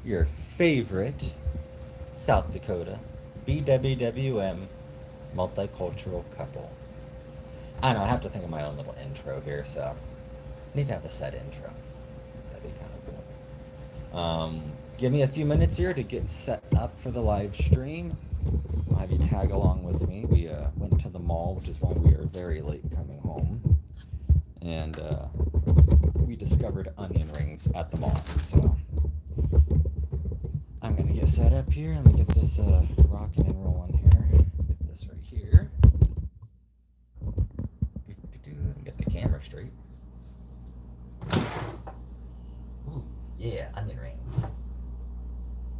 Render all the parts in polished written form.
your favorite South Dakota BWWM multicultural couple. I don't know, I have to think of my own little intro here, so I need to have a set intro. That'd be kind of cool. Give me a few minutes here to get set up for the live stream. I'll have you tag along with me. We went to the mall, which is why we are very late coming home. And we discovered onion rings at the mall. So I'm going to get set up here. Let me get this rocking and rolling here. Get this right here. Get the camera straight. Ooh, yeah, onion rings.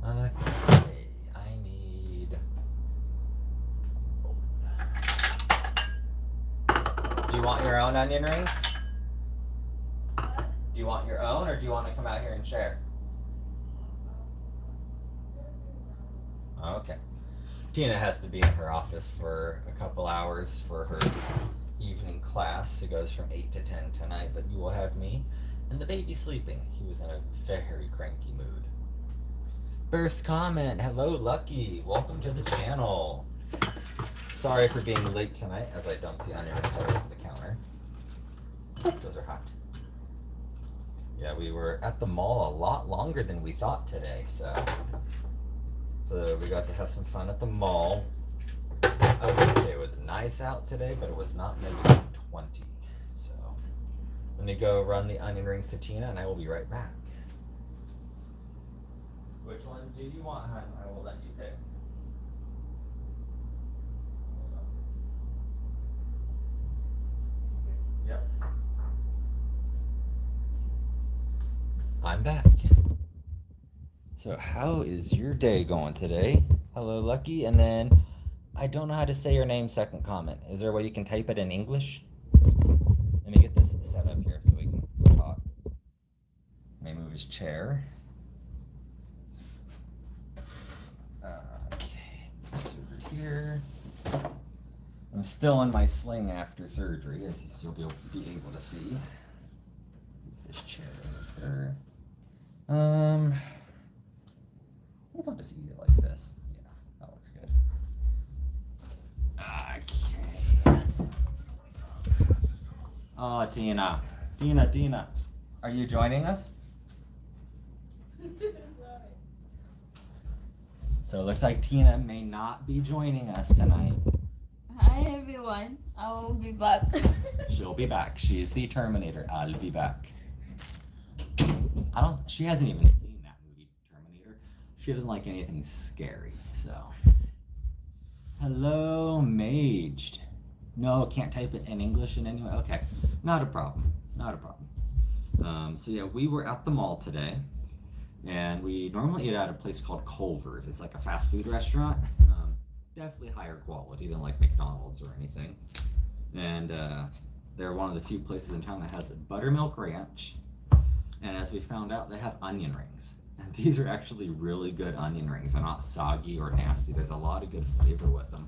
Okay, I need. Do you want your own onion rings? Do you want your own, or do you want to come out here and share? Okay. Tina has to be in her office for a couple hours for her evening class. It goes from 8 to 10 tonight, but you will have me and the baby sleeping. He was in a very cranky mood. First comment, hello Lucky, welcome to the channel. Sorry for being late tonight as I dumped the onion rings all over the counter. Those are hot. Yeah, we were at the mall a lot longer than we thought today, so we got to have some fun at the mall. I wouldn't say it was nice out today, but it was not -20. So let me go run the onion rings to Tina, and I will be right back. Which one do you want, hon? I will let you pick. Yep. I'm back. So how is your day going today? Hello, Lucky. And then I don't know how to say your name, second comment. Is there a way you can type it in English? Let me get this set up here so we can talk. Let me move his chair. Okay, this over here. I'm still in my sling after surgery, as you'll be able to see. Move this chair over. Maybe I'll just eat it like this. Yeah, that looks good. Okay. Oh, Tina, are you joining us? So it looks like Tina may not be joining us tonight. Hi everyone, I will be back. She'll be back. She's the Terminator. I'll be back. She hasn't even seen that movie, Terminator. She doesn't like anything scary, so. Hello, Maged. No, can't type it in English in any way. Okay, not a problem. So yeah, we were at the mall today, and we normally eat at a place called Culver's. It's like a fast food restaurant. Definitely higher quality than like McDonald's or anything. And they're one of the few places in town that has buttermilk ranch. And as we found out, they have onion rings. And these are actually really good onion rings. They're not soggy or nasty. There's a lot of good flavor with them.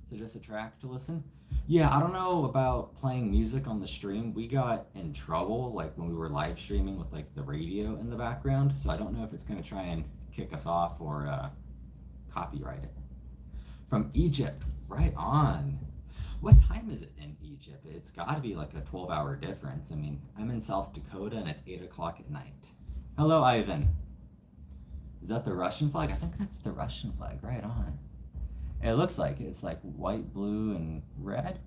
So just a track to listen. Yeah, I don't know about playing music on the stream. We got in trouble like when we were live streaming with like the radio in the background. So I don't know if it's going to try and kick us off or copyright it. From Egypt, right on. What time is it in Egypt? It's got to be like a 12-hour difference. I mean, I'm in South Dakota and it's 8 o'clock at night. Hello, Ivan. Is that the Russian flag? I think that's the Russian flag, right on. It looks like it's like white, blue, and red.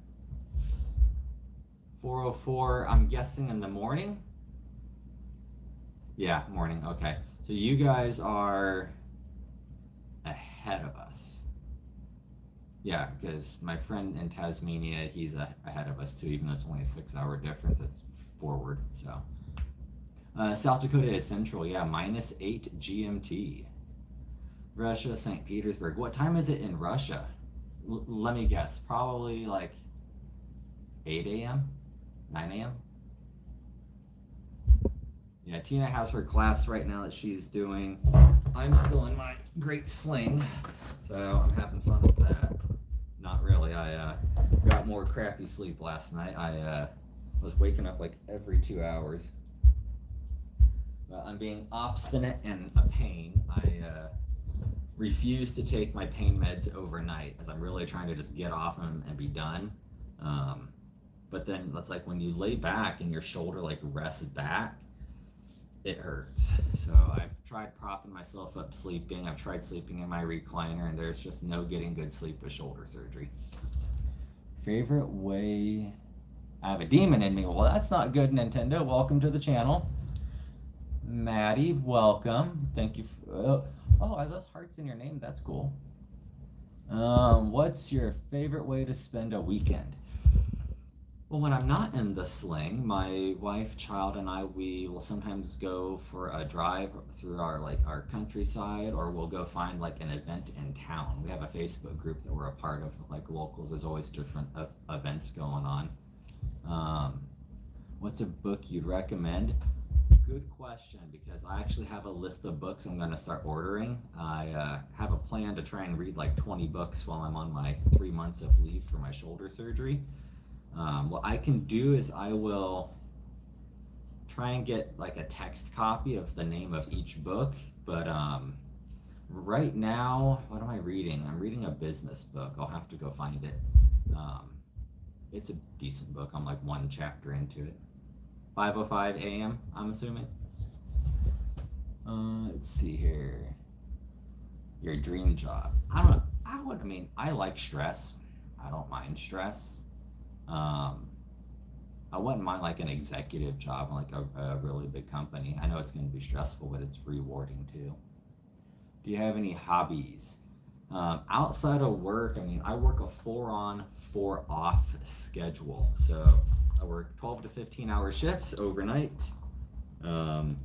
4:04, I'm guessing in the morning? Yeah, morning, okay. So you guys are ahead of us. Yeah, because my friend in Tasmania, he's ahead of us too, even though it's only a 6-hour difference. It's forward, so. South Dakota is central, yeah, -8 GMT. Russia, St. Petersburg. What time is it in Russia? Let me guess, probably like 8 a.m., 9 a.m.? Yeah, Tina has her class right now that she's doing. I'm still in my great sling, so I'm having fun with that. Not really. I got more crappy sleep last night. I was waking up like every 2 hours. But I'm being obstinate and a pain. I refuse to take my pain meds overnight as I'm really trying to just get off them and be done. But then that's like when you lay back and your shoulder like rests back, it hurts. So I've tried propping myself up sleeping. I've tried sleeping in my recliner, and there's just no getting good sleep with shoulder surgery. Favorite way? I have a demon in me. Well, that's not good, Nintendo. Welcome to the channel. Maddie, welcome. Thank you. Oh, are those hearts in your name? That's cool. What's your favorite way to spend a weekend? Well, when I'm not in the sling, my wife, child, and I, we will sometimes go for a drive through our countryside, or we'll go find like an event in town. We have a Facebook group that we're a part of with like locals. There's always different events going on. What's a book you'd recommend? Good question, because I actually have a list of books I'm going to start ordering. I have a plan to try and read like 20 books while I'm on my 3 months of leave for my shoulder surgery. What I can do is I will try and get like a text copy of the name of each book, but right now, what am I reading? I'm reading a business book. I'll have to go find it. It's a decent book. I'm like one chapter into it. 5:05 a.m., I'm assuming. Let's see here. Your dream job. I don't know. I like stress. I don't mind stress. I wouldn't mind like an executive job in like a really big company. I know it's going to be stressful, but it's rewarding too. Do you have any hobbies? Outside of work, I work a 4-on, 4-off schedule. So I work 12 to 15 hour shifts overnight. And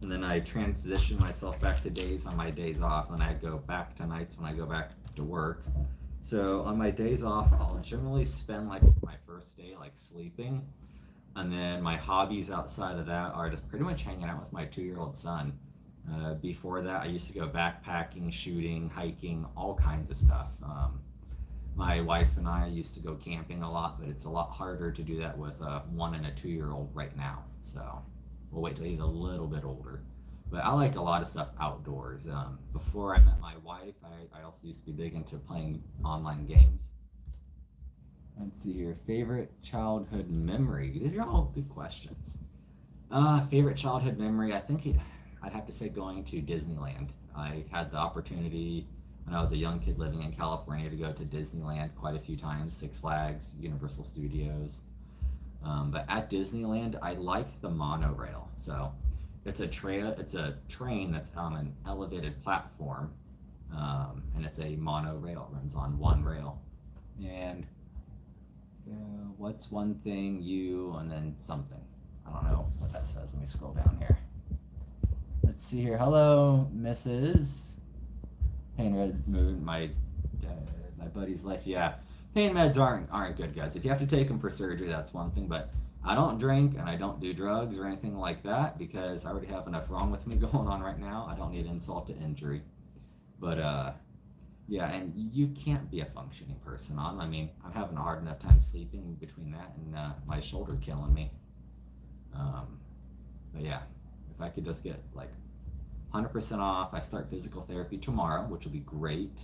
then I transition myself back to days on my days off, and I go back to nights when I go back to work. So on my days off, I'll generally spend like my first day like sleeping, and then my hobbies outside of that are just pretty much hanging out with my 2-year-old son. Before that, I used to go backpacking, shooting, hiking, all kinds of stuff. My wife and I used to go camping a lot, but it's a lot harder to do that with a 1 and a 2-year-old right now. So we'll wait till he's a little bit older. But I like a lot of stuff outdoors. Before I met my wife, I also used to be big into playing online games. Let's see here. Favorite childhood memory? These are all good questions. Favorite childhood memory? I'd have to say going to Disneyland. I had the opportunity when I was a young kid living in California to go to Disneyland quite a few times. Six Flags, Universal Studios. But at Disneyland, I liked the monorail. So it's a train that's on an elevated platform, and it's a monorail. It runs on one rail. And what's one thing you, and then something. I don't know what that says. Let me scroll down here. Let's see here. Hello, Mrs. Pain Red Moon, my buddy's life. Yeah, pain meds aren't good, guys. If you have to take them for surgery, that's one thing, but I don't drink and I don't do drugs or anything like that because I already have enough wrong with me going on right now. I don't need insult to injury. But yeah, and you can't be a functioning person I'm having a hard enough time sleeping between that and my shoulder killing me. But yeah, if I could just get like 100% off, I start physical therapy tomorrow, which will be great.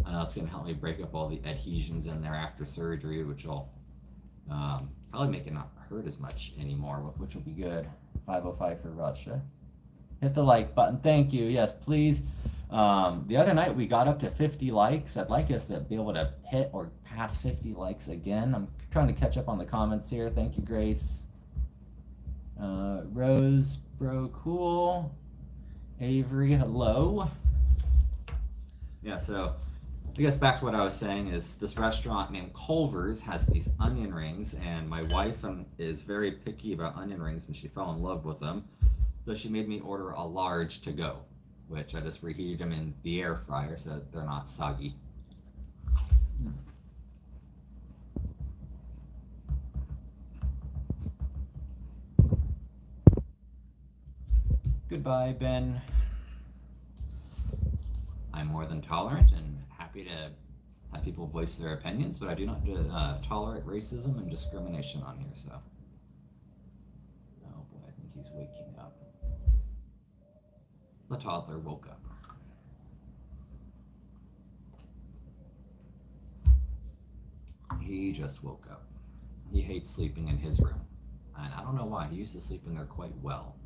I know it's going to help me break up all the adhesions in there after surgery, which will probably make it not hurt as much anymore, which will be good. 5:05 for Russia. Hit the like button. Thank you. Yes, please. The other night we got up to 50 likes. I'd like us to be able to hit or pass 50 likes again. I'm trying to catch up on the comments here. Thank you, Grace. Rose, bro, cool. Avery, hello. Yeah, so I guess back to what I was saying is this restaurant named Culver's has these onion rings, and my wife is very picky about onion rings, and she fell in love with them. So she made me order a large to go, which I just reheated them in the air fryer so that they're not soggy. Goodbye, Ben. I'm more than tolerant and happy to have people voice their opinions, but I do not tolerate racism and discrimination on here, so. Oh boy, I think he's waking up. The toddler woke up. He just woke up. He hates sleeping in his room. And I don't know why. He used to sleep in there quite well.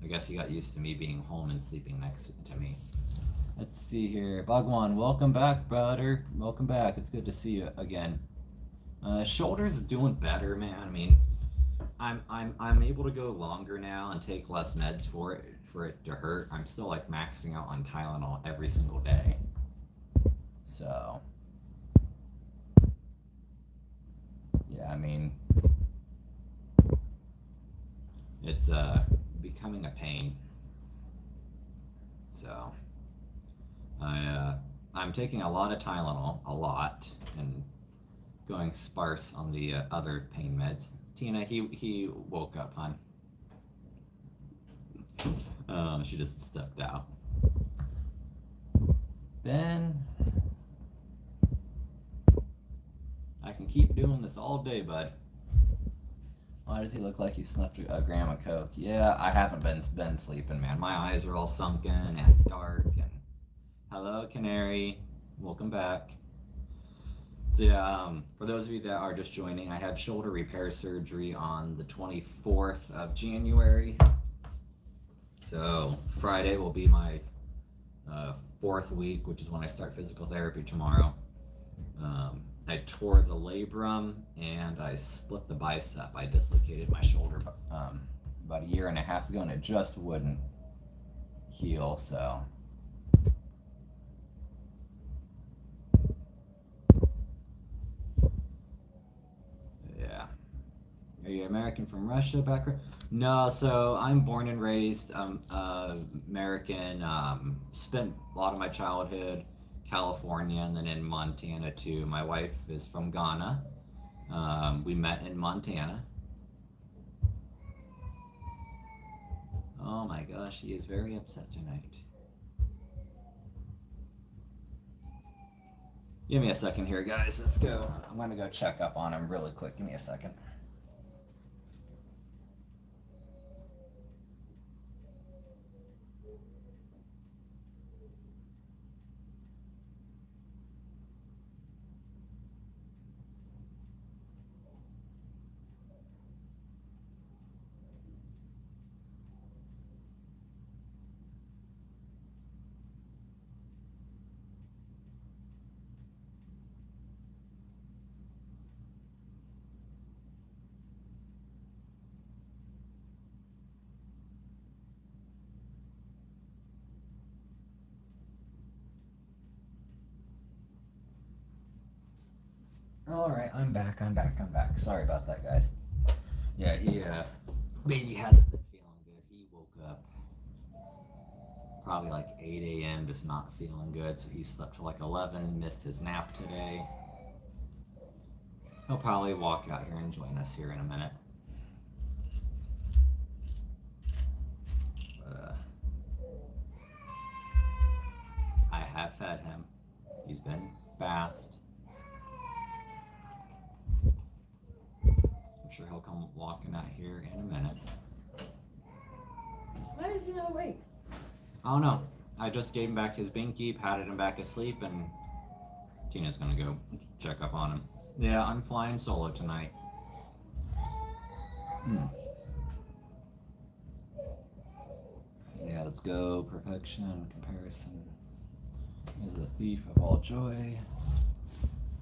I guess he got used to me being home and sleeping next to me. Let's see here. Bhagwan, welcome back, brother. Welcome back. It's good to see you again. Shoulders doing better, man. I mean, I'm able to go longer now and take less meds for it to hurt. I'm still like maxing out on Tylenol every single day. So yeah, I mean, it's becoming a pain. So I'm taking a lot of Tylenol, a lot, and going sparse on the other pain meds. Tina, he woke up, hon. She just stepped out. Ben, I can keep doing this all day, bud. Why does he look like he snuffed a gram of coke? Yeah, I haven't been sleeping, man. My eyes are all sunken and dark. And hello, Canary. Welcome back. So yeah, for those of you that are just joining, I had shoulder repair surgery on the 24th of January. So Friday will be my 4th week, which is when I start physical therapy tomorrow. I tore the labrum and I split the bicep. I dislocated my shoulder about a year and a half ago, and it just wouldn't heal. So yeah. Are you American from Russia background? No, so I'm born and raised American. Spent a lot of my childhood California and then in Montana too. My wife is from Ghana. We met in Montana. Oh my gosh, he is very upset tonight. Give me a second here, guys. Let's go. I'm gonna go check up on him really quick. Give me a second. All right, I'm back. Sorry about that, guys. Yeah, baby hasn't been feeling good. He woke up probably like 8 a.m. just not feeling good, so he slept till like 11, missed his nap today. He'll probably walk out here and join us here in a minute. But, I have fed him. He's been bathed. I'm sure he'll come walking out here in a minute. Why is he not awake? I don't know. I just gave him back his binky, patted him back asleep, and Tina's gonna go check up on him. Yeah, I'm flying solo tonight. Yeah, let's go. Perfection, comparison is the thief of all joy.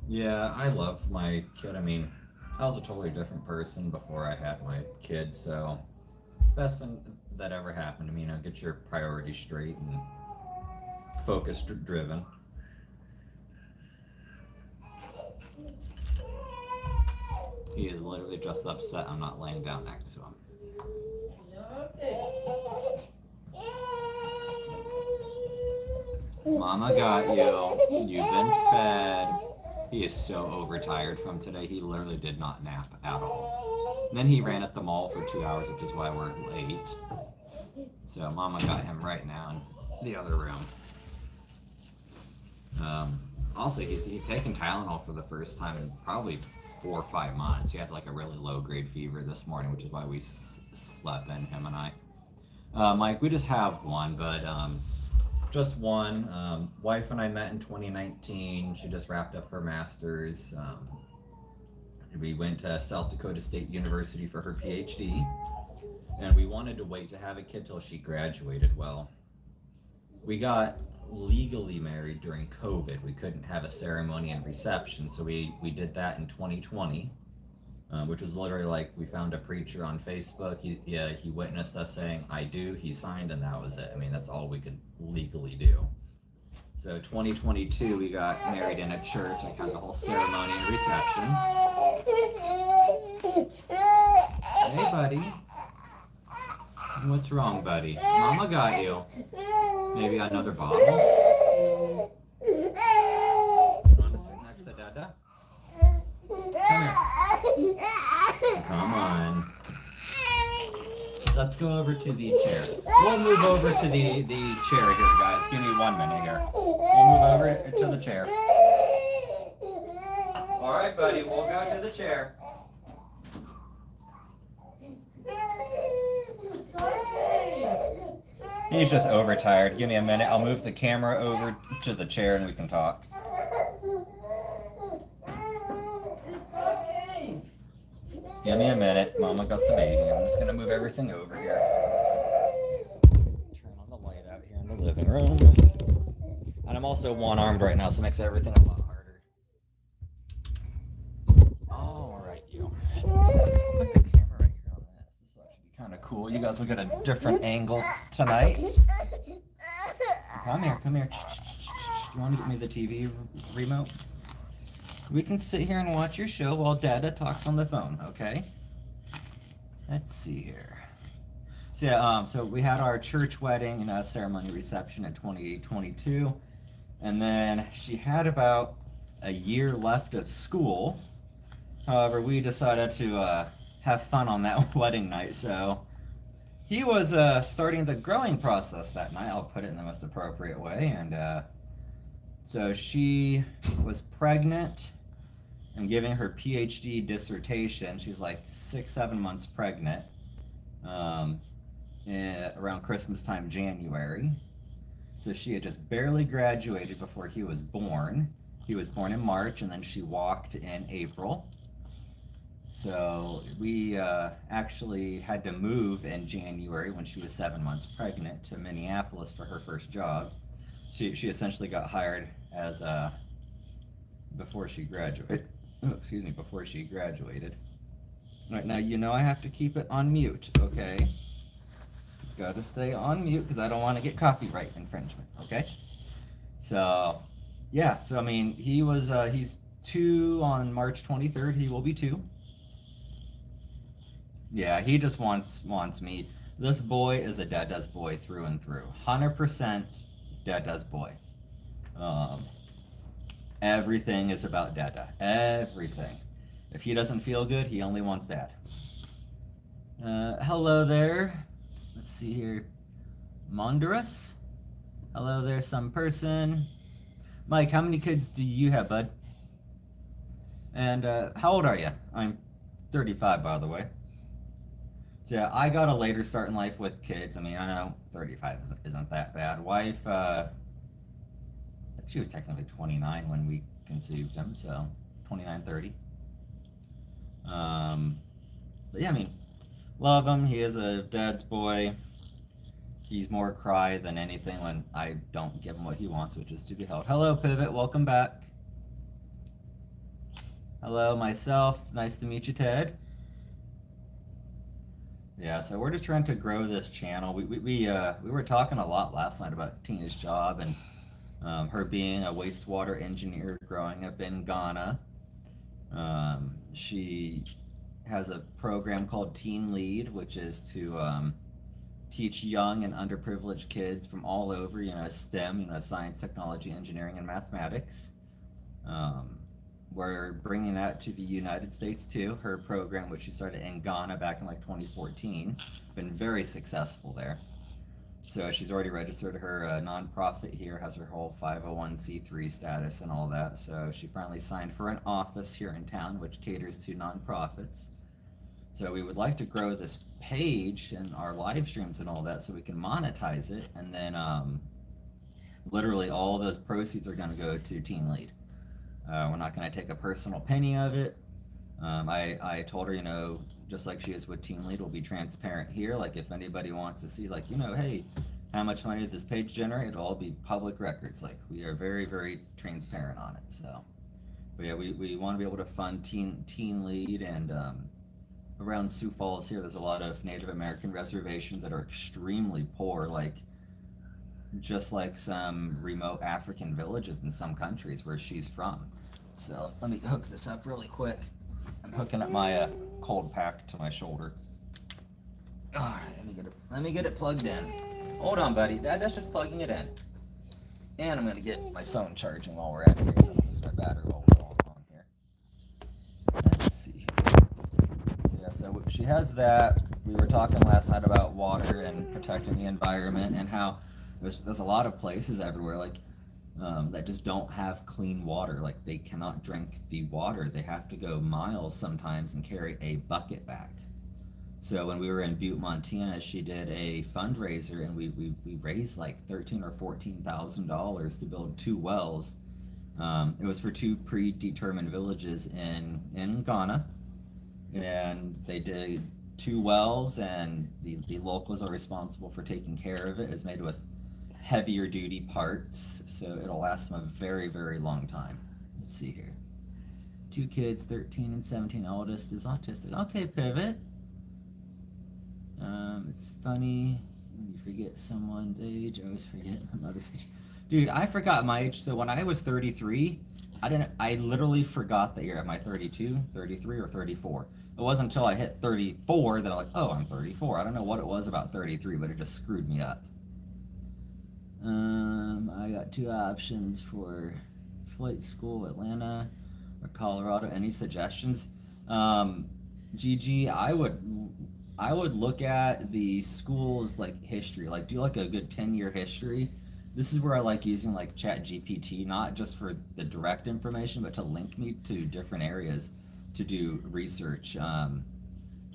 Yeah, I love my kid. I mean, I was a totally different person before I had my kid, so best thing that ever happened to me, get your priorities straight and focus driven. He is literally just upset I'm not laying down next to him. Okay. Mama got you. You've been fed. He is so overtired from today. He literally did not nap at all. And then he ran at the mall for 2 hours, which is why we're late. So Mama got him right now in the other room. Also, he's taken Tylenol for the first time in probably 4 or 5 months. He had like a really low grade fever this morning, which is why we slept in, him and I. Mike, we just have one, but just one. Wife and I met in 2019. She just wrapped up her master's. We went to South Dakota State University for her PhD, and we wanted to wait to have a kid till she graduated. Well, we got legally married during COVID. We couldn't have a ceremony and reception, so we did that in 2020, which was literally like we found a preacher on Facebook. He witnessed us saying "I do." He signed, and that was it. I mean, that's all we could legally do. So 2022, we got married in a church. I had the whole ceremony and reception. Hey, buddy. What's wrong, buddy? Mama got you. Maybe another bottle? You want to sit next to Dada? Come here. Come on. Let's go over to the chair. We'll move over to the chair here, guys. Give me 1 minute here. We'll move over to the chair. All right, buddy. We'll go to the chair. He's just overtired. Give me a minute. I'll move the camera over to the chair and we can talk. Just give me a minute. Mama got the baby. I'm just gonna move everything over here. Turn on the light out here in the living room. And I'm also one-armed right now, so it makes everything a lot harder. All right, you. Put the camera right here on this. This will actually be kind of cool. You guys will get a different angle tonight. Come here, come here. You want to get me the TV remote? We can sit here and watch your show while Dada talks on the phone, okay? Let's see here. So yeah, so we had our church wedding and a ceremony reception in 2022, and then she had about a year left of school. However, we decided to have fun on that wedding night, so he was starting the growing process that night. I'll put it in the most appropriate way, and so she was pregnant and giving her PhD dissertation. She's like 6-7 months pregnant, around Christmas time, January. So she had just barely graduated before he was born. He was born in March, and then she walked in April. So we actually had to move in January when she was 7 months pregnant to Minneapolis for her first job. She essentially got hired as before she graduated. Oh, excuse me, before she graduated. All right, now you know I have to keep it on mute, okay? It's got to stay on mute because I don't want to get copyright infringement, okay? So, yeah, so I mean, he's 2 on March 23rd. He will be 2. Yeah, he just wants me. This boy is a Dada's boy through and through. 100% Dada's boy. Everything is about Dada. Everything. If he doesn't feel good, he only wants Dad. Hello there. Let's see here. Monduras? Hello there, some person. Mike, how many kids do you have, bud? And how old are you? I'm 35, by the way. So yeah, I got a later start in life with kids. I mean, I know 35 isn't that bad. Wife, she was technically 29 when we conceived him, so 29, 30. But yeah, I mean, love him. He is a dad's boy. He's more cry than anything when I don't give him what he wants, which is to be held. Hello, Pivot. Welcome back. Hello, myself. Nice to meet you, Ted. Yeah, so we're just trying to grow this channel. We were talking a lot last night about Tina's job and her being a wastewater engineer growing up in Ghana. She has a program called Teen Lead, which is to teach young and underprivileged kids from all over, STEM, science, technology, engineering, and mathematics. We're bringing that to the United States too. Her program, which she started in Ghana back in like 2014, been very successful there. So she's already registered her nonprofit here, has her whole 501c3 status and all that. So she finally signed for an office here in town, which caters to nonprofits. So we would like to grow this page and our live streams and all that so we can monetize it, and then literally all those proceeds are going to go to Teen Lead. We're not going to take a personal penny of it. I told her, just like she is with Teen Lead, we'll be transparent here. Like if anybody wants to see, like, hey, how much money did this page generate? It'll all be public records. Like we are very, very transparent on it. So, but yeah, we want to be able to fund Teen Lead, and around Sioux Falls here, there's a lot of Native American reservations that are extremely poor, like just like some remote African villages in some countries where she's from. So let me hook this up really quick. I'm hooking up my cold pack to my shoulder. All right, let me get it plugged in. Hold on, buddy. That's just plugging it in. And I'm gonna get my phone charging while we're at it here, so I don't lose my battery while we're on here. Let's see. So yeah, so she has that. We were talking last night about water and protecting the environment, and how there's a lot of places everywhere that just don't have clean water. Like they cannot drink the water. They have to go miles sometimes and carry a bucket back. So when we were in Butte, Montana, she did a fundraiser, and we raised like $13,000 or $14,000 to build 2 wells. It was for 2 predetermined villages in Ghana, and they did 2 wells, and the locals are responsible for taking care of it. It's made with heavier duty parts, so it'll last them a very, very long time. Let's see here. 2 kids, 13 and 17. Oldest is autistic. Okay, pivot. It's funny when you forget someone's age. I always forget my mother's age. Dude, I forgot my age. So when I was 33, I literally forgot the year. Am I 32, 33, or 34? It wasn't until I hit 34 that I'm like, oh, I'm 34. I don't know what it was about 33, but it just screwed me up. I got 2 options for flight school, Atlanta or Colorado. Any suggestions? Gigi, I would look at the school's like history, like do like a good 10-year history. This is where I like using like ChatGPT, not just for the direct information, but to link me to different areas to do research.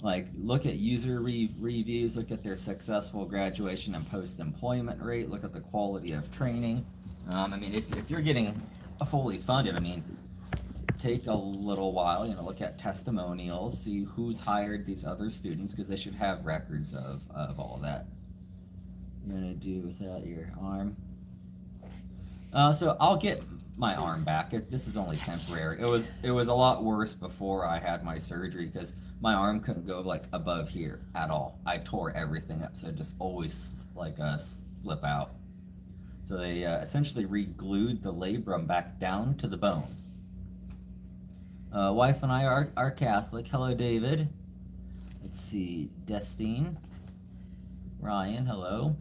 Like look at user reviews, look at their successful graduation and post-employment rate, look at the quality of training. I mean, if you're getting fully funded, I mean, take a little while, look at testimonials, see who's hired these other students, because they should have records of all of that. You're gonna do without your arm. So I'll get my arm back. This is only temporary. It was a lot worse before I had my surgery, because my arm couldn't go like above here at all. I tore everything up, so it just always like slip out. So they essentially re-glued the labrum back down to the bone. Wife and I are Catholic. Hello, David. Let's see, Destine. Ryan, hello.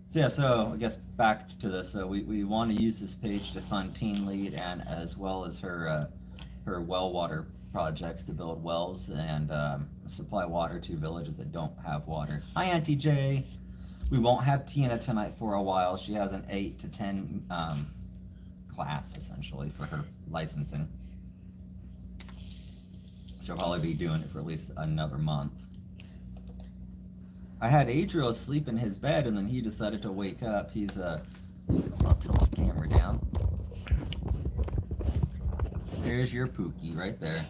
So yeah, so I guess back to this. So we want to use this page to fund Teen Lead, and as well as her well water projects to build wells and supply water to villages that don't have water. Hi, Auntie J. We won't have Tina tonight for a while. She has an 8 to 10 class, essentially, for her licensing. She'll probably be doing it for at least another month. I had Adriel asleep in his bed, and then he decided to wake up. He's I'll tilt the camera down. There's your Pookie right there.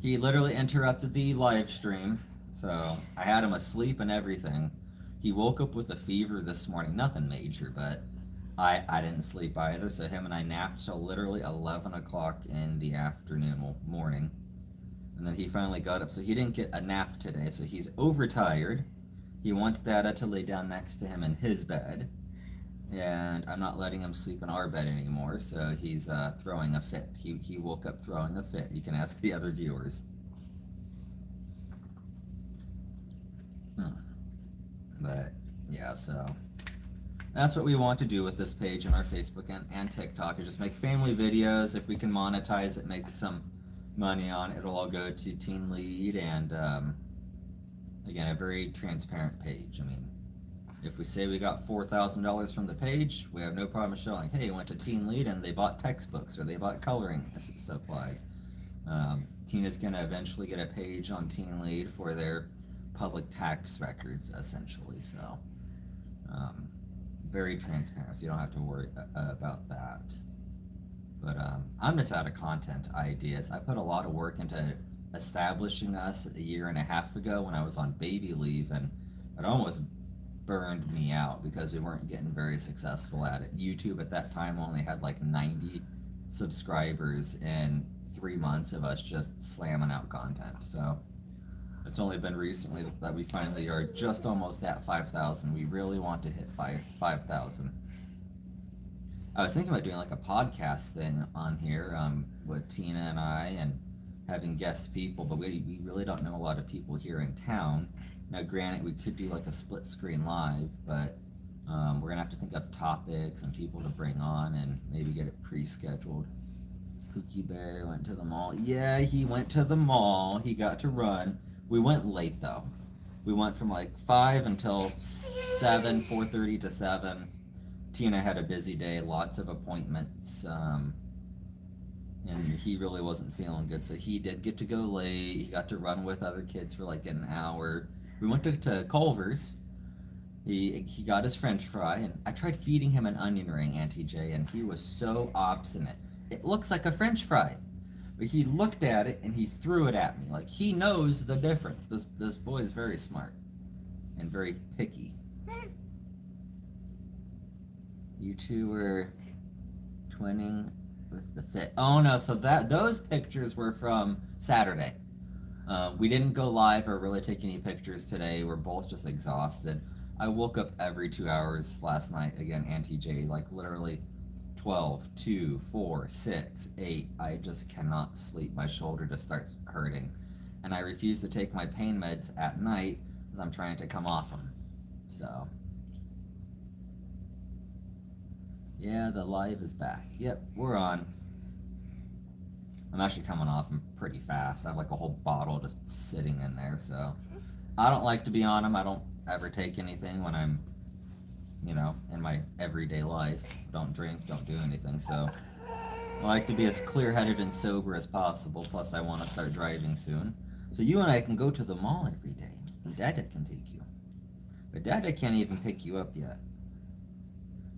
He literally interrupted the live stream, so I had him asleep and everything. He woke up with a fever this morning, nothing major, but I didn't sleep either, so him and I napped till literally 11 o'clock in the morning. And then he finally got up, so he didn't get a nap today, so he's overtired. He wants Dada to lay down next to him in his bed, and I'm not letting him sleep in our bed anymore, so he's throwing a fit. He woke up throwing a fit. You can ask the other viewers. But yeah, so that's what we want to do with this page on our Facebook and TikTok, is just make family videos. If we can monetize it, make some money on it, it'll all go to Teen Lead, and again, a very transparent page. I mean, if we say we got $4,000 from the page, we have no problem showing, hey, went to Teen Lead and they bought textbooks or they bought coloring supplies. Tina's gonna eventually get a page on Teen Lead for their public tax records, essentially. So, um, very transparent, so you don't have to worry about that. But I'm just out of content ideas. I put a lot of work into establishing us a year and a half ago when I was on baby leave, and it almost burned me out because we weren't getting very successful at it. YouTube at that time only had like 90 subscribers in 3 months of us just slamming out content. So it's only been recently that we finally are just almost at 5,000. We really want to hit 5,000. I was thinking about doing like a podcast thing on here with Tina and I and having guest people, but we really don't know a lot of people here in town. Now, granted, we could do like a split screen live, but we're gonna have to think of topics and people to bring on and maybe get it pre-scheduled. Pookie Bear went to the mall. Yeah, he went to the mall. He got to run. We went late though. We went from like 5 until 7, 4:30 to 7. Tina had a busy day, lots of appointments, and he really wasn't feeling good, so he did get to go late. He got to run with other kids for like an hour. We went to Culver's. He got his French fry, and I tried feeding him an onion ring, Auntie J, and he was so obstinate. It looks like a French fry, but he looked at it and he threw it at me. Like he knows the difference. This boy is very smart and very picky. You two were twinning with the fit. Oh no, so those pictures were from Saturday. We didn't go live or really take any pictures today. We're both just exhausted. I woke up every 2 hours last night. Again, Auntie J, like literally 12, 2, 4, 6, 8. I just cannot sleep. My shoulder just starts hurting. And I refuse to take my pain meds at night because I'm trying to come off them. So, yeah, the live is back. Yep, we're on. I'm actually coming off them pretty fast. I have like a whole bottle just sitting in there, so I don't like to be on them. I don't ever take anything when I'm, in my everyday life. Don't drink, don't do anything, so I like to be as clear-headed and sober as possible, plus I want to start driving soon. So you and I can go to the mall every day, and Dada can take you. But Dada can't even pick you up yet.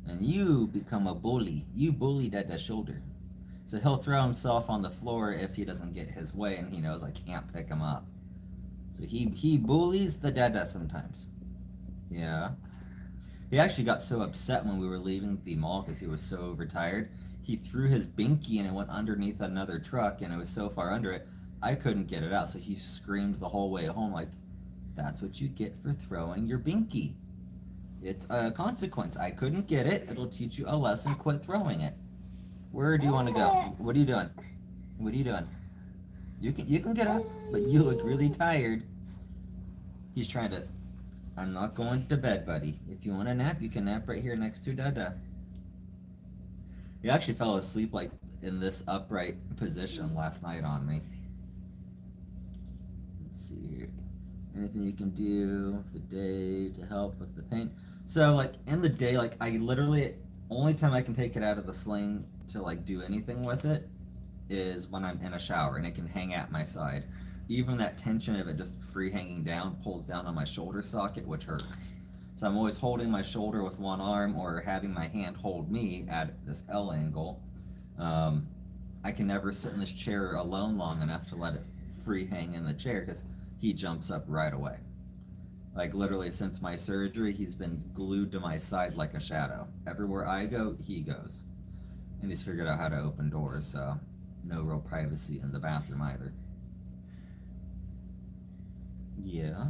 And you become a bully. You bully Dada's shoulder. So he'll throw himself on the floor if he doesn't get his way and he knows I can't pick him up. So he bullies the Dada sometimes. Yeah. He actually got so upset when we were leaving the mall because he was so overtired. He threw his binky and it went underneath another truck and it was so far under it, I couldn't get it out. So he screamed the whole way home like, that's what you get for throwing your binky. It's a consequence. I couldn't get it. It'll teach you a lesson. Quit throwing it. Where do you want to go? What are you doing? What are you doing? You can get up, but you look really tired. He's trying to, I'm not going to bed, buddy. If you want to nap, you can nap right here next to Dada. He actually fell asleep like in this upright position last night on me. Let's see here. Anything you can do for the day to help with the pain? So like in the day, like I literally, only time I can take it out of the sling to like do anything with it is when I'm in a shower and it can hang at my side. Even that tension of it just free hanging down pulls down on my shoulder socket, which hurts. So I'm always holding my shoulder with one arm or having my hand hold me at this L angle. I can never sit in this chair alone long enough to let it free hang in the chair because he jumps up right away. Like literally since my surgery, he's been glued to my side like a shadow. Everywhere I go, he goes. And he's figured out how to open doors, so no real privacy in the bathroom either. Yeah.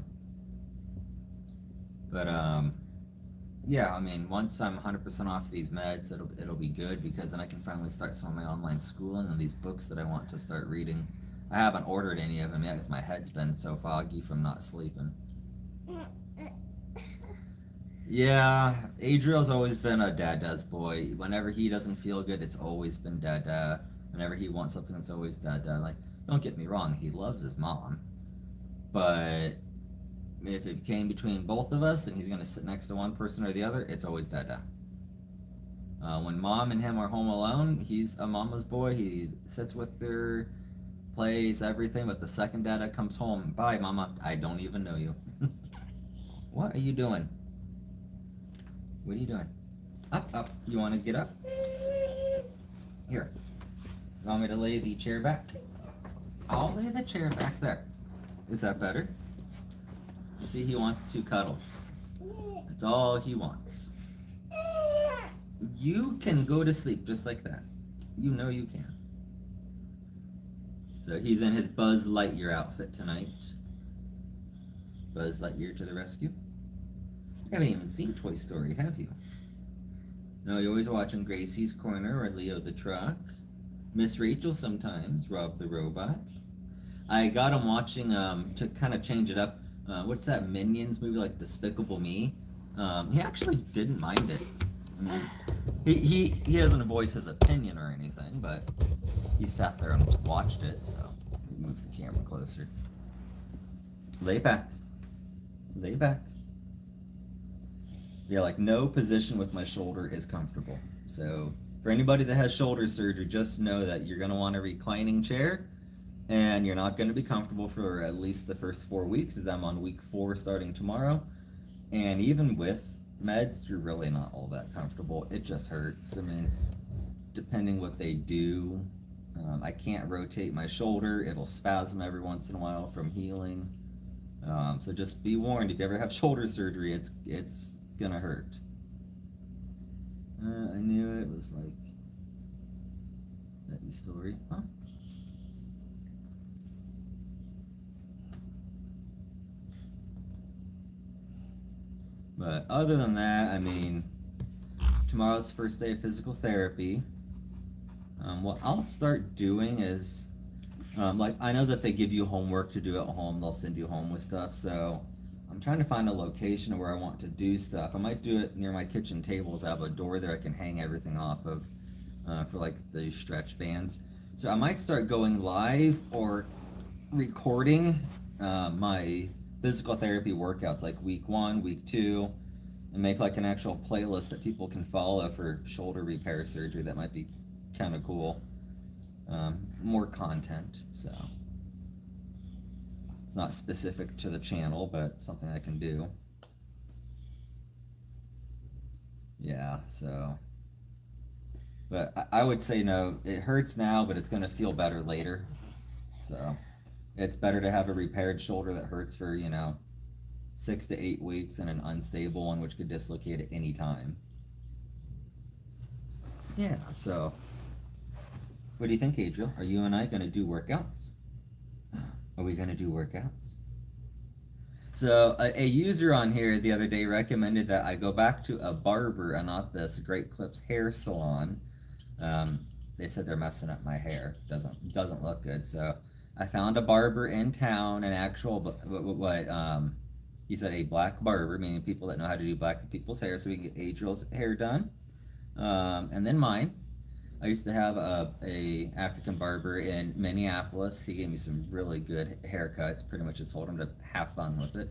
But yeah, I mean, once I'm 100% off these meds, it'll be good because then I can finally start some of my online schooling and these books that I want to start reading. I haven't ordered any of them yet because my head's been so foggy from not sleeping. Yeah, Adriel's always been a Dada's boy. Whenever he doesn't feel good, it's always been Dada. Whenever he wants something, it's always Dada. Like, don't get me wrong, he loves his mom. But if it came between both of us and he's going to sit next to one person or the other, it's always Dada. When mom and him are home alone, he's a mama's boy. He sits with her, plays, everything, but the second dada comes home, bye, mama, I don't even know you. What are you doing? What are you doing? Up, up. You want to get up? Here. You want me to lay the chair back? I'll lay the chair back there. Is that better? You see, he wants to cuddle. That's all he wants. You can go to sleep just like that. You know you can. So he's in his Buzz Lightyear outfit tonight. Buzz Lightyear to the rescue. You haven't even seen Toy Story, have you? No, you're always watching Gracie's Corner or Leo the Truck. Miss Rachel sometimes, Rob the Robot. I got him watching, to kind of change it up, what's that Minions movie, like Despicable Me? He actually didn't mind it. I mean, he doesn't voice his opinion or anything, but he sat there and watched it, so move the camera closer. Lay back. Lay back. Yeah, like no position with my shoulder is comfortable. So for anybody that has shoulder surgery, just know that you're going to want a reclining chair, and you're not going to be comfortable for at least the first 4 weeks, as I'm on week 4 starting tomorrow. And even with meds, you're really not all that comfortable. It just hurts. I mean, depending what they do, I can't rotate my shoulder. It'll spasm every once in a while from healing. So just be warned, if you ever have shoulder surgery, it's gonna hurt. I knew it was like that story, huh? But other than that, I mean, tomorrow's first day of physical therapy. What I'll start doing is, like, I know that they give you homework to do at home. They'll send you home with stuff. So I'm trying to find a location where I want to do stuff. I might do it near my kitchen tables. I have a door there I can hang everything off of for like the stretch bands. So I might start going live or recording my physical therapy workouts, like week 1, week 2, and make like an actual playlist that people can follow for shoulder repair surgery. That might be kind of cool. More content, so it's not specific to the channel, but something I can do. Yeah, so, but I would say no, it hurts now, but it's going to feel better later. So it's better to have a repaired shoulder that hurts for, 6 to 8 weeks than an unstable one which could dislocate at any time. Yeah, so what do you think, Adriel? Are you and I going to do workouts? Are we going to do workouts? So a user on here the other day recommended that I go back to a barber and not this Great Clips hair salon. They said they're messing up my hair. Doesn't look good. So I found a barber in town, an actual, he said, a black barber, meaning people that know how to do black people's hair, so we can get Adriel's hair done. And then mine. I used to have a African barber in Minneapolis. He gave me some really good haircuts. Pretty much just told him to have fun with it.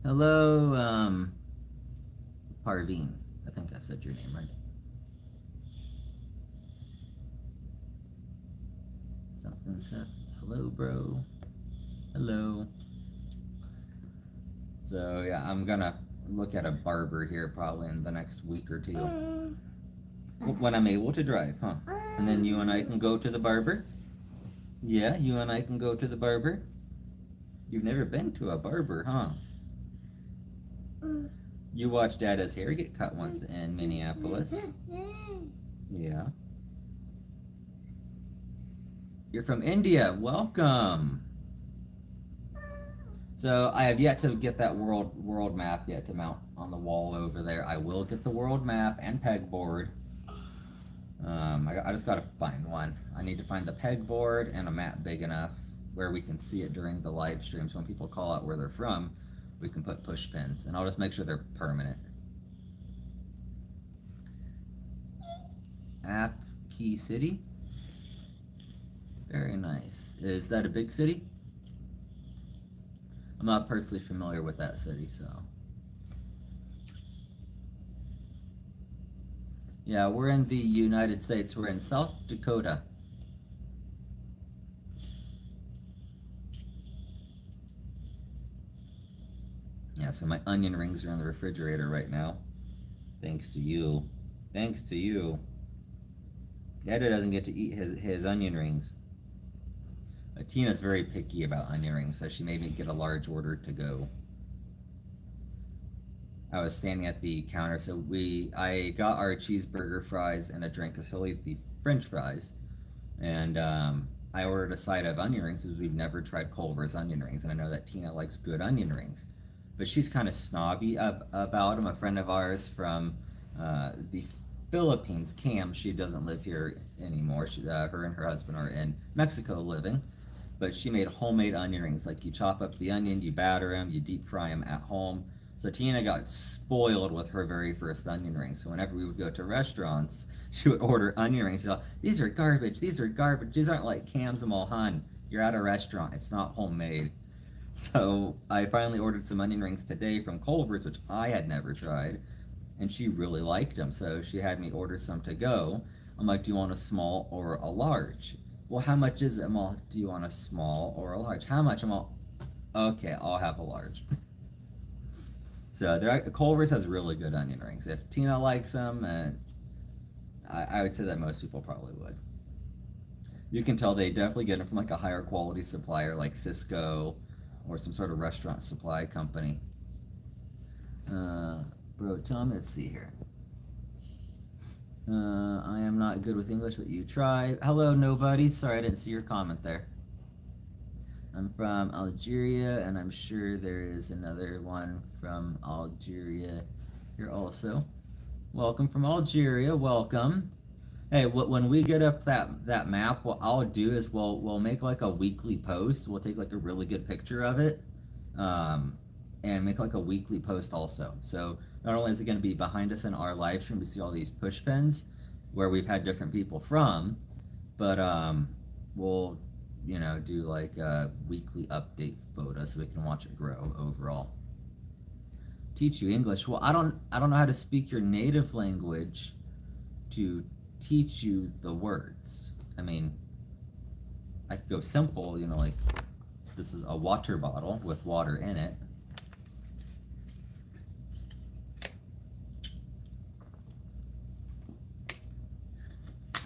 Hello, Parveen. I think I said your name right. Something Seth. Hello, bro. Hello. So yeah, I'm gonna look at a barber here probably in the next week or 2. When I'm able to drive, huh? And then you and I can go to the barber? Yeah, you and I can go to the barber? You've never been to a barber, huh? You watched Dada's hair get cut once in Minneapolis. Yeah. You're from India. Welcome. So I have yet to get that world map yet to mount on the wall over there. I will get the world map and pegboard. I just gotta find one. I need to find the pegboard and a map big enough where we can see it during the live streams. When people call out where they're from, we can put push pins, and I'll just make sure they're permanent. App Key City. Very nice. Is that a big city? I'm not personally familiar with that city, so. Yeah, we're in the United States. We're in South Dakota. Yeah, so my onion rings are in the refrigerator right now. Thanks to you. Thanks to you. Dada doesn't get to eat his onion rings. Tina's very picky about onion rings, so she made me get a large order to go. I was standing at the counter, so I got our cheeseburger, fries, and a drink because he'll eat the French fries, and I ordered a side of onion rings because we've never tried Culver's onion rings, and I know that Tina likes good onion rings, but she's kind of snobby about them. A friend of ours from the Philippines, Cam, she doesn't live here anymore. Her and her husband are in Mexico living, but she made homemade onion rings. Like you chop up the onion, you batter them, you deep fry them at home. So Tina got spoiled with her very first onion rings. So whenever we would go to restaurants, she would order onion rings. She'd go, these are garbage. These are garbage. These aren't like Cam's and Mulhan. You're at a restaurant. It's not homemade. So I finally ordered some onion rings today from Culver's, which I had never tried, and she really liked them. So she had me order some to go. I'm like, do you want a small or a large? Well, how much is it? I'm all, do you want a small or a large? How much? I'm all, okay, I'll have a large. So Culver's has really good onion rings. If Tina likes them, I would say that most people probably would. You can tell they definitely get them from like a higher quality supplier like Cisco or some sort of restaurant supply company. Bro, Tom, let's see here. I am not good with English, but you try. Hello, nobody. Sorry, I didn't see your comment there. I'm from Algeria, and I'm sure there is another one from Algeria here also. Welcome from Algeria. Welcome. Hey, when we get up that map, what I'll do is we'll make like a weekly post. We'll take like a really good picture of it, and make like a weekly post also. So not only is it going to be behind us in our live stream, we see all these push pins where we've had different people from, but we'll do like a weekly update photo so we can watch it grow overall. Teach you English. Well, I don't know how to speak your native language to teach you the words. I mean, I could go simple, like this is a water bottle with water in it.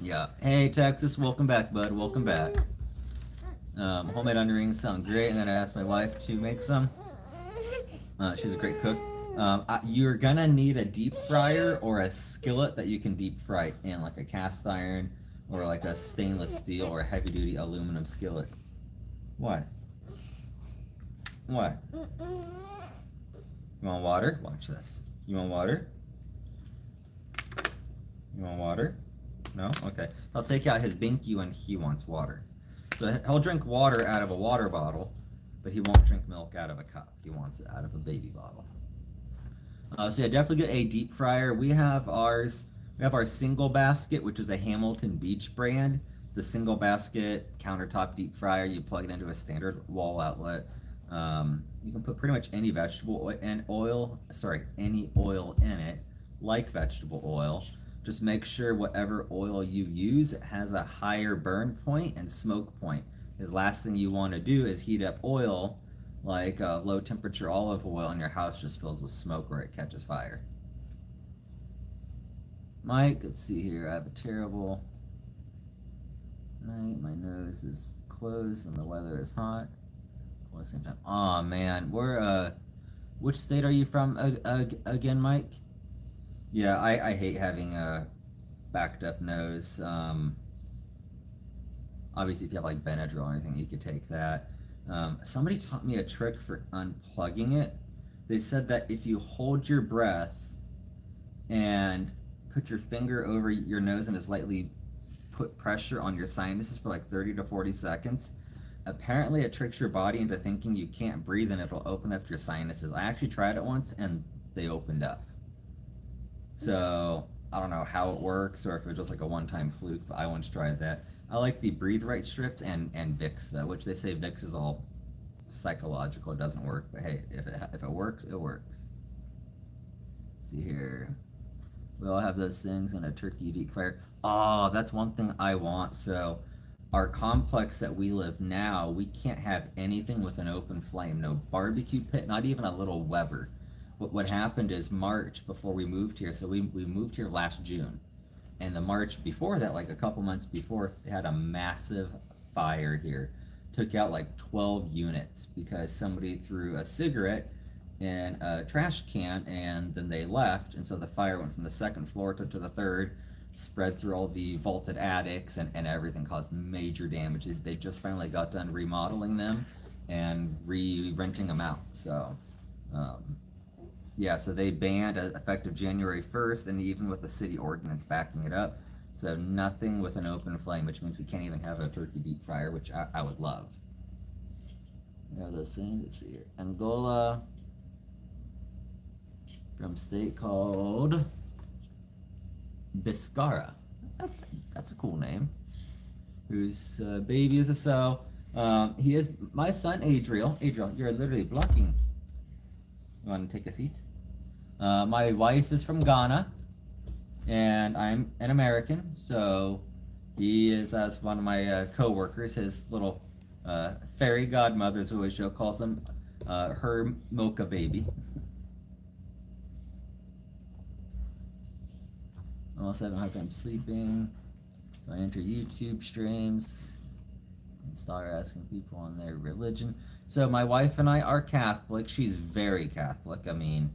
Yeah. Hey, Texas, welcome back, bud. Welcome back. Homemade onion rings sound great, and then I asked my wife to make some. She's a great cook. You're gonna need a deep fryer or a skillet that you can deep fry in, like a cast iron or like a stainless steel or a heavy duty aluminum skillet. What? What? You want water? Watch this. You want water? You want water? No? Okay. I'll take out his binky when he wants water. So he'll drink water out of a water bottle, but he won't drink milk out of a cup. He wants it out of a baby bottle. So yeah, definitely get a deep fryer. We have ours. We have our single basket, which is a Hamilton Beach brand. It's a single basket countertop deep fryer. You plug it into a standard wall outlet. You can put pretty much any any oil in it, like vegetable oil. Just make sure whatever oil you use has a higher burn point and smoke point. Because last thing you want to do is heat up oil like low temperature olive oil and your house just fills with smoke or it catches fire. Mike, let's see here. I have a terrible night. My nose is closed and the weather is hot. At the same time. Oh man, which state are you from again, Mike? Yeah, I hate having a backed up nose. Obviously, if you have like Benadryl or anything, you could take that. Somebody taught me a trick for unplugging it. They said that if you hold your breath and put your finger over your nose and just lightly put pressure on your sinuses for like 30 to 40 seconds, apparently it tricks your body into thinking you can't breathe and it'll open up your sinuses. I actually tried it once and they opened up. So I don't know how it works or if it was just like a one-time fluke, but I once tried that. I like the Breathe Right strips and Vicks though, which they say Vicks is all psychological. It doesn't work, but hey, if it works, it works. Let's see here. We all have those things in a turkey deep fryer. Oh, that's one thing I want. So our complex that we live now, we can't have anything with an open flame. No barbecue pit, not even a little Weber. What happened is March before we moved here. So we moved here last June, and the March before that, like a couple months before, they had a massive fire here. Took out like 12 units because somebody threw a cigarette in a trash can and then they left, and so the fire went from the second floor to the third, spread through all the vaulted attics, and everything, caused major damages. They just finally got done remodeling them and re-renting them out. So yeah, so they banned effective January 1st, and even with the city ordinance backing it up. So nothing with an open flame, which means we can't even have a turkey deep fryer, which I would love. Yeah, let's see here. Angola, from state called Biscara. That's a cool name. Whose baby is a sow. He is my son, Adriel. Adriel, you're literally blocking. You want to take a seat? My wife is from Ghana, and I'm an American, so he is, as one of my co-workers, his little fairy godmother, is what Joe calls him, her mocha baby. I'm also having a hard time sleeping, so I enter YouTube streams and start asking people on their religion. So my wife and I are Catholic. She's very Catholic. I mean,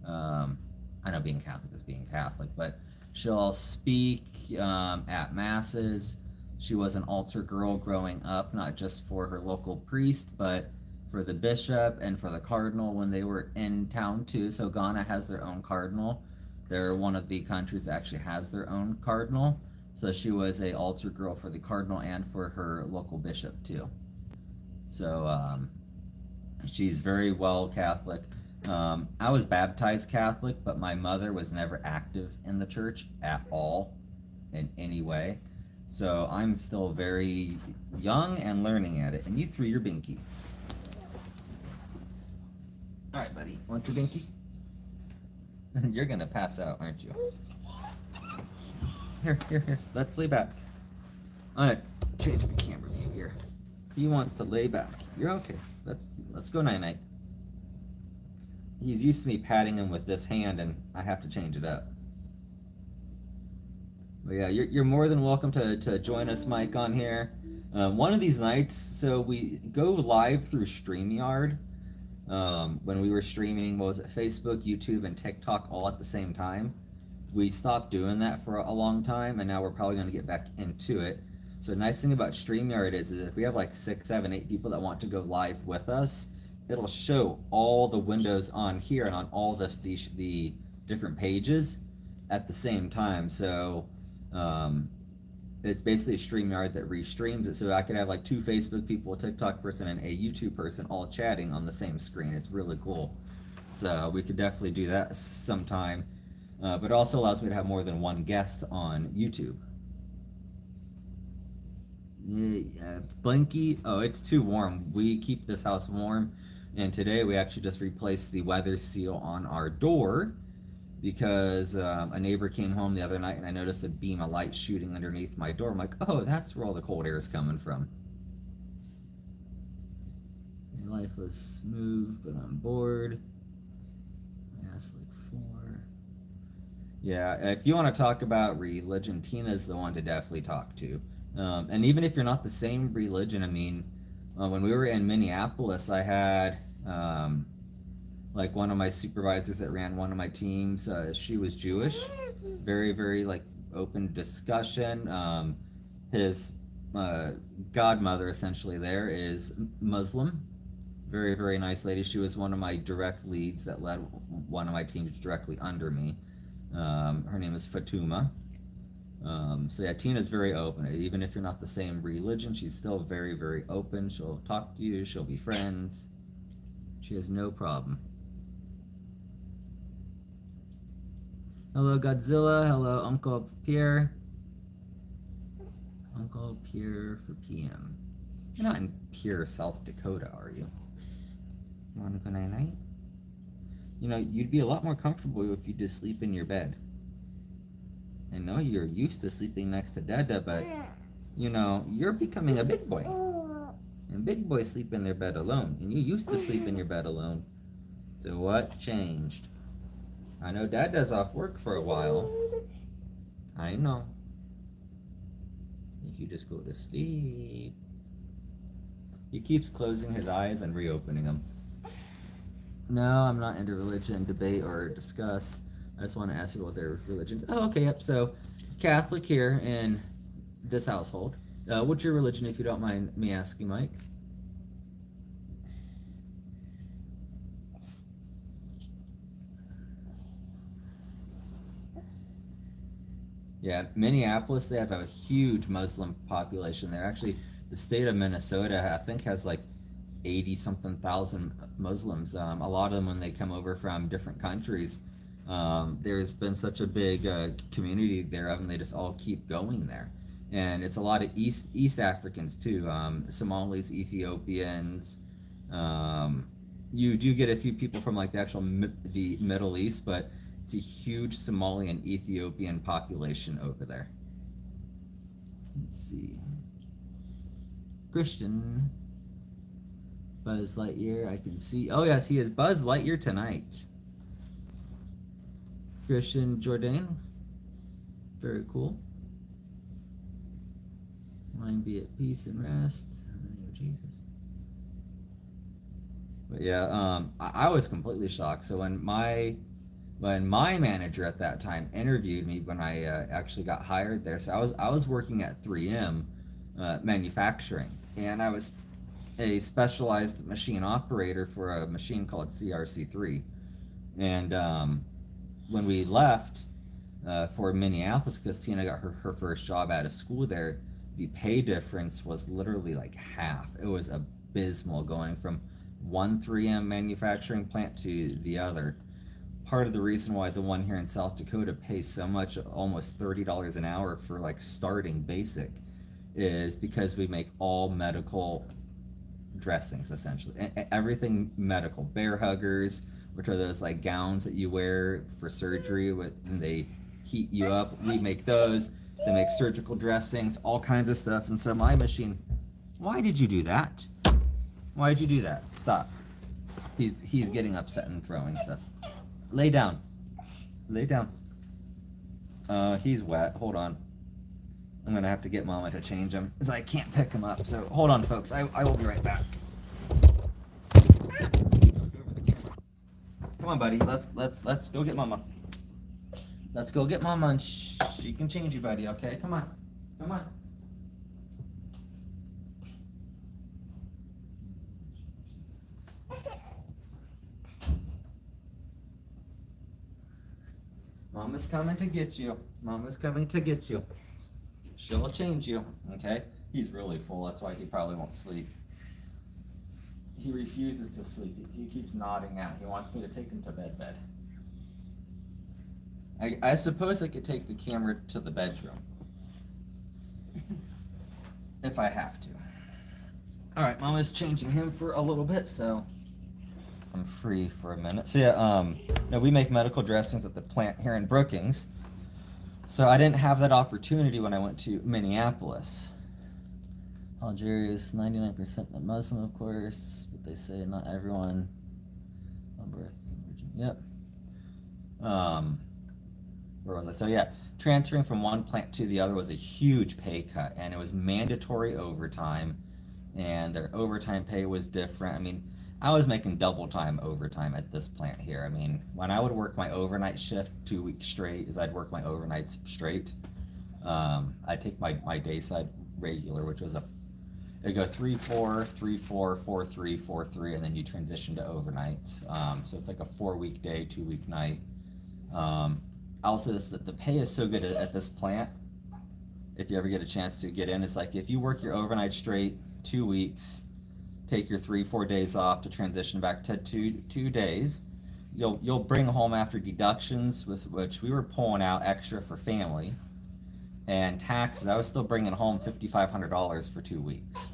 I know being Catholic is being Catholic, but she'll speak at masses. She was an altar girl growing up, not just for her local priest, but for the bishop and for the cardinal when they were in town too. So Ghana has their own cardinal. They're one of the countries that actually has their own cardinal. So she was a altar girl for the cardinal and for her local bishop too. So she's very well Catholic. I was baptized Catholic, but my mother was never active in the church at all in any way. So I'm still very young and learning at it. And you threw your binky. All right, buddy. Want your binky? You're gonna pass out, aren't you? Here. Let's lay back. I'm gonna change the camera view here. He wants to lay back. You're okay. Let's go night-night. He's used to me patting him with this hand, and I have to change it up. But yeah, you're more than welcome to join us, Mike, on here. One of these nights, so we go live through StreamYard. When we were streaming, what was it, Facebook, YouTube, and TikTok all at the same time. We stopped doing that for a long time, and now we're probably going to get back into it. So the nice thing about StreamYard is if we have like 6, 7, 8 people that want to go live with us, it'll show all the windows on here and on all the different pages at the same time. So it's basically a StreamYard that restreams it. So I could have like 2 Facebook people, a TikTok person, and a YouTube person all chatting on the same screen. It's really cool. So we could definitely do that sometime. But it also allows me to have more than one guest on YouTube. Yeah, Blinky. Oh, it's too warm. We keep this house warm. And today we actually just replaced the weather seal on our door because a neighbor came home the other night and I noticed a beam of light shooting underneath my door. I'm like, oh, that's where all the cold air is coming from. My life was smooth, but I'm bored. Yes, like 4. Yeah, if you want to talk about religion, Tina's the one to definitely talk to. And even if you're not the same religion, I mean, when we were in Minneapolis, I had like one of my supervisors that ran one of my teams. She was Jewish, very, very like open discussion. His godmother essentially there is Muslim, very, very nice lady. She was one of my direct leads that led one of my teams directly under me. Her name is Fatuma. So yeah, Tina's very open. Even if you're not the same religion, she's still very, very open. She'll talk to you. She'll be friends. She has no problem. Hello, Godzilla. Hello, Uncle Pierre. Uncle Pierre for PM. You're not in Pierre, South Dakota, are you? You want to go night-night? You know, you'd be a lot more comfortable if you just sleep in your bed. I know you're used to sleeping next to Dada, but You know, you're becoming a big boy. And big boys sleep in their bed alone. And you used to sleep in your bed alone. So what changed? I know Dad does off work for a while. I know. If you just go to sleep. He keeps closing his eyes and reopening them. No, I'm not into religion, debate, or discuss. I just want to ask people what their religions. Oh, okay, yep. So, Catholic here in this household. What's your religion, if you don't mind me asking, Mike? Yeah, Minneapolis, they have a huge Muslim population there. Actually, the state of Minnesota, I think, has like 80 something thousand Muslims. A lot of them, when they come over from different countries, there's been such a big community there of them, they just all keep going there. And it's a lot of East Africans too, Somalis, Ethiopians. You do get a few people from like the actual the Middle East, but it's a huge Somali and Ethiopian population over there. Let's see. Christian. Buzz Lightyear, I can see. Oh, yes, he is Buzz Lightyear tonight. Christian Jordan. Very cool. Mind be at peace and rest. In the name of Jesus. But yeah, I was completely shocked. So when my manager at that time interviewed me when I actually got hired there, so I was working at 3M manufacturing, and I was a specialized machine operator for a machine called CRC3. And when we left for Minneapolis, because Tina got her first job out of school there, the pay difference was literally like half. It was abysmal going from one 3M manufacturing plant to the other. Part of the reason why the one here in South Dakota pays so much, almost $30 an hour for like starting basic, is because we make all medical dressings, essentially. Everything medical. Bear huggers, which are those like gowns that you wear for surgery and they heat you up. We make those. They make surgical dressings, all kinds of stuff. And so my machine, why did you do that? Why did you do that? Stop. He's getting upset and throwing stuff. Lay down. Lay down. He's wet. Hold on. I'm gonna have to get Mama to change him, because I can't pick him up. So hold on, folks. I will be right back. Come on, buddy. Let's go get Mama. Let's go get Mama, and she can change you, buddy. Okay? Come on. Come on. Mama's coming to get you. Mama's coming to get you. She'll change you, okay? He's really full, that's why he probably won't sleep. He refuses to sleep. He keeps nodding out. He wants me to take him to bed. I suppose I could take the camera to the bedroom. If I have to. Alright, Mama's changing him for a little bit, so I'm free for a minute. So yeah, no, we make medical dressings at the plant here in Brookings. So I didn't have that opportunity when I went to Minneapolis. Algeria is 99% Muslim, of course, but they say not everyone on birth. Yep. Where was I? So yeah, transferring from one plant to the other was a huge pay cut, and it was mandatory overtime, and their overtime pay was different. I mean, I was making double time overtime at this plant here. I mean, when I would work my overnight shift 2 weeks straight, is I'd work my overnights straight. I'd take my day side regular, which was it'd go 3-4, 3-4, 4-3, 4-3, and then you transition to overnights. So it's like a 4-week day, 2-week night. I'll say this, that the pay is so good at this plant. If you ever get a chance to get in, it's like if you work your overnight straight 2 weeks, take your 3-4 days off to transition back to two days. You'll bring home after deductions, with which we were pulling out extra for family and taxes. I was still bringing home $5,500 for 2 weeks.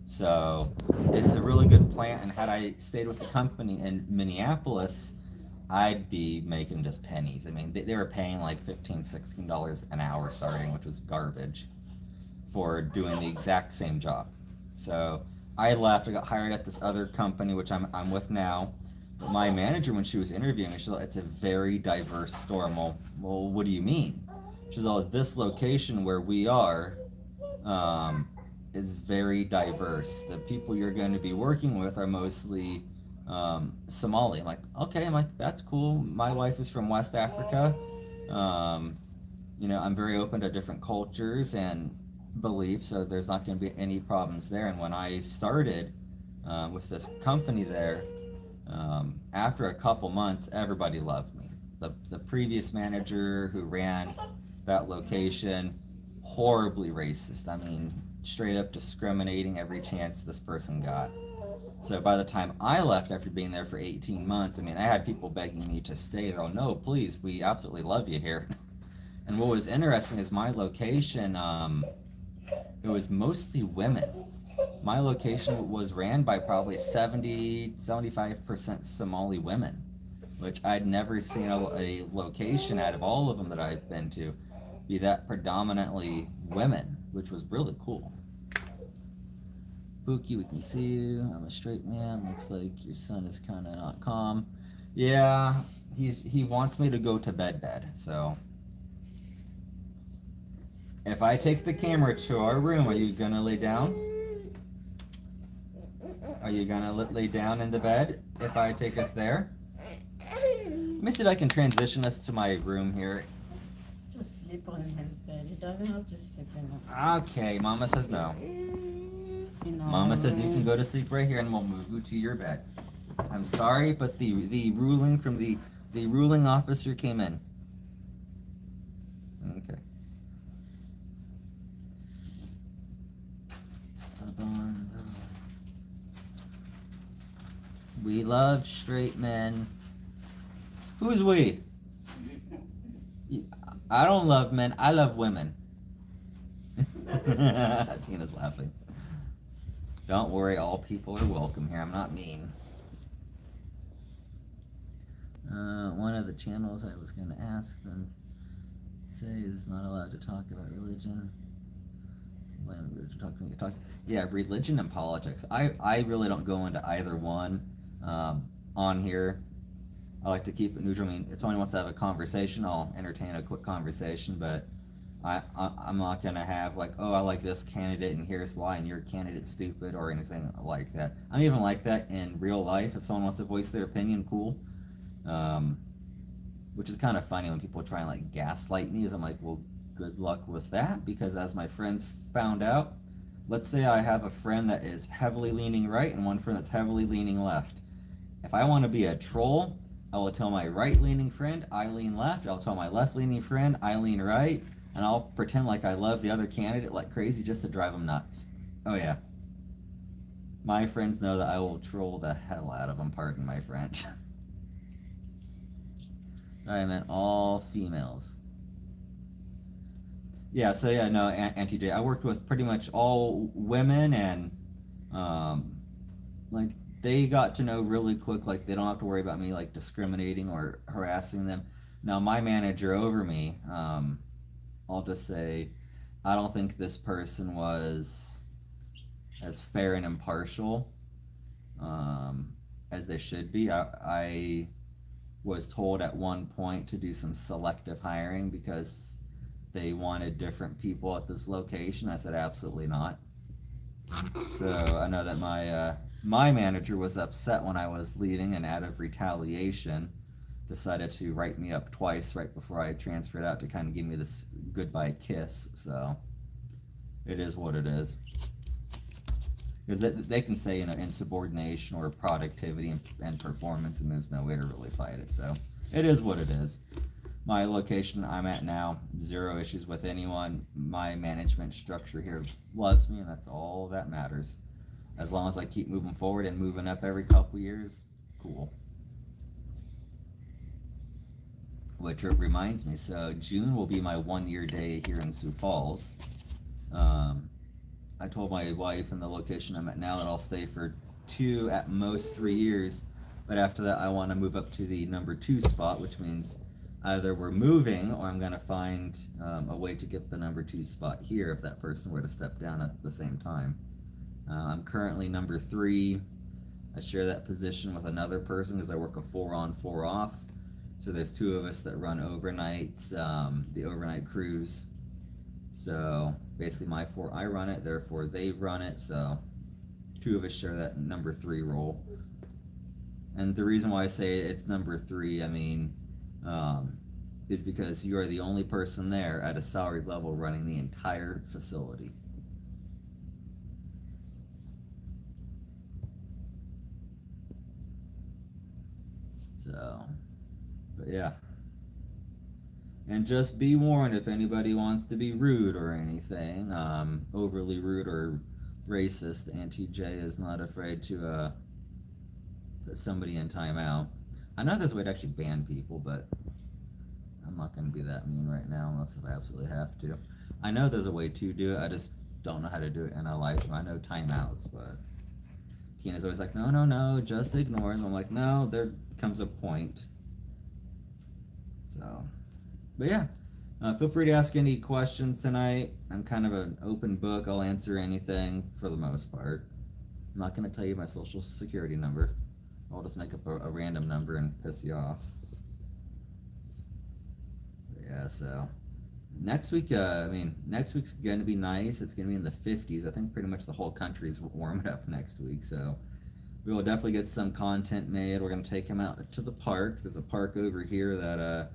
So it's a really good plant. And had I stayed with the company in Minneapolis, I'd be making just pennies. I mean, they were paying like $15, $16 an hour starting, which was garbage. for doing the exact same job. So I left. I got hired at this other company, which I'm with now. But my manager, when she was interviewing me, she's like, "It's a very diverse store." Well, what do you mean? She's like, "This location where we are um, is very diverse. The people you're going to be working with are mostly Somali." I'm like, "Okay." I'm like, "That's cool. My wife is from West Africa. Um, I'm very open to different cultures and beliefs, so there's not going to be any problems there." And when I started with this company there, after a couple months, everybody loved me. The previous manager who ran that location, horribly racist. I mean, straight up discriminating every chance this person got. So by the time I left after being there for 18 months, I mean, I had people begging me to stay. They're, "Oh no, please, we absolutely love you here." And what was interesting is my location, it was mostly women. My location was ran by probably 75% Somali women, which I'd never seen a location out of all of them that I've been to be that predominantly women, which was really cool. Buki, we can see you. I'm a straight man. Looks like your son is kind of not calm. Yeah, he wants me to go to bed, so if I take the camera to our room, are you gonna lay down? Are you gonna lay down in the bed if I take us there? Let me see if I can transition us to my room here. Just sleep on his bed. He doesn't have to sleep in it. Okay, Mama says no. Mama says you can go to sleep right here and we'll move you to your bed. I'm sorry, but the ruling from the ruling officer came in. Okay. We love straight men. Who's we? I don't love men. I love women. Tina's laughing. Don't worry, all people are welcome here. I'm not mean. One of the channels I was going to ask them say is not allowed to talk about religion. Yeah, religion and politics. I really don't go into either one on here. I like to keep it neutral. I mean, if someone wants to have a conversation, I'll entertain a quick conversation, but I'm not going to have like, "Oh, I like this candidate and here's why, and your candidate's stupid," or anything like that. I'm even like that in real life. If someone wants to voice their opinion, cool. Which is kind of funny when people try and like gaslight me, as I'm like, well, good luck with that, because as my friends found out, let's say I have a friend that is heavily leaning right and one friend that's heavily leaning left. If I want to be a troll, I will tell my right-leaning friend I lean left. I'll tell my left-leaning friend I lean right, and I'll pretend like I love the other candidate like crazy just to drive them nuts. Oh yeah. My friends know that I will troll the hell out of them, pardon my French. I meant all females. Yeah, so yeah, no, Auntie J, I worked with pretty much all women, and like they got to know really quick, like they don't have to worry about me like discriminating or harassing them. Now my manager over me, I'll just say, I don't think this person was as fair and impartial as they should be. I was told at one point to do some selective hiring because they wanted different people at this location. I said absolutely not. So I know that my manager was upset when I was leaving, and out of retaliation decided to write me up twice right before I transferred out to kind of give me this goodbye kiss. So it is what it is. Because they can say, insubordination or productivity and performance, and there's no way to really fight it. So it is what it is. My location I'm at now, zero issues with anyone. My management structure here loves me, and that's all that matters. As long as I keep moving forward and moving up every couple years, cool. Which reminds me, so June will be my 1-year day here in Sioux Falls. I told my wife in the location I'm at now that I'll stay for 2, at most 3 years, but after that I want to move up to the number 2 spot, which means either we're moving or I'm gonna find a way to get the number 2 spot here if that person were to step down at the same time. I'm currently number 3. I share that position with another person because I work a 4 on 4 off. So there's 2 of us that run overnights, the overnight cruise. So basically I run it, therefore they run it, so 2 of us share that number 3 role. And the reason why I say it's number 3, I mean, is because you are the only person there at a salaried level running the entire facility. So, but yeah. And just be warned if anybody wants to be rude or anything, overly rude or racist, Auntie J is not afraid to put somebody in timeout. I know there's a way to actually ban people, but I'm not going to be that mean right now unless if I absolutely have to. I know there's a way to do it, I just don't know how to do it in a live stream. I know timeouts, but Tina's always like, no, just ignore them. I'm like, no, there comes a point. So, but yeah, feel free to ask any questions tonight. I'm kind of an open book. I'll answer anything for the most part. I'm not going to tell you my social security number. I'll just make up a random number and piss you off. But yeah, so next week, next week's going to be nice. It's going to be in the 50s. I think pretty much the whole country's warming up next week, so we will definitely get some content made. We're going to take him out to the park. There's a park over here that,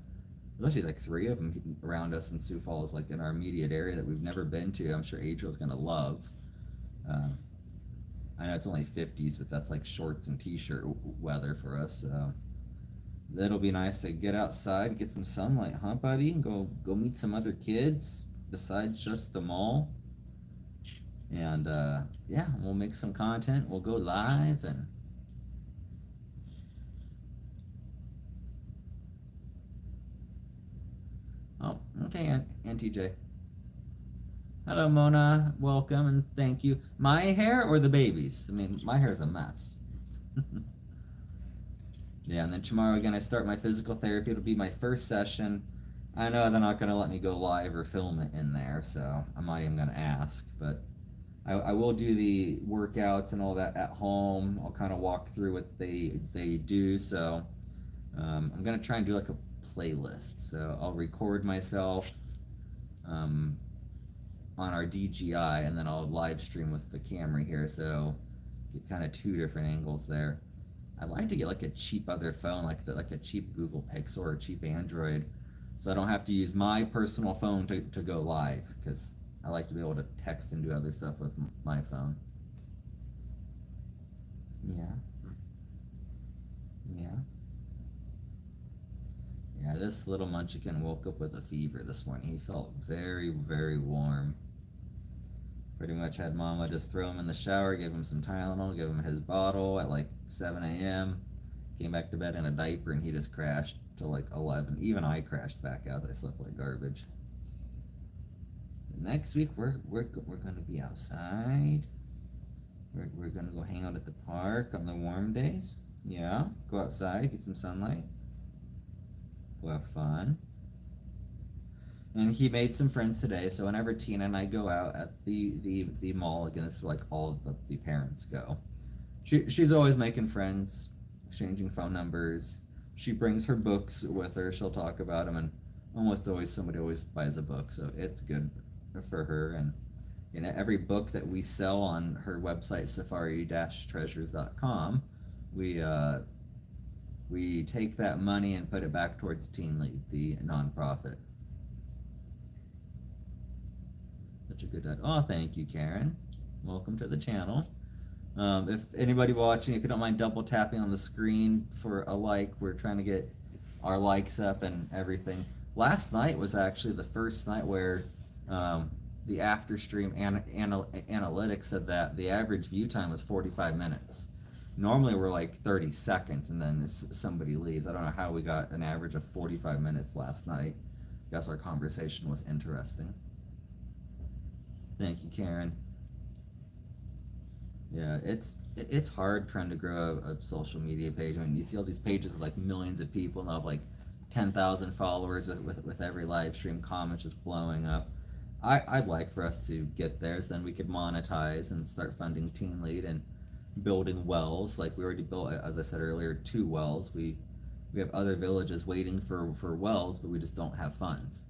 there's actually like 3 of them around us in Sioux Falls, like in our immediate area that we've never been to. I'm sure Adriel's going to love. I know it's only 50s, but that's like shorts and t-shirt weather for us, so that'll be nice to get outside, get some sunlight, huh, buddy? Go meet some other kids besides just the mall. And yeah, we'll make some content. We'll go live and oh, okay, Auntie J. Hello, Mona. Welcome and thank you. My hair or the baby's? I mean, my hair's a mess. Yeah, and then tomorrow again, I start my physical therapy. It'll be my first session. I know they're not going to let me go live or film it in there, so I'm not even going to ask. But I will do the workouts and all that at home. I'll kind of walk through what they do. So I'm going to try and do like a playlist. So I'll record myself on our DJI, and then I'll live stream with the camera here. So get kind of 2 different angles there. I'd like to get like a cheap other phone, like a cheap Google Pixel or a cheap Android, so I don't have to use my personal phone to go live, because I like to be able to text and do other stuff with my phone. Yeah. Yeah, this little munchkin woke up with a fever this morning. He felt very, very warm. Pretty much had Mama just throw him in the shower, give him some Tylenol, give him his bottle at like 7 a.m. Came back to bed in a diaper, and he just crashed till like 11. Even I crashed back out. I slept like garbage. Next week we're gonna be outside. We're gonna go hang out at the park on the warm days. Yeah, go outside, get some sunlight, go have fun. And he made some friends today, so whenever Tina and I go out at the mall, again, it's like all of the parents go. She's always making friends, exchanging phone numbers. She brings her books with her. She'll talk about them, and almost always somebody always buys a book, so it's good for her. And you know, every book that we sell on her website, safari-treasures.com, we take that money and put it back towards Teen Lead, the nonprofit. Such a good dad. Oh, thank you, Karen. Welcome to the channel. If anybody watching, if you don't mind double tapping on the screen for a like, we're trying to get our likes up and everything. Last night was actually the first night where the after stream analytics said that the average view time was 45 minutes. Normally we're like 30 seconds and then somebody leaves. I don't know how we got an average of 45 minutes last night. I guess our conversation was interesting. Thank you, Karen. Yeah, it's hard trying to grow a social media page. I mean, you see all these pages with like millions of people, and they'll have like 10,000 followers with every live stream, comments just blowing up. I'd like for us to get there, so then we could monetize and start funding Teen Lead and building wells. Like we already built, as I said earlier, 2 wells. We have other villages waiting for wells, but we just don't have funds.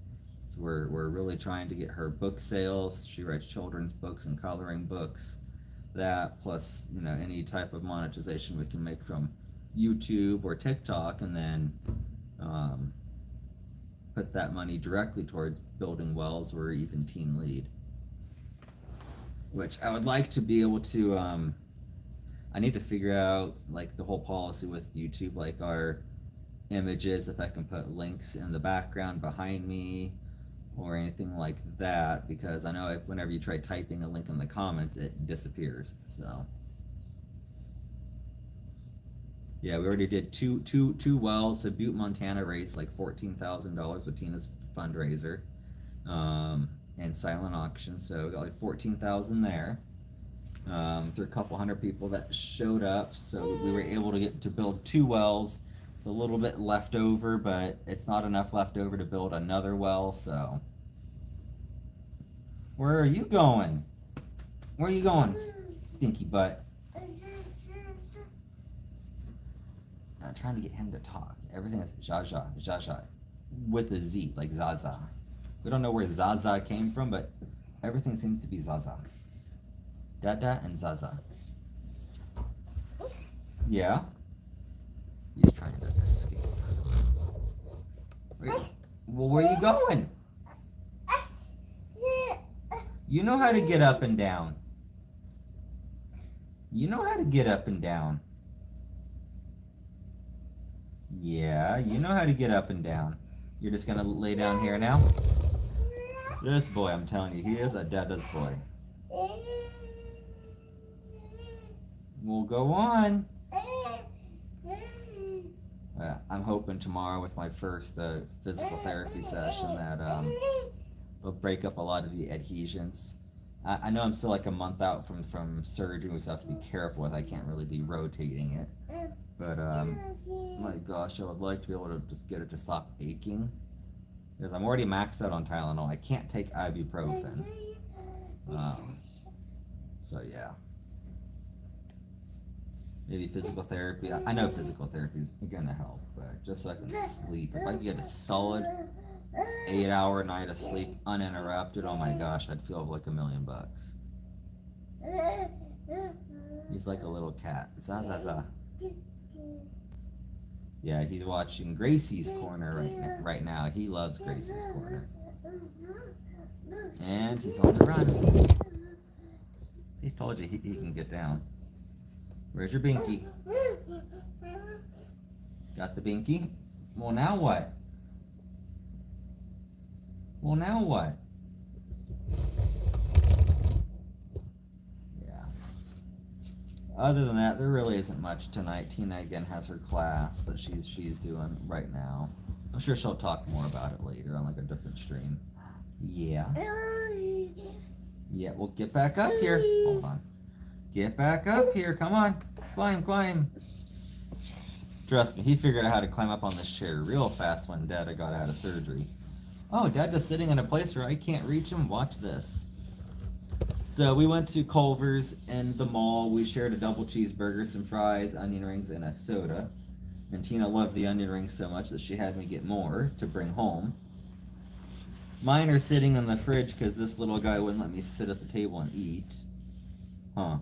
So we're really trying to get her book sales. She writes children's books and coloring books. That plus, you know, any type of monetization we can make from YouTube or TikTok, and then put that money directly towards building wells or even Teen Lead. Which I would like to be able to. I need to figure out like the whole policy with YouTube, like our images, if I can put links in the background behind me or anything like that, because I know whenever you try typing a link in the comments, it disappears. So yeah, we already did two wells. So Butte, Montana raised like $14,000 with Tina's fundraiser and silent auction. So we got like 14,000 there. Through a couple hundred people that showed up, so we were able to get to build 2 wells. It's a little bit left over, but it's not enough left over to build another well. So where are you going? Where are you going, stinky butt? I'm trying to get him to talk. Everything is Jaja, with a Z, like Zaza. We don't know where Zaza came from, but everything seems to be Zaza. Dada and Zaza. Yeah? He's trying to escape. Well, where are you going? You know how to get up and down. You know how to get up and down. Yeah, you know how to get up and down. You're just gonna lay down here now? This boy, I'm telling you, he is a Dada's boy. We'll go on. I'm hoping tomorrow with my first physical therapy session that they'll break up a lot of the adhesions. I know I'm still like a month out from surgery, so I have to be careful with. I can't really be rotating it. But my gosh, I would like to be able to just get it to stop aching. Because I'm already maxed out on Tylenol. I can't take ibuprofen. So yeah. Maybe physical therapy. I know physical therapy is gonna help, but just so I can sleep. If I could get a solid 8-hour night of sleep uninterrupted, oh my gosh, I'd feel like $1 million. He's like a little cat. Za. Yeah, he's watching Gracie's Corner right now. He loves Gracie's Corner. And he's on the run. See, I told you he can get down. Where's your binky? Got the binky? Well, now what? Well, now what? Yeah. Other than that, there really isn't much tonight. Tina again has her class that she's doing right now. I'm sure she'll talk more about it later on like a different stream. Yeah. Yeah, well, get back up here. Hold on. Get back up here. Come on. Climb. Trust me, he figured out how to climb up on this chair real fast when Dada got out of surgery. Oh, Dada's sitting in a place where I can't reach him. Watch this. So we went to Culver's in the mall. We shared a double cheeseburger, some fries, onion rings, and a soda. And Tina loved the onion rings so much that she had me get more to bring home. Mine are sitting in the fridge because this little guy wouldn't let me sit at the table and eat. Huh.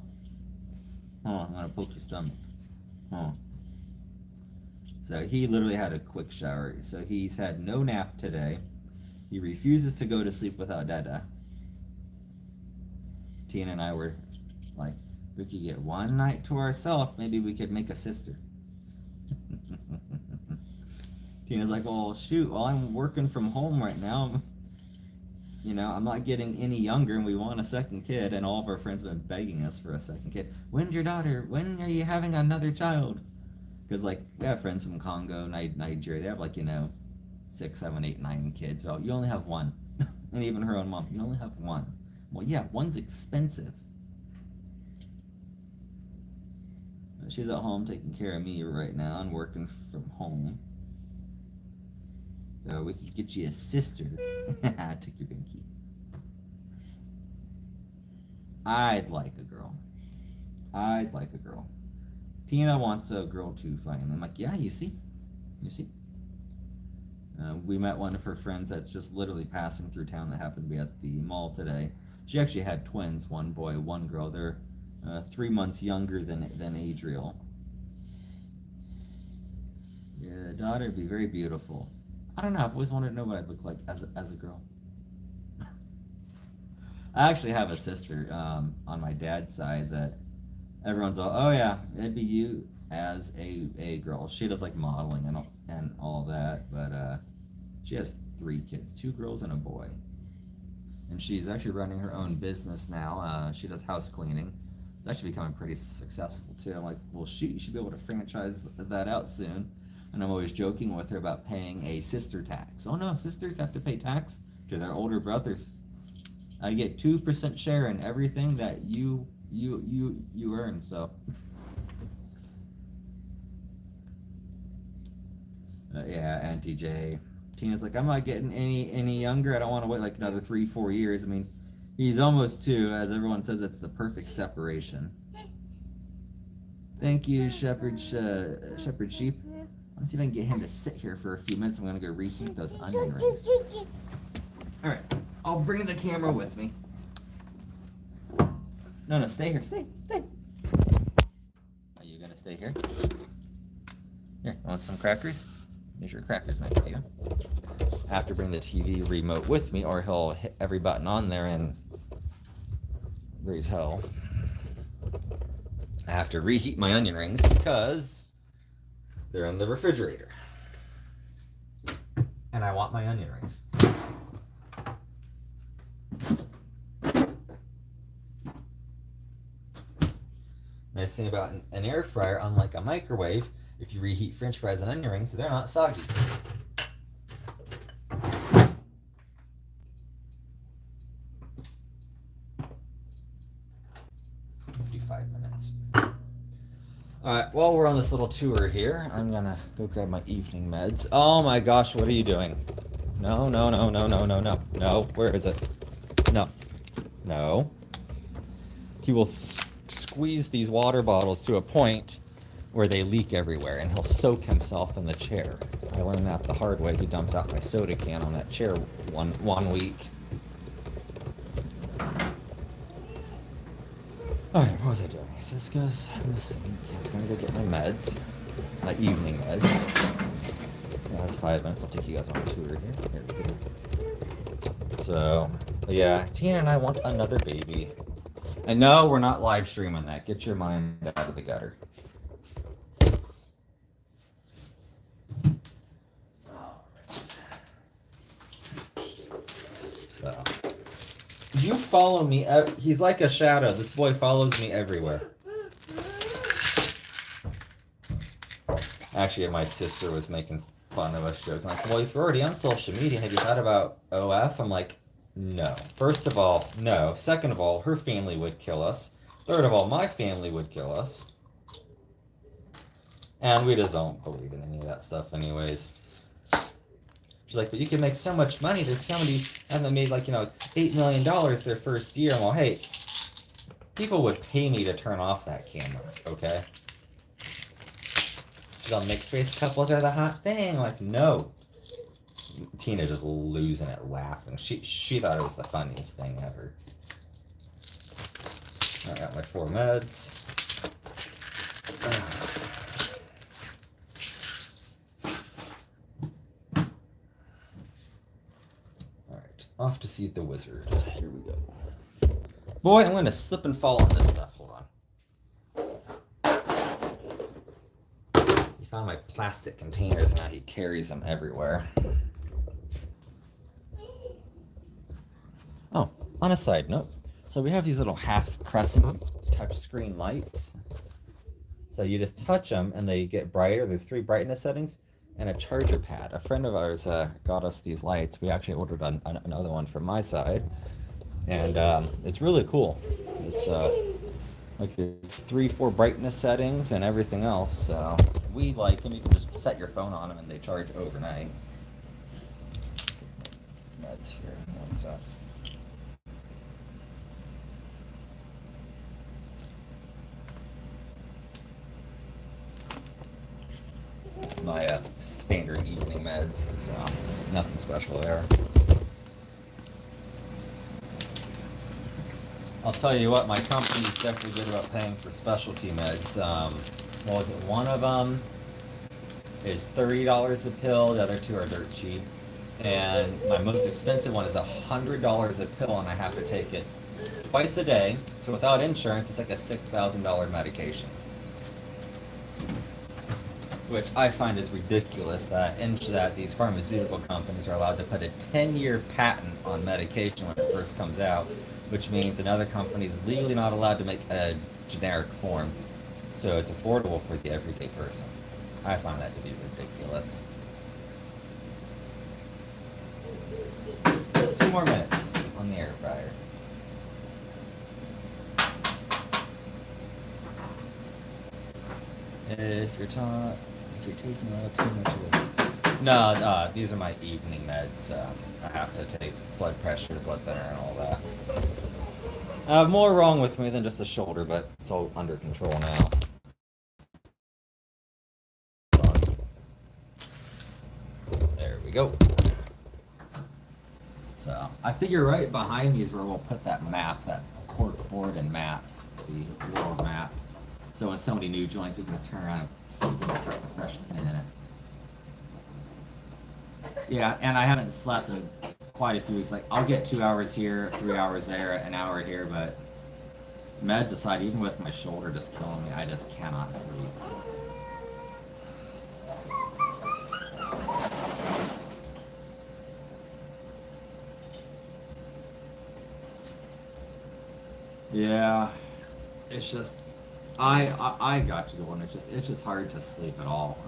I'm gonna poke your stomach. So he literally had a quick shower. So he's had no nap today. He refuses to go to sleep without Dada. Tina and I were like, if we could get one night to ourselves, maybe we could make a sister. Tina's like, well, shoot, well, I'm working from home right now. You know, I'm not getting any younger and we want a second kid, and all of our friends have been begging us for a second kid. When's your daughter? When are you having another child? Because, like, we have friends from Congo, Nigeria. They have, like, 6, 7, 8, 9 kids. Well, you only have one. And even her own mom, you only have one. Well, yeah, one's expensive. She's at home taking care of me right now and working from home. So we could get you a sister. I took your binky. I'd like a girl. I'd like a girl. Tina wants a girl too, finally. I'm like, yeah, you see? You see? We met one of her friends that's just literally passing through town that happened to be at the mall today. She actually had twins, one boy, one girl. They're 3 months younger than Adriel. Yeah, daughter would be very beautiful. I don't know, I've always wanted to know what I'd look like as a girl. I actually have a sister on my dad's side that everyone's all, oh yeah, it'd be you as a girl. She does like modeling and all that, but she has 3 kids, 2 girls and a boy. And she's actually running her own business now. She does house cleaning. It's actually becoming pretty successful too. I'm like, well, shoot, you should be able to franchise that out soon. And I'm always joking with her about paying a sister tax. Oh no, sisters have to pay tax to their older brothers. I get 2% share in everything that you earn. So yeah, Auntie J. Tina's like, I'm not getting any younger. I don't want to wait like another 3-4 years. I mean, he's almost 2. As everyone says, it's the perfect separation. Thank you, Shepherd Sheep. Let's see if I can get him to sit here for a few minutes. I'm gonna go reheat those onion rings. All right, I'll bring the camera with me. No, stay here. Stay. Are you gonna stay here? Here, want some crackers? There's your crackers next to you. I have to bring the TV remote with me, or he'll hit every button on there and raise hell. I have to reheat my onion rings because they're in the refrigerator. And I want my onion rings. Nice thing about an air fryer, unlike a microwave, if you reheat French fries and onion rings, they're not soggy. Do 5 minutes. Alright, while we're on this little tour here, I'm gonna go grab my evening meds. Oh my gosh, what are you doing? No. No, where is it? No. He will squeeze these water bottles to a point where they leak everywhere, and he'll soak himself in the chair. I learned that the hard way. He dumped out my soda can on that chair one week. Alright, what was I doing? So this goes in the sink. I was gonna go get my meds. My evening meds. Yeah, that's 5 minutes. I'll take you guys on a tour here. Here we go. So, yeah, Tina and I want another baby. And no, we're not live streaming that. Get your mind out of the gutter. So, you follow me. He's like a shadow. This boy follows me everywhere. Actually, my sister was making fun of us, joking like, well, if you're already on social media, have you thought about OF? I'm like, no. First of all, no. Second of all, her family would kill us. Third of all, my family would kill us. And we just don't believe in any of that stuff anyways. She's like, but you can make so much money. There's somebody that made like, $8 million their first year. And well, hey, people would pay me to turn off that camera, okay? She's all, mixed race couples are the hot thing. Like, no. Tina just losing it, laughing. She thought it was the funniest thing ever. I got my 4 meds. Alright, off to see the wizard. Here we go. Boy, I'm gonna slip and fall on this stuff. Hold on. He found my plastic containers and now he carries them everywhere. Oh, on a side note, so we have these little half crescent touchscreen lights. So you just touch them and they get brighter. There's 3 brightness settings and a charger pad. A friend of ours got us these lights. We actually ordered another one from my side. And it's really cool. It's like it's 3-4 brightness settings and everything else. So we like them. You can just set your phone on them and they charge overnight. meds here. One sec. My standard evening meds, so nothing special there. I'll tell you what, my company's definitely good about paying for specialty meds. What was it? One of them is $30 a pill. The other two are dirt cheap. And my most expensive one is $100 a pill, and I have to take it twice a day. So without insurance, it's like a $6,000 medication. Which I find is ridiculous that these pharmaceutical companies are allowed to put a 10-year patent on medication when it first comes out, which means another company is legally not allowed to make a generic form, so it's affordable for the everyday person. I find that to be ridiculous. 2 more minutes on the air fryer. If you're taking a little too much of it. No, these are my evening meds. I have to take blood pressure, blood thinner, and all that. I have more wrong with me than just the shoulder, but it's all under control now. There we go. So, I figure right behind me is where we'll put that map, that cork board and map, the world map. So when somebody new joins, we can just turn around and something with a fresh pin in it. Yeah, and I haven't slept in quite a few weeks. Like, I'll get 2 hours here, 3 hours there, an hour here, but meds aside, even with my shoulder just killing me, I just cannot sleep. Yeah, it's just I got you going. It's just hard to sleep at all.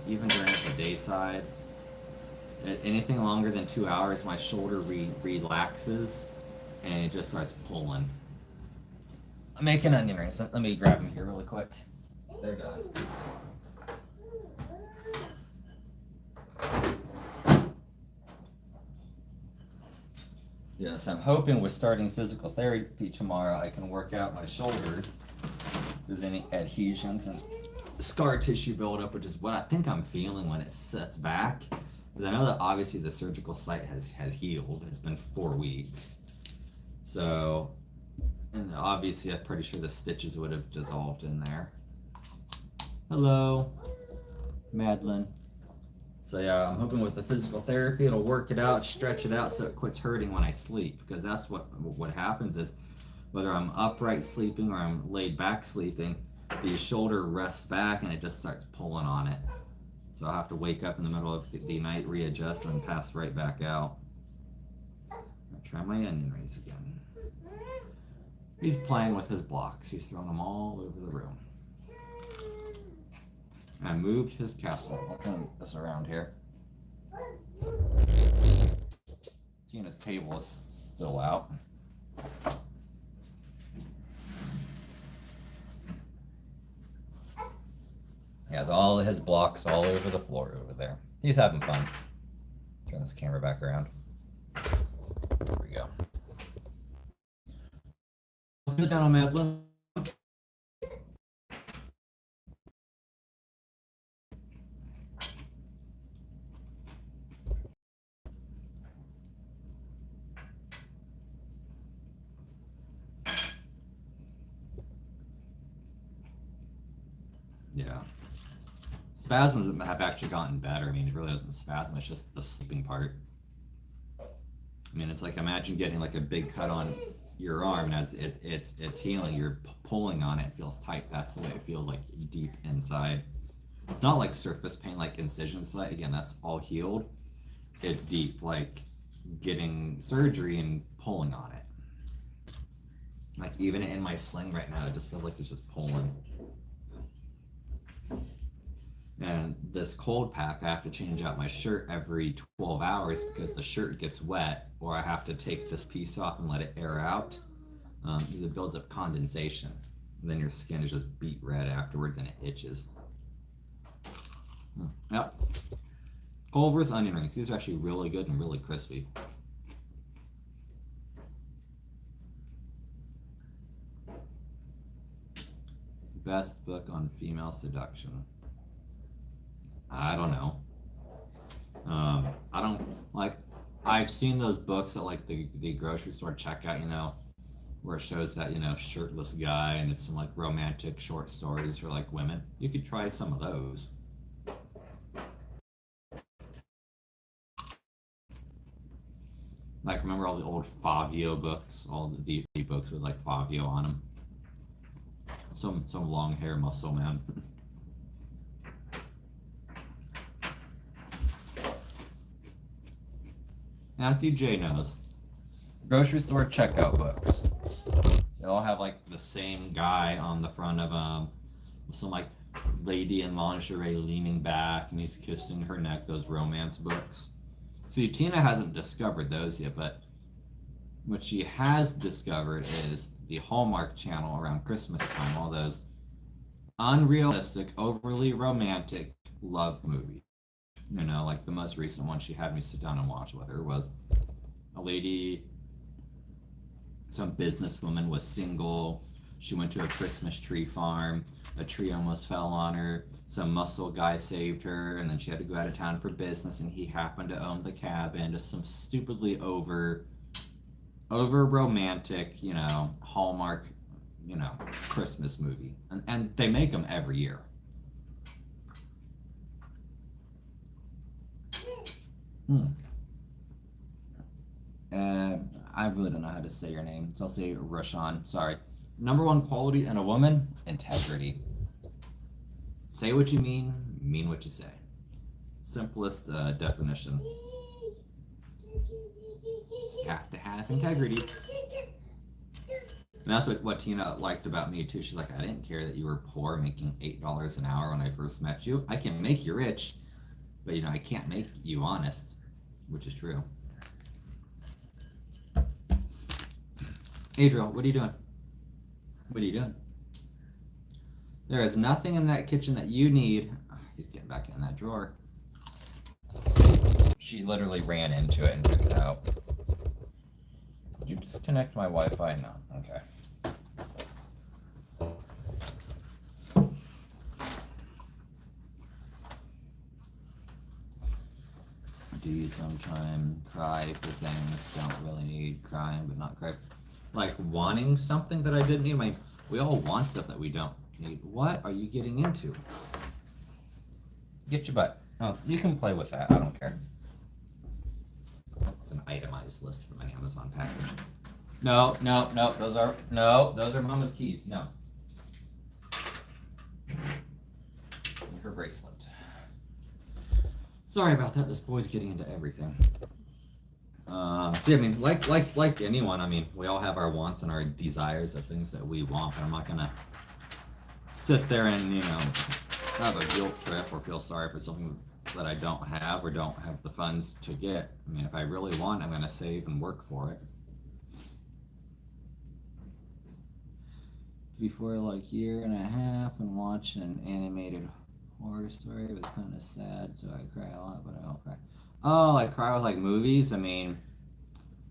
Even during the day side, anything longer than 2 hours, my shoulder relaxes, and it just starts pulling. I'm making onion rings. Let me grab them here really quick. They're done. Yes, I'm hoping with starting physical therapy tomorrow, I can work out my shoulder. If there's any adhesions and scar tissue buildup, which is what I think I'm feeling when it sets back. Because I know that obviously the surgical site has healed. It's been 4 weeks. So, and obviously I'm pretty sure the stitches would have dissolved in there. Hello, Madeline. So yeah, I'm hoping with the physical therapy, it'll work it out, stretch it out so it quits hurting when I sleep. Because that's what happens is, whether I'm upright sleeping or I'm laid back sleeping, the shoulder rests back and it just starts pulling on it. So I'll have to wake up in the middle of the night, readjust, and pass right back out. I'll try my onion rings again. He's playing with his blocks. He's throwing them all over the room. I moved his castle. I'll turn this around here. Tina's table is still out. He has all his blocks all over the floor over there. He's having fun. Turn this camera back around. There we go. Good down on Madeline. Yeah. Spasms have actually gotten better. I mean, it really doesn't spasm, it's just the sleeping part. I mean, it's like, imagine getting like a big cut on your arm, and as it's healing, you're pulling on it, it feels tight. That's the way it feels, like deep inside. It's not like surface pain, like incision site. Again, that's all healed. It's deep, like getting surgery and pulling on it. Like even in my sling right now, it just feels like it's just pulling. And this cold pack, I have to change out my shirt every 12 hours because the shirt gets wet, or I have to take this piece off and let it air out because it builds up condensation. And then your skin is just beet red afterwards and it itches. Yep. Culver's onion rings. These are actually really good and really crispy. best book on female seduction. I don't know. I don't like. I've seen those books at like the grocery store checkout, where it shows that shirtless guy, and it's some like romantic short stories for like women. You could try some of those. Like, remember all the old Favio books, all the DVD books with like Favio on them. Some long hair muscle man. Auntie J knows. Grocery store checkout books. They all have like the same guy on the front of them, with some like lady in lingerie leaning back and he's kissing her neck. Those romance books. See, Tina hasn't discovered those yet, but what she has discovered is the Hallmark Channel around Christmas time. All those unrealistic, overly romantic love movies. Like the most recent one she had me sit down and watch with her was a lady, some businesswoman was single. She went to a Christmas tree farm. A tree almost fell on her. Some muscle guy saved her, and then she had to go out of town for business, and he happened to own the cabin. Just some stupidly over romantic, Hallmark, Christmas movie. And they make them every year. I really don't know how to say your name, so I'll say Rashawn. Sorry. Number one quality in a woman: integrity. Say what you mean what you say. Simplest definition. You have to have integrity. And that's what Tina liked about me too. She's like, I didn't care that you were poor, making $8 an hour when I first met you. I can make you rich, but I can't make you honest, which is true. Adriel, what are you doing? What are you doing? There is nothing in that kitchen that you need. Oh, he's getting back in that drawer. She literally ran into it and took it out. Did you disconnect my Wi-Fi? No. Okay. Do you sometimes cry for things don't really need crying, but not cry? Like wanting something that I didn't need? I mean, we all want stuff that we don't need. What are you getting into? Get your butt. Oh, you can play with that. I don't care. It's an itemized list from an Amazon package. No. Those are Mama's keys. No. Her bracelet. Sorry about that. This boy's getting into everything. See, I mean, like anyone, I mean, we all have our wants and our desires of things that we want, but I'm not gonna sit there and, have a guilt trip or feel sorry for something that I don't have or don't have the funds to get. I mean, if I really want, I'm gonna save and work for it. Before like year and a half and watch an animated horror story. It was kind of sad, so I cry a lot, but I don't cry. Oh, I cry with like movies. I mean,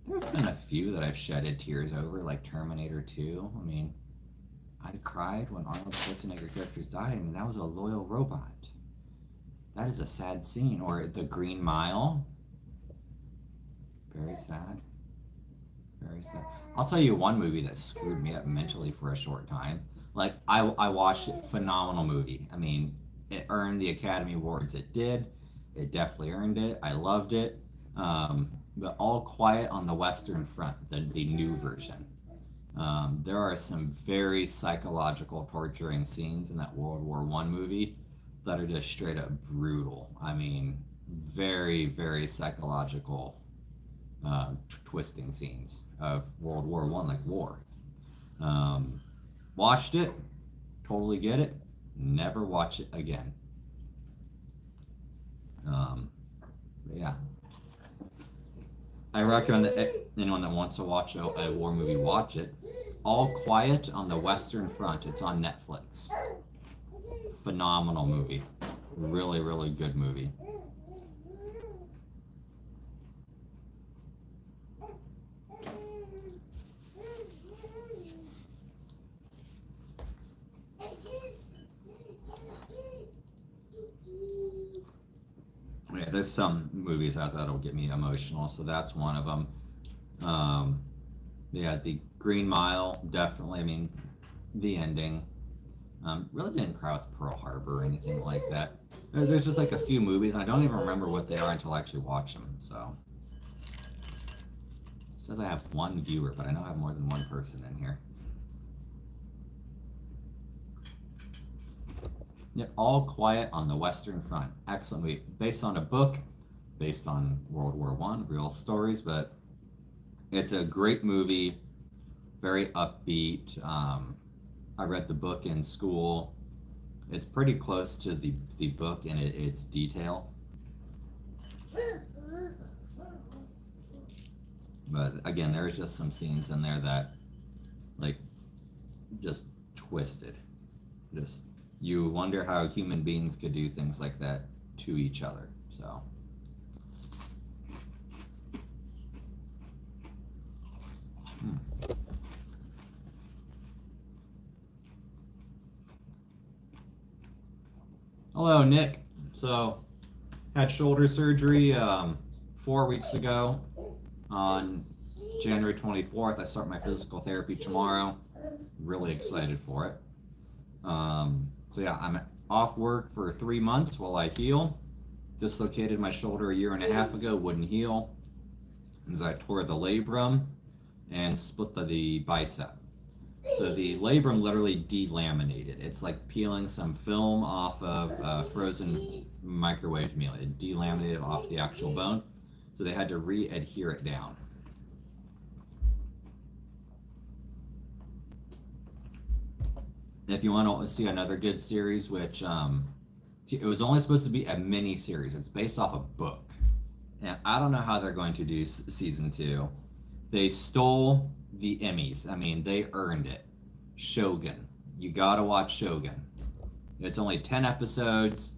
there's been a few that I've shedded tears over, like Terminator 2. I mean, I cried when Arnold Schwarzenegger characters died. I mean, that was a loyal robot. That is a sad scene. Or The Green Mile. Very sad. Very sad. I'll tell you one movie that screwed me up mentally for a short time. Like, I watched it. Phenomenal movie. I mean, it earned the Academy Awards. It did. It definitely earned it. I loved it. But All Quiet on the Western Front, the new version. There are some very psychological, torturing scenes in that World War I movie that are just straight up brutal. I mean, very, very psychological, twisting scenes of World War I, like war. Watched it, totally get it, never watch it again. Yeah. I recommend that anyone that wants to watch a war movie, watch it. All Quiet on the Western Front. It's on Netflix. Phenomenal movie. Really, really good movie. there's some movies out that'll get me emotional, so that's one of them. Yeah, the Green Mile, definitely. I mean, the ending. Really didn't cry with Pearl Harbor or anything like that. There's just like a few movies, and I don't even remember what they are until I actually watch them. So it says I have one viewer, but I know I have more than one person in here. Yeah, All Quiet on the Western Front. Excellent movie. Based on a book, based on World War One, real stories, but it's a great movie, very upbeat. I read the book in school. It's pretty close to the book in its detail. But again, there's just some scenes in there that, like, just twisted. Just, you wonder how human beings could do things like that to each other. So. Hello, Nick. So, had shoulder surgery 4 weeks ago on January 24th. I start my physical therapy tomorrow. Really excited for it. So yeah, I'm off work for 3 months while I heal. Dislocated my shoulder a year and a half ago, wouldn't heal. As I tore the labrum and split the bicep. So the labrum literally delaminated. It's like peeling some film off of frozen microwave meal. It delaminated off the actual bone. So they had to re-adhere it down. If you want to see another good series, which it was only supposed to be a mini series. It's based off a book. And I don't know how they're going to do season 2. They stole the Emmys. I mean, they earned it. Shogun. You gotta watch Shogun. It's only 10 episodes.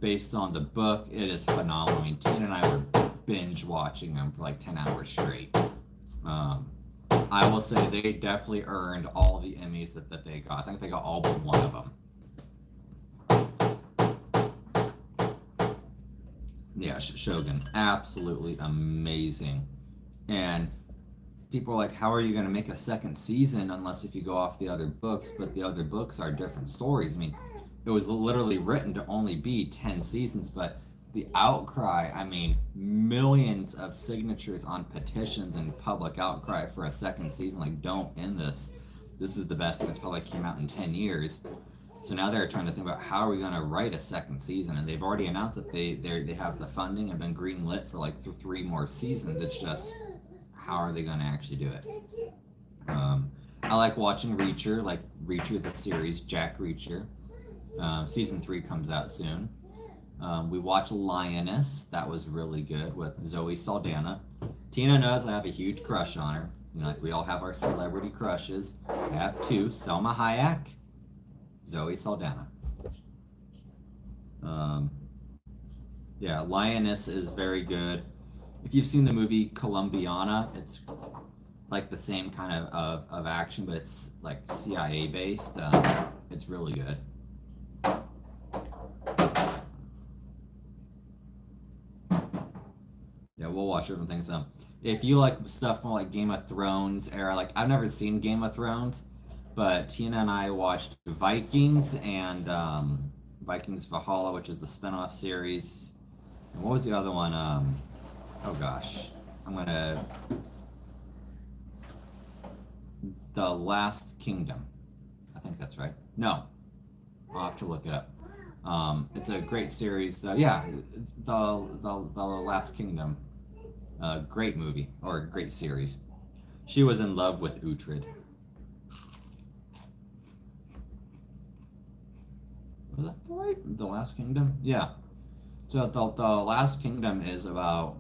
Based on the book, it is phenomenal. I mean, Tina and I were binge watching them for like 10 hours straight. I will say they definitely earned all the Emmys that they got. I think they got all but one of them. Yeah, Shogun. Absolutely amazing. And people are like, how are you going to make a second season unless if you go off the other books? But the other books are different stories. I mean, it was literally written to only be 10 seasons, but the outcry, I mean, millions of signatures on petitions and public outcry for a second season, like, don't end this. This is the best thing that's probably came out in 10 years. So now they're trying to think about how are we going to write a second season, and they've already announced that they have the funding and been greenlit for like 3 more seasons. It's just, how are they going to actually do it? I like watching Reacher, like Reacher the series, Jack Reacher. Season 3 comes out soon. We watched Lioness. That was really good with Zoe Saldana. Tina knows I have a huge crush on her. You know, like we all have our celebrity crushes. I have 2, Selma Hayek, Zoe Saldana. Yeah, Lioness is very good. If you've seen the movie Colombiana, it's like the same kind of action, but it's like CIA based. It's really good. Yeah, we'll watch different things. If you like stuff more like Game of Thrones era, like I've never seen Game of Thrones, but Tina and I watched Vikings and Vikings Valhalla, which is the spinoff series. And what was the other one? Oh gosh, The Last Kingdom. I think that's right. No, I'll have to look it up. It's a great series. Yeah, the Last Kingdom. Great movie or great series. She was in love with Uhtred. Was that right? The Last Kingdom? Yeah. So the Last Kingdom is about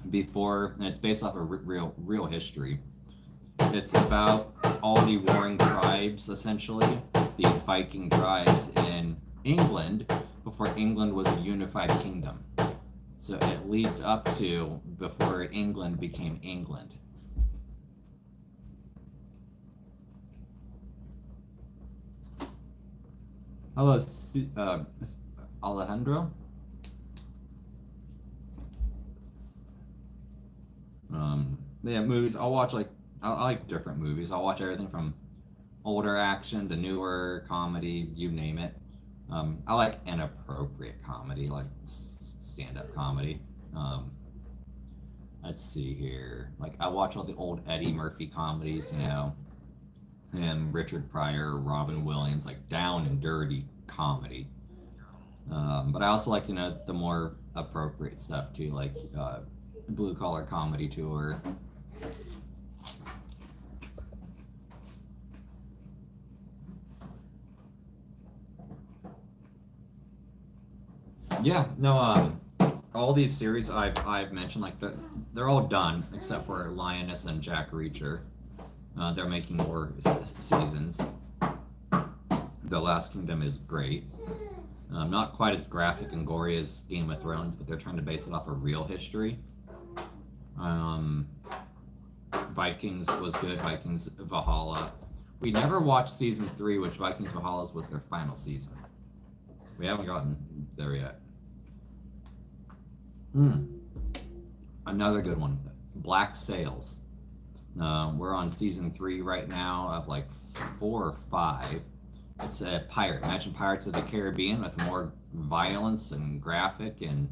before, and it's based off of real history. It's about all the warring tribes, essentially, these Viking tribes in England before England was a unified kingdom. So it leads up to before England became England. Hello, Alejandro. Yeah, movies. I'll watch I like different movies. I'll watch everything from older action to newer comedy, you name it. I like inappropriate comedy, like stand-up comedy. Um, let's see here. Like I watch all the old Eddie Murphy comedies, him, Richard Pryor, Robin Williams, like down and dirty comedy. But I also like the more appropriate stuff too, like Blue Collar Comedy Tour. Yeah, no, all these series I've mentioned, like they're all done except for Lioness and Jack Reacher. They're making more seasons. The Last Kingdom is great. Not quite as graphic and gory as Game of Thrones, but they're trying to base it off of real history. Vikings was good. Vikings Valhalla. We never watched season 3, which Vikings Valhalla was their final season. We haven't gotten there yet. Another good one, Black Sails. We're on season 3 right now of like 4 or 5. It's a pirate. Imagine Pirates of the Caribbean with more violence and graphic, and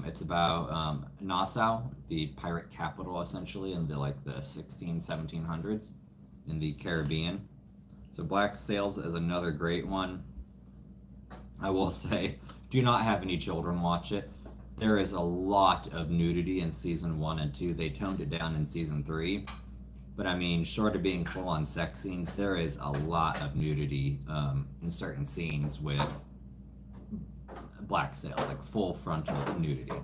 it's about Nassau, the pirate capital, essentially, in the 1700s in the Caribbean. So Black Sails is another great one. I will say, do not have any children watch it. There is a lot of nudity in season 1 and 2. They toned it down in season 3. But I mean, short of being full-on sex scenes, there is a lot of nudity in certain scenes with Black Sails, like full frontal nudity.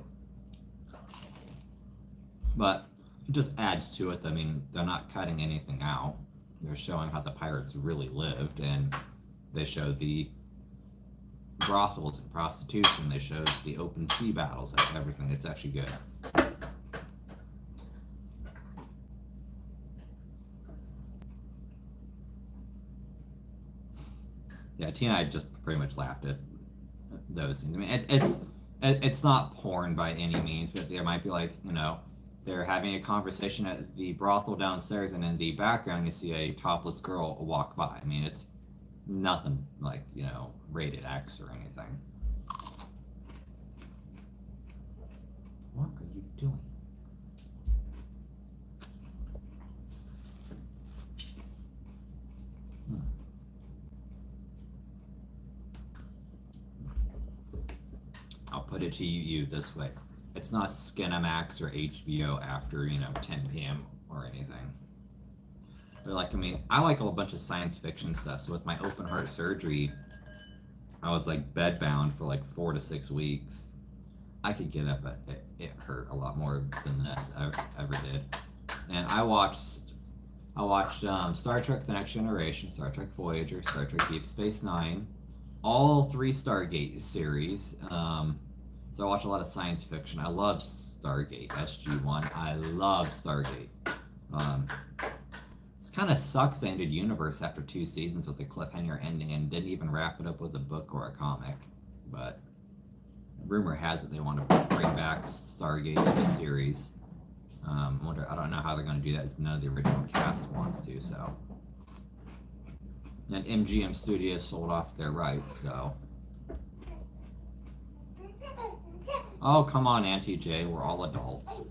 But it just adds to it. I mean, they're not cutting anything out. They're showing how the pirates really lived, and they show the brothels and prostitution. They show the open sea battles, and everything. It's actually good. Yeah, Tina and I just pretty much laughed at those things. I mean, it's not porn by any means, but there might be they're having a conversation at the brothel downstairs, and in the background you see a topless girl walk by. I mean, it's nothing like rated X or anything. What are you doing? I'll put it to you this way. It's not Skinamax or HBO after, 10 p.m. or anything. But I like a bunch of science fiction stuff. So with my open heart surgery, I was bedbound for 4 to 6 weeks. I could get up, but it hurt a lot more than this ever did. And I watched Star Trek: The Next Generation, Star Trek Voyager, Star Trek Deep Space Nine, all 3 Stargate series. So I watch a lot of science fiction. I love Stargate, SG-1. I love Stargate. This kind of sucks they ended Universe after 2 seasons with a cliffhanger ending and didn't even wrap it up with a book or a comic. But rumor has it they want to bring back Stargate as a series. I don't know how they're going to do that, as none of the original cast wants to, so. And MGM Studios sold off their rights, so. Oh, come on, Auntie J, we're all adults.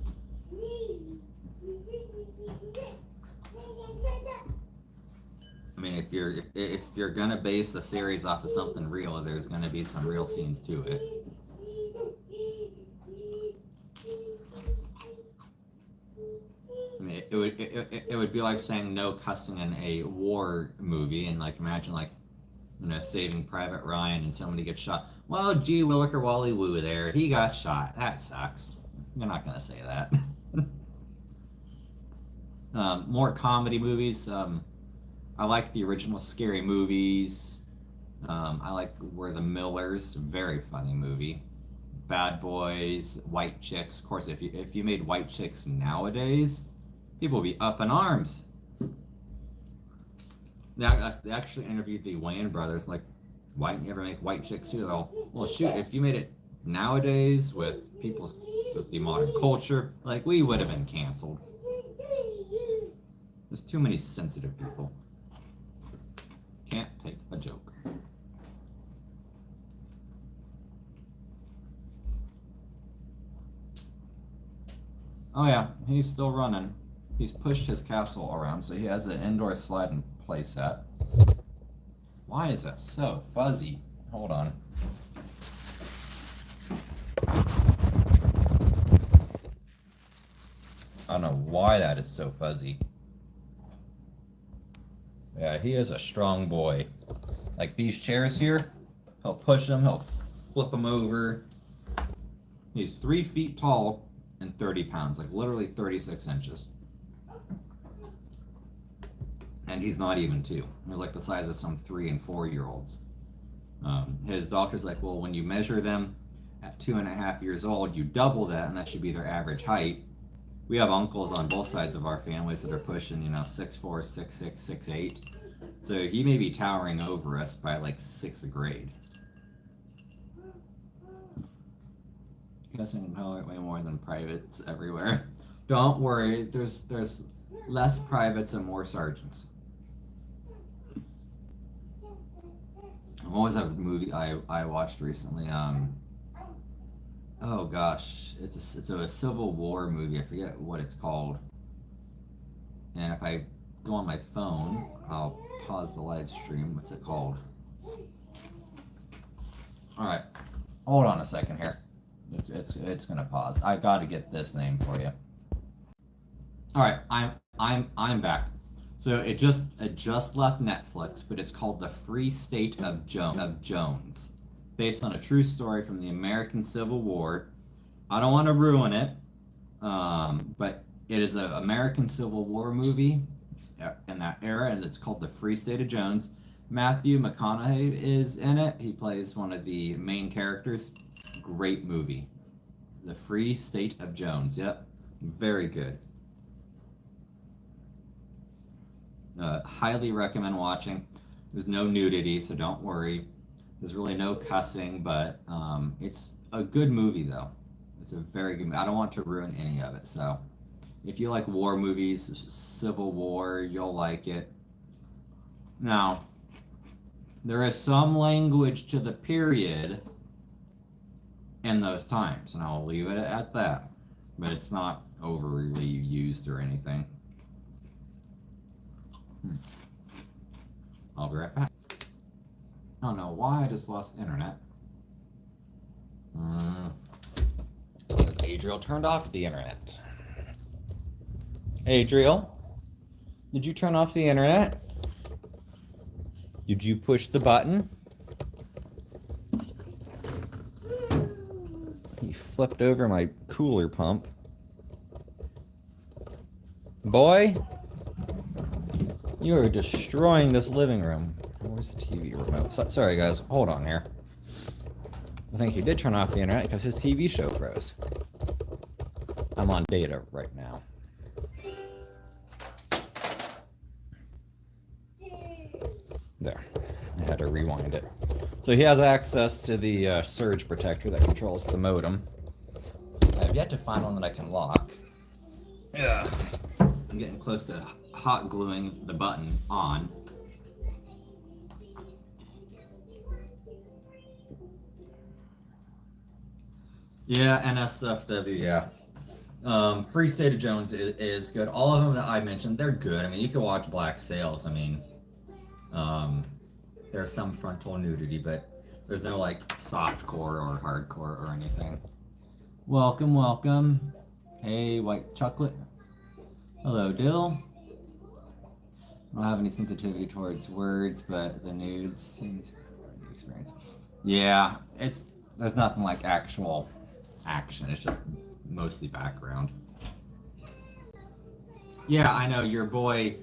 I mean, if you're gonna base a series off of something real, there's gonna be some real scenes to it. I mean, it would be like saying no cussing in a war movie, and imagine Saving Private Ryan and somebody gets shot. Well, gee Williker Wally Woo there, he got shot. That sucks. You're not gonna say that. More comedy movies. I like the original Scary Movies. I like We're the Millers, very funny movie. Bad Boys, White Chicks. Of course, if you made White Chicks nowadays, people would be up in arms. They actually interviewed the Wayans brothers. Why didn't you ever make white chicks too? Well, shoot, if you made it nowadays with the modern culture, like we would have been canceled. There's too many sensitive people. Can't take a joke. Oh yeah, he's still running. He's pushed his castle around, so he has an indoor slide and play set. Why is that so fuzzy? Hold on. I don't know why that is so fuzzy. Yeah, he is a strong boy. Like these chairs here, he'll push them, he'll flip them over. He's 3 feet tall and 30 pounds, like literally 36 inches. And he's not even 2. He's like the size of some 3 and 4-year-olds. His doctor's like, well, when you measure them at 2.5 years old, you double that, and that should be their average height. We have uncles on both sides of our families that are pushing, 6'4", 6'6", 6'8". So he may be towering over us by like 6th grade. Guessing way more than privates everywhere. Don't worry, there's less privates and more sergeants. What was that movie I watched recently? Oh gosh, it's a Civil War movie. I forget what it's called. And if I go on my phone, I'll pause the live stream. What's it called? All right, hold on a second here. It's gonna pause. I got to get this name for you. All right, I'm back. So it just left Netflix, but it's called The Free State of Jones, based on a true story from the American Civil War. I don't want to ruin it, but it is an American Civil War movie in that era, and it's called The Free State of Jones. Matthew McConaughey is in it. He plays one of the main characters. Great movie. The Free State of Jones. Yep. Very good. Highly recommend watching. There's no nudity, so don't worry. There's really no cussing, but it's a good movie, though. It's a very good movie. I don't want to ruin any of it, so if you like war movies, Civil War, you'll like it. Now, there is some language to the period in those times, and I'll leave it at that. But it's not overly used or anything. I'll be right back. I don't know why I just lost internet. Because Adriel turned off the internet. Adriel, did you turn off the internet? Did you push the button? He flipped over my cooler pump. Boy, you are destroying this living room. Where's the TV remote? Sorry guys, hold on here. I think he did turn off the internet because his TV show froze. I'm on data right now. There, I had to rewind it. So he has access to the surge protector that controls the modem. I have yet to find one that I can lock. Yeah, I'm getting close to hot gluing the button on. Yeah, NSFW, yeah. Free State of Jones is good. All of them that I mentioned, they're good. I mean, you can watch Black Sails. I mean, there's some frontal nudity, but there's no like softcore or hardcore or anything. Welcome, welcome. Hey, white chocolate. Hello, Dill. I don't have any sensitivity towards words, but the nudes seems the experience. Yeah, there's nothing like actual action. It's just mostly background. Yeah, I know your boy.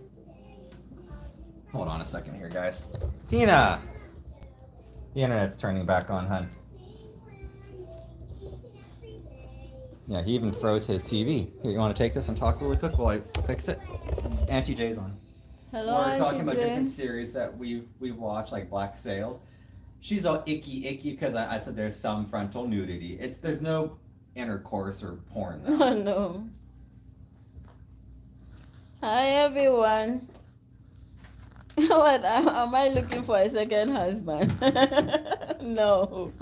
Hold on a second here, guys. Tina! The internet's turning back on, hun. Yeah, he even froze his TV. Here, you want to take this and talk really quick while I fix it? Auntie J's on. Hello, We're talking Auntie about J. different series that we've watched, like Black Sails. She's all icky because I said there's some frontal nudity. There's no intercourse or porn. Oh no. Hi everyone. What am I looking for a second husband? No.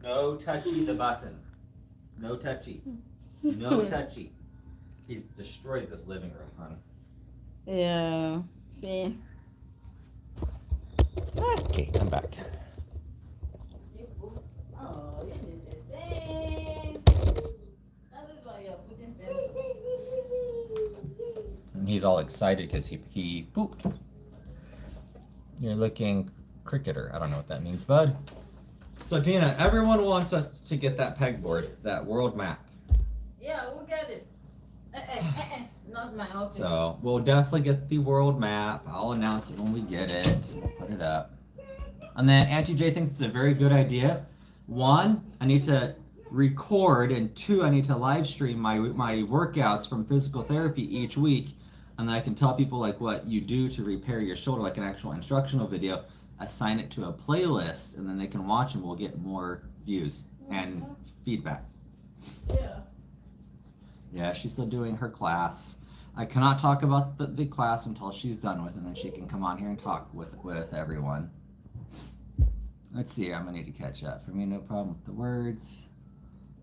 No touchy the button. No touchy. No touchy. He's destroyed this living room, hon. Yeah. See. Okay, I'm back. Oh, you did the thing. That is why you're putting pencil. And he's all excited because he pooped. You're looking cricketer. I don't know what that means, bud. So Tina, everyone wants us to get that pegboard, that world map. Yeah, we'll get it. Not my office. So we'll definitely get the world map. I'll announce it when we get it. We'll put it up. And then Auntie J thinks it's a very good idea. One, I need to record, and two, I need to live stream my workouts from physical therapy each week, and then I can tell people like what you do to repair your shoulder, like an actual instructional video. Assign it to a playlist, and then they can watch, and we'll get more views and feedback. Yeah. Yeah, she's still doing her class. I cannot talk about the class until she's done with it, and then she can come on here and talk with everyone. Let's see, I'm gonna need to catch up. For me, no problem with the words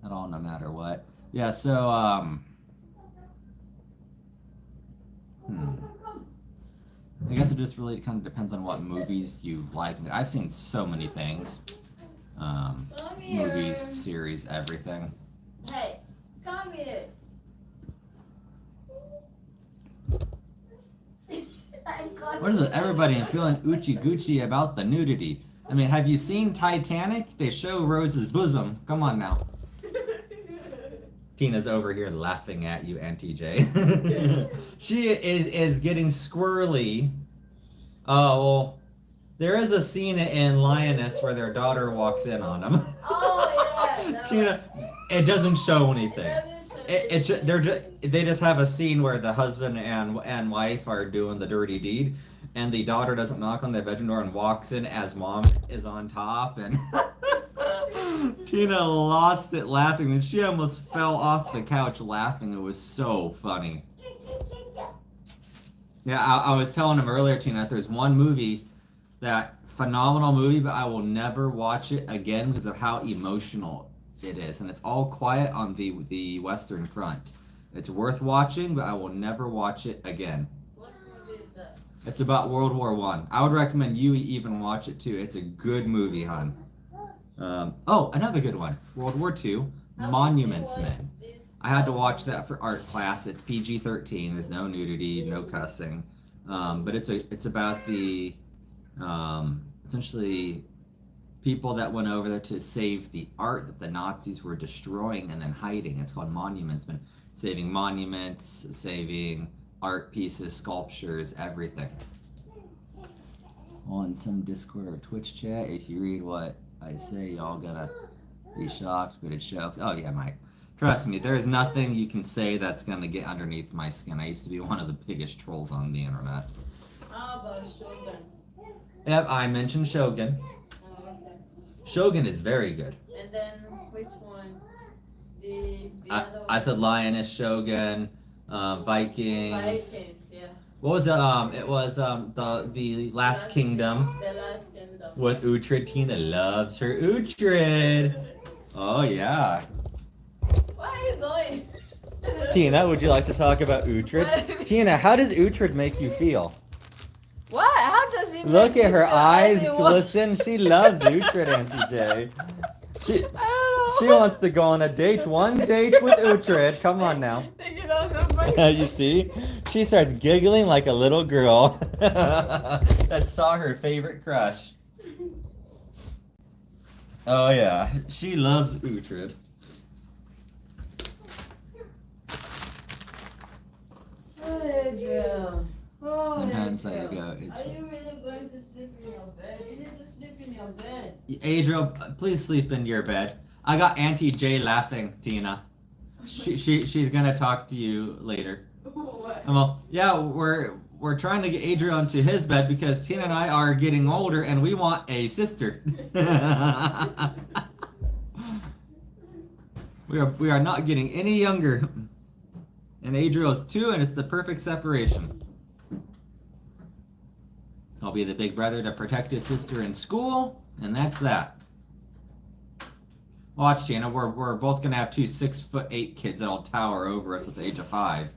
at all, no matter what. Yeah, so, I guess it just really kind of depends on what movies you like. I've seen so many things. Movies, series, everything. Hey, come here. What is it? Everybody feeling oochie goochie about the nudity. I mean, have you seen Titanic? They show Rose's bosom. Come on now. Tina's over here laughing at you, Auntie J. She is getting squirrely. Oh, well, there is a scene in Lioness where their daughter walks in on them. Oh yeah. No. Tina, it doesn't show anything. They just have a scene where the husband and wife are doing the dirty deed, and the daughter doesn't knock on the bedroom door and walks in as mom is on top, and Tina lost it laughing, and she almost fell off the couch laughing. It was so funny. Yeah, I was telling him earlier, Tina, that there's one movie, that phenomenal movie, but I will never watch it again because of how emotional it is, and it's all quiet on the Western Front. It's worth watching, but I will never watch it again. What movie is that? It's about World War One. I would recommend you even watch it too. It's a good movie, hon. Oh, another good one. World War Two, Monuments Men. I had to watch that for art class. It's PG-13. There's no nudity, no cussing, but it's about the essentially people that went over there to save the art that the Nazis were destroying and then hiding. It's called Monuments Men. Saving monuments, saving art pieces, sculptures, everything. On some Discord or Twitch chat, if you read what I say, y'all gonna be shocked, but it's shocked. Oh yeah, Mike. Trust me, there is nothing you can say that's gonna get underneath my skin. I used to be one of the biggest trolls on the internet. How about Shogun? Yep, I mentioned Shogun. Oh, okay. Shogun is very good. And then which one? The other one? I said Lioness, Shogun, Vikings. Vikings, yeah. What was it? It was the Last Kingdom The Last Kingdom. with Uhtred. Tina loves her Uhtred. Oh yeah. Where are you going? Tina, would you like to talk about Uhtred? Tina, how does Uhtred make you feel? What? How does he Look make at you her feel? eyes I glisten. She loves Uhtred, Auntie J. She don't know. wants to go on a date. One date with Uhtred. Come on now. Thinking of the You see? She starts giggling like a little girl that saw her favorite crush. Oh yeah, she loves Uhtred. Oh, Adriel. Oh, Sometimes I Adriel. go, Are you really going to sleep in your bed? You need to sleep in your bed. Adriel, please sleep in your bed. I got Auntie J laughing, Tina. She's gonna talk to you later. What? Well, yeah, we're trying to get Adriel into his bed because Tina and I are getting older and we want a sister. We are not getting any younger. And Adriel's 2 and it's the perfect separation. I'll be the big brother to protect his sister in school, and that's that. Watch, Tina, we're both gonna have 2 6'8" kids that'll tower over us at the age of 5.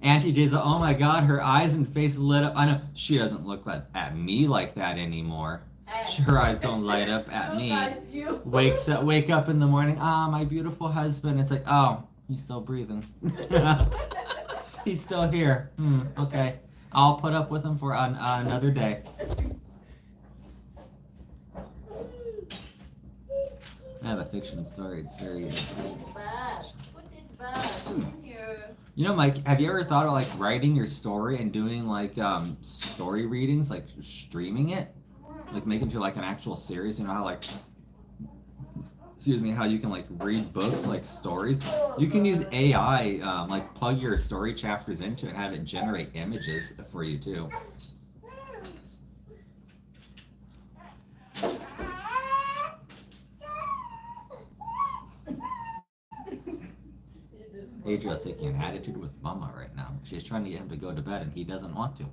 Auntie Giza, oh my god, her eyes and face lit up. I know she doesn't look at me like that anymore. Her eyes don't light up at me. Wake up in the morning. Ah, my beautiful husband. It's like, oh, he's still breathing. He's still here. Okay. I'll put up with him for another day. I have a fiction story. It's very interesting. Put it back in here. You know, Mike, have you ever thought of like writing your story and doing like story readings, like streaming it? Like making it like an actual series? You know how like, excuse me, how you can like read books like stories? You can use AI, like plug your story chapters into it and have it generate images for you too. Adriel's taking an attitude with Mama right now. She's trying to get him to go to bed and he doesn't want to.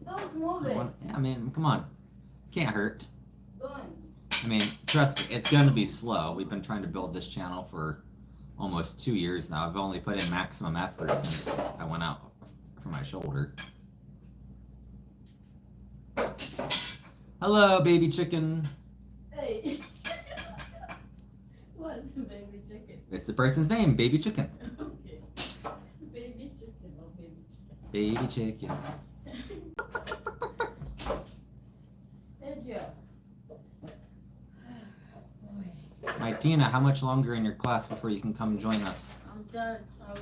Don't move it. I mean, come on. Can't hurt. Don't. I mean, trust me, it's going to be slow. We've been trying to build this channel for almost 2 years now. I've only put in maximum effort since I went out for my shoulder. Hello, baby chicken. Hey. What's baby chicken? It's the person's name, baby chicken. Okay. Baby chicken or baby chicken? Baby chicken. Adriel. My Tina, how much longer in your class before you can come join us? I'm done.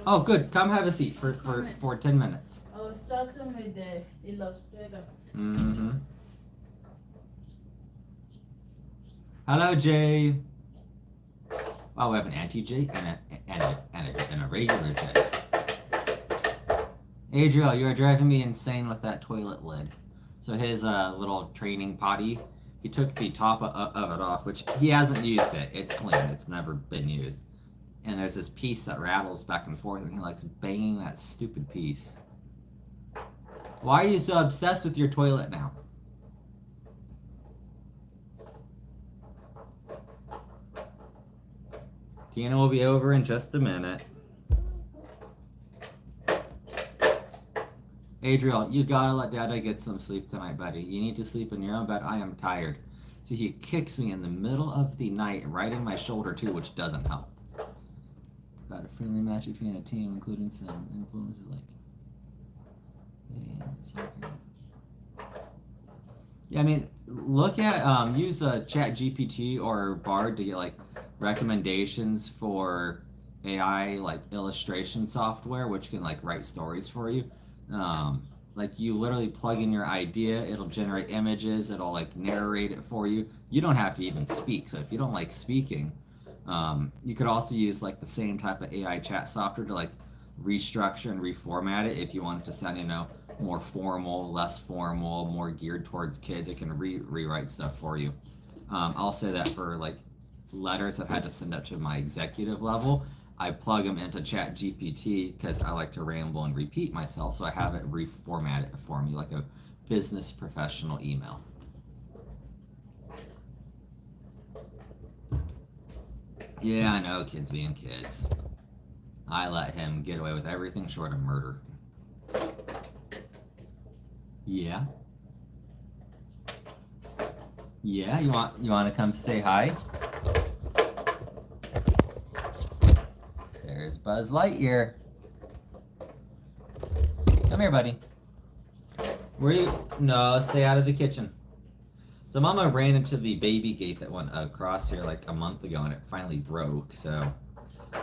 Oh, good. Come have a seat for 10 minutes. I was starting with the illustrator. Mm-hmm. Hello, Jay. Oh, we have an anti-J and a regular J. Adriel, you are driving me insane with that toilet lid. So his little training potty, he took the top of it off, which he hasn't used it. It's clean. It's never been used. And there's this piece that rattles back and forth, and he likes banging that stupid piece. Why are you so obsessed with your toilet now? Tina will be over in just a minute. Adriel, you gotta let Dada get some sleep tonight, buddy. You need to sleep in your own bed. I am tired. See, he kicks me in the middle of the night, right in my shoulder too, which doesn't help. About a friendly match between a team, including some influences like... Yeah, I mean, look at, use ChatGPT or Bard to get like recommendations for AI like illustration software, which can like write stories for you. Like you literally plug in your idea, it'll generate images, it'll like narrate it for you. You don't have to even speak. So if you don't like speaking, you could also use like the same type of AI chat software to like restructure and reformat it if you want it to sound, you know, more formal, less formal, more geared towards kids. It can rewrite stuff for you. I'll say that for like letters I've had to send up to my executive level, I plug them into ChatGPT because I like to ramble and repeat myself, so I have it reformat it for me like a business professional email. Yeah, I know, kids being kids. I let him get away with everything short of murder. Yeah? Yeah, you want to come say hi? There's Buzz Lightyear. Come here, buddy. Where are you? No, stay out of the kitchen. So Mama ran into the baby gate that went across here like a month ago, and it finally broke. So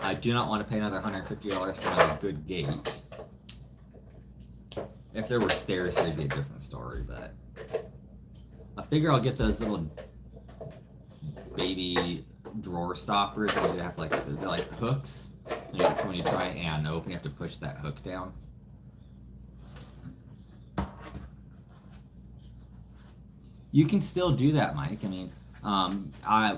I do not want to pay another $150 for another good gate. If there were stairs, it'd be a different story, but I figure I'll get those little baby drawer stoppers, and they have they're like hooks. And when you try and open, you have to push that hook down. You can still do that, Mike. I mean,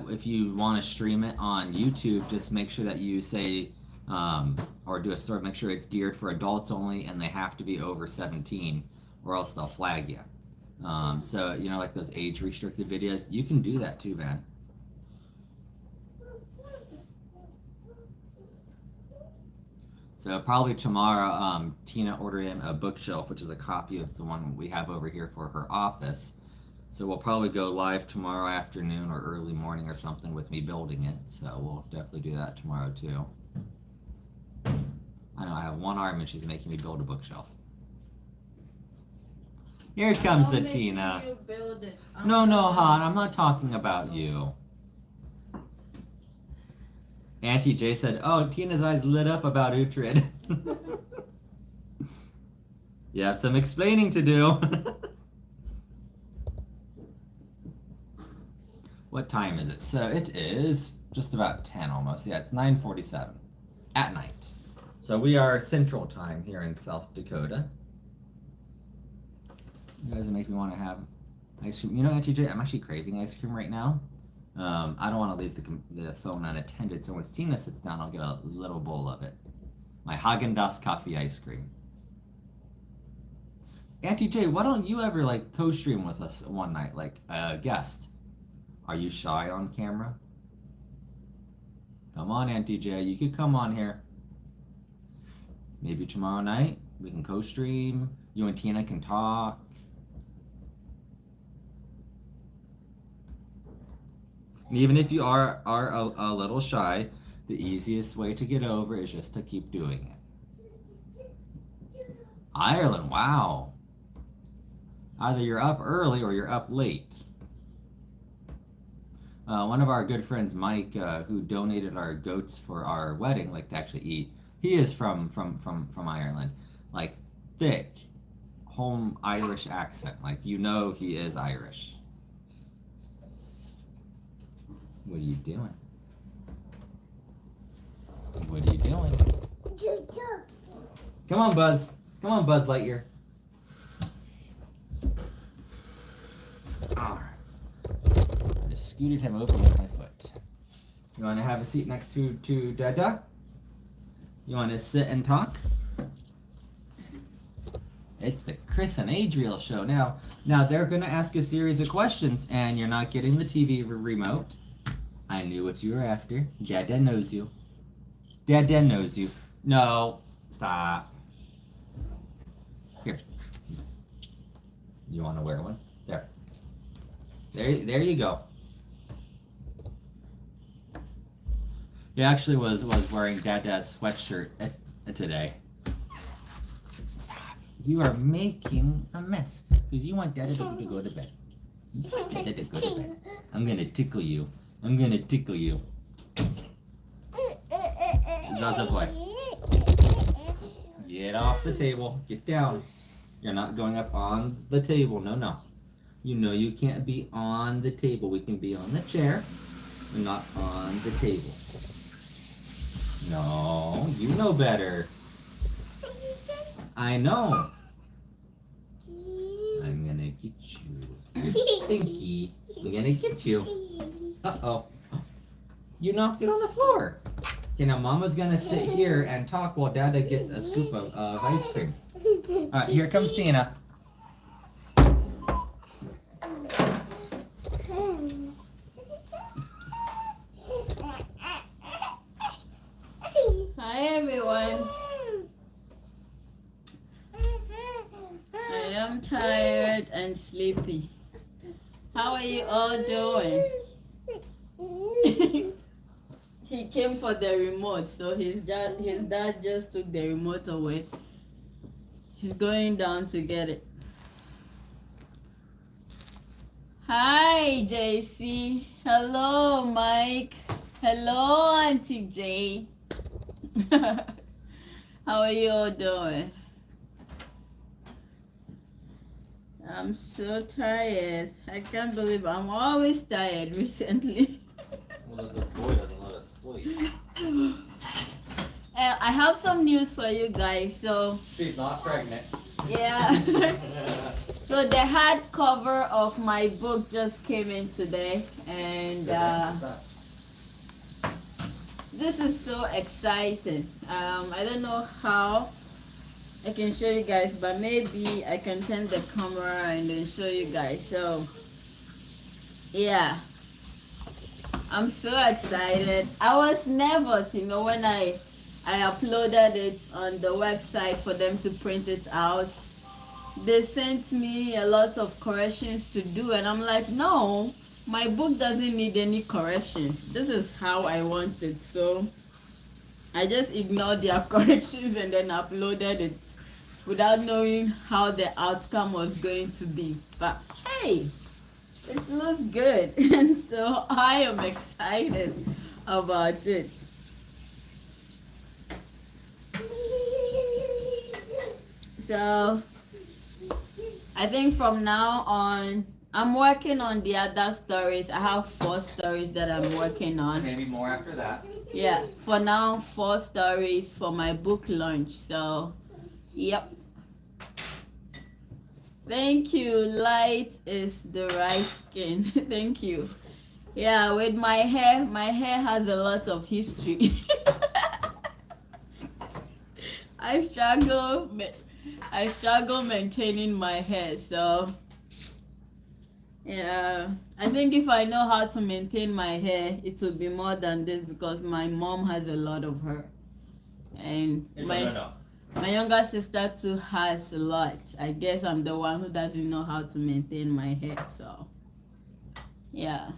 if you want to stream it on YouTube, just make sure that you say, or do a story, make sure it's geared for adults only, and they have to be over 17, or else they'll flag you. So, you know, like those age-restricted videos, you can do that too, man. So probably tomorrow, Tina ordered in a bookshelf, which is a copy of the one we have over here for her office. So we'll probably go live tomorrow afternoon or early morning or something with me building it. So we'll definitely do that tomorrow too. I know I have one arm and she's making me build a bookshelf. Here comes the Tina. You build it. No, hon, I'm not talking about you. Auntie J said, "Oh, Tina's eyes lit up about Uhtred." You have some explaining to do. What time is it? So it is just about 10 almost. Yeah, it's 9:47 at night. So we are Central Time here in South Dakota. You guys make me want to have ice cream. You know, Auntie J, I'm actually craving ice cream right now. I don't want to leave the phone unattended, so when Tina sits down, I'll get a little bowl of it. My Haagen-Dazs coffee ice cream. Auntie J, why don't you ever like co-stream with us one night, like a guest? Are you shy on camera? Come on, Auntie J, you could come on here. Maybe tomorrow night we can co-stream. You and Tina can talk. And even if you are a little shy, the easiest way to get over is just to keep doing it. Ireland, wow. Either you're up early or you're up late. One of our good friends, Mike, who donated our goats for our wedding, like to actually eat, he is from Ireland. Like, thick, home Irish accent. Like, you know he is Irish. What are you doing? What are you doing? Come on, Buzz. Come on, Buzz Lightyear. Alright. I just scooted him over with my foot. You want to have a seat next to Dada? You want to sit and talk? It's the Chris and Adriel show now. Now they're going to ask a series of questions, and you're not getting the TV remote. I knew what you were after. Dada knows you. Dada knows you. No, stop. Here. You want to wear one? There. There you go. He actually was wearing Dada's sweatshirt today. Stop. You are making a mess because you want Dada to go to bed. You want Dada to go to bed. I'm gonna tickle you. I'm gonna tickle you. Zaza boy. Get off the table. Get down. You're not going up on the table. No. You know you can't be on the table. We can be on the chair, but not on the table. No, you know better. I know. I'm gonna get you. Stinky. I'm gonna get you. Uh-oh. You knocked it on the floor. Okay, now Mama's gonna sit here and talk while Dada gets a scoop of ice cream. Alright, here comes Tina. Hi everyone. I am tired and sleepy. How are you all doing? He came for the remote, so his dad just took the remote away. He's going down to get it. Hi, JC. Hello, Mike. Hello, Auntie J. How are you all doing? I'm so tired. I can't believe I'm always tired recently. week. I have some news for you guys. So She's not pregnant. yeah. So the hardcover of my book just came in today, and this is so exciting. I don't know how I can show you guys, but maybe I can turn the camera and then show you guys. So yeah, I'm so excited. I was nervous, you know, when I uploaded it on the website for them to print it out. They sent me a lot of corrections to do, and I'm like, no, my book doesn't need any corrections. This is how I want it. So I just ignored their corrections and then uploaded it without knowing how the outcome was going to be. But hey, it looks good. And so I am excited about it. So I think from now on, I'm working on the other stories. I have 4 stories that I'm working on. Maybe more after that. Yeah, for now, 4 stories for my book launch. So, yep. Thank you. Light is the right skin. Thank you. Yeah, with my hair has a lot of history. I struggle maintaining my hair, so yeah, I think if I know how to maintain my hair, it will be more than this, because my mom has a lot of hair, and my younger sister too has a lot. I guess I'm the one who doesn't know how to maintain my hair, so yeah.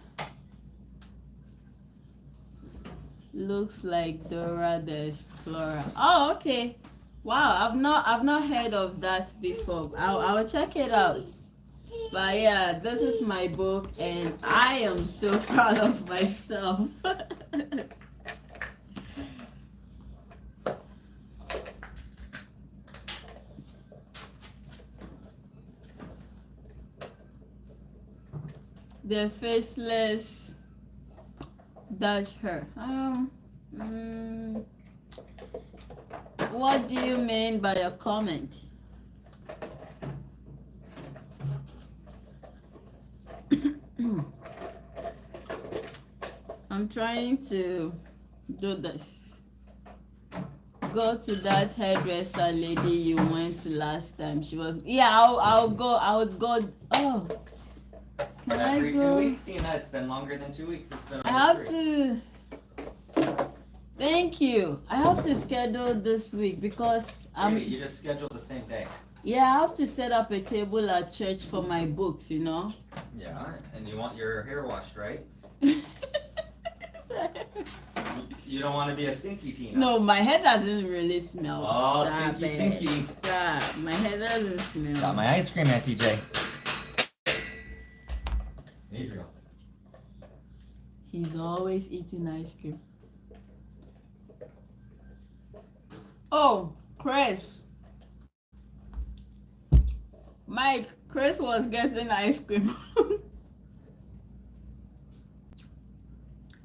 Looks like Dora the Explorer. Oh, okay. Wow, I've not heard of that before. I'll check it out. But yeah, this is my book, and I am so proud of myself. The faceless Dutch her. What do you mean by a comment? I'm trying to do this. Go to that hairdresser lady you went to last time. She was, yeah, I'll go. I would go. Oh, can Every I go? 2 weeks, Tina. It's been longer than 2 weeks. It's been I have to. Thank you. I have to schedule this week because Maybe you just schedule the same day. Yeah, I have to set up a table at church for my books, you know. Yeah, and you want your hair washed, right? You don't want to be a stinky Tina. No, my hair doesn't really smell. Oh, Stop stinky, it. stinky. Stop. My hair doesn't smell. Got my ice cream, Auntie J. Adriel. He's always eating ice cream. Oh, Chris. Mike, Chris was getting ice cream.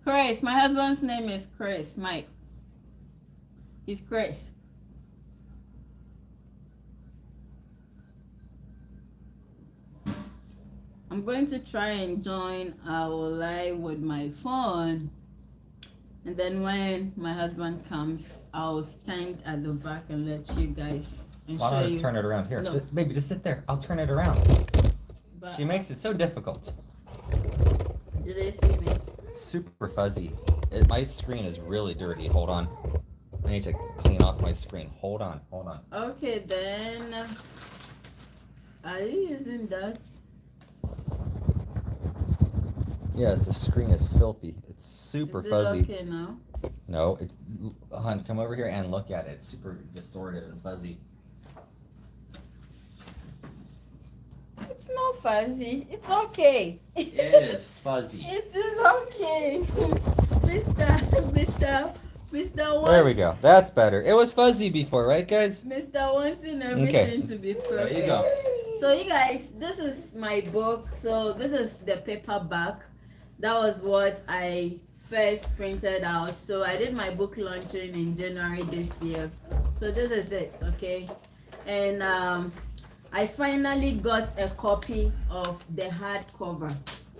Chris, my husband's name is Chris. Mike. He's Chris. I'm going to try and join our live with my phone. And then when my husband comes, I'll stand at the back and let you guys. Why don't I just turn it around here? No. Baby, just sit there. I'll turn it around. But She makes it so difficult. do they see me? It's super fuzzy. My screen is really dirty. Hold on. I need to clean off my screen. Hold on. Okay, then. Are you using that? Yes, the screen is filthy. It's super Is it fuzzy. okay now? No, it's. Hon, come over here and look at it. It's super distorted and fuzzy. It's not fuzzy. It's okay. It is fuzzy. It is okay. Mr. There we go. That's better. It was fuzzy before, right, guys? Mr. Wanting everything to be perfect. There you go. So you guys, this is my book. So this is the paperback. That was what I first printed out. So I did my book launching in January this year. So this is it, okay? And I finally got a copy of the hardcover.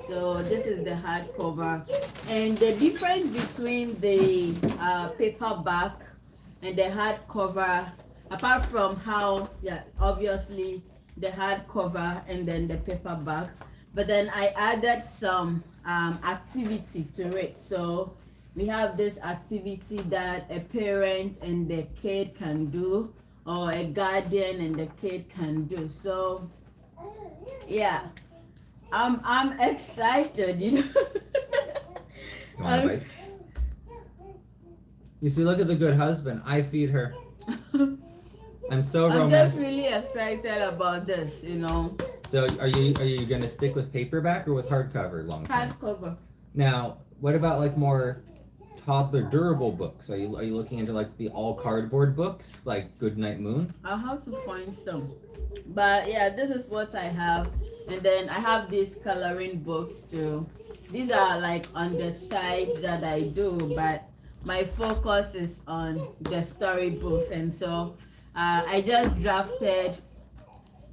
So this is the hardcover, and the difference between the paperback and the hardcover, apart from how, yeah, obviously the hardcover and then the paperback, but then I added some activity to it. So we have this activity that a parent and the kid can do, or a guardian and the kid can do. So yeah, I'm excited, you know. You want a bite? You see, look at the good husband. I feed her. I'm so I'm romantic. just really excited about this, you know. So are you gonna stick with paperback or with hardcover long term? Hardcover. Now, what about like more toddler durable books? Are you looking into like the all cardboard books like Goodnight Moon? I'll have to find some. But yeah, this is what I have. And then I have these coloring books too. These are like on the side that I do, but my focus is on the storybooks. And so I just drafted,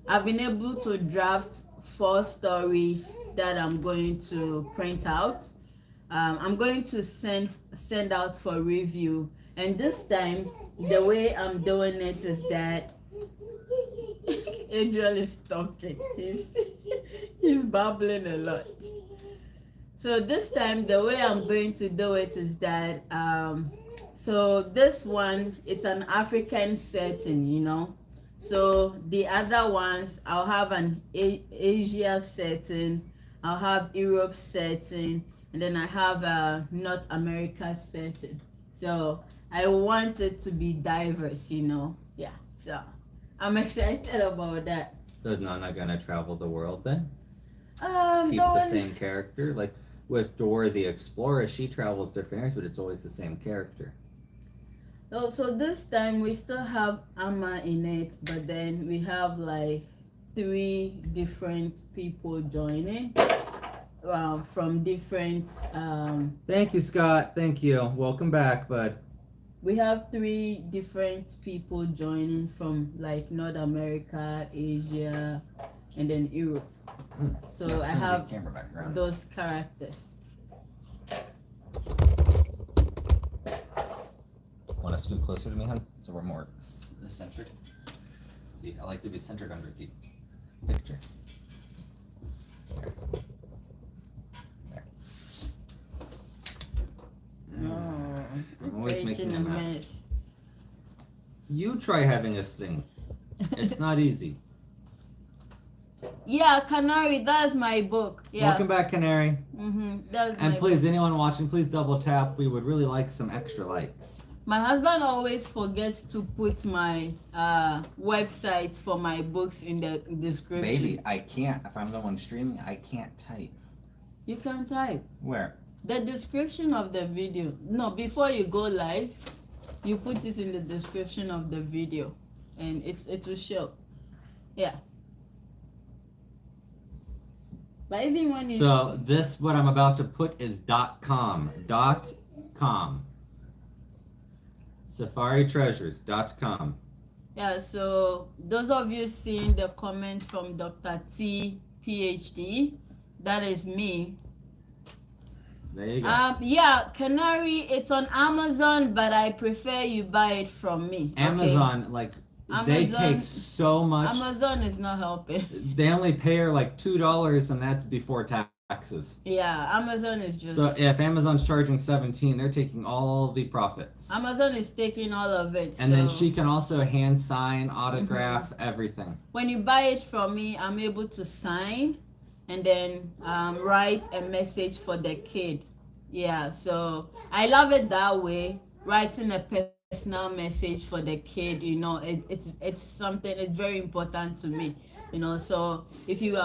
I've been able to draft 4 stories that I'm going to print out. I'm going to send out for review. And this time, the way I'm doing it is that Adriel is talking. He's babbling a lot. So this time, the way I'm going to do it is that so this one, it's an African setting, you know. So the other ones, I'll have an Asia setting, I'll have Europe setting, and then I have a North America setting. So I want it to be diverse, you know. Yeah. So I'm excited about that. There's not gonna travel the world then? Keep the the same character? Like with Dora the Explorer, she travels different areas, but it's always the same character. Oh, so this time we still have Amma in it, but then we have like 3 different people joining from different. Thank you, Scott. Thank you. Welcome back, bud. We have 3 different people joining from like North America, Asia, and then Europe. So I have camera back around. those characters. Want to scoot closer to me, hon? So we're more centered. See, I like to be centered under the picture. There. I'm always making a mess. You try having a sting. It's not easy. Yeah, Canary, that's my book. Yeah. Welcome back, Canary. That's And my please, book. anyone watching, please double tap. We would really like some extra likes. My husband always forgets to put my websites for my books in the description. Baby, I can't. If I'm the one streaming, I can't type. You can type. Where? The description of the video. No, before you go live, you put it in the description of the video, and it will show. Yeah. But even when you So this, what I'm about to put is .com. .com. SafariTreasures.com. Yeah, so those of you seeing the comment from Dr. T, PhD, that is me. There you go. Yeah, Canary, it's on Amazon, but I prefer you buy it from me. Okay? Amazon, like, they take so much. Amazon is not helping. They only pay her like $2, and that's before taxes. Yeah, Amazon is just. So if Amazon's charging 17, they're taking all the profits. Amazon is taking all of it. And then she can also hand sign, autograph, everything. When you buy it from me, I'm able to sign and then write a message for the kid. Yeah, so I love it that way. Writing a personal message for the kid, you know, it's something, it's very important to me, you know. So if you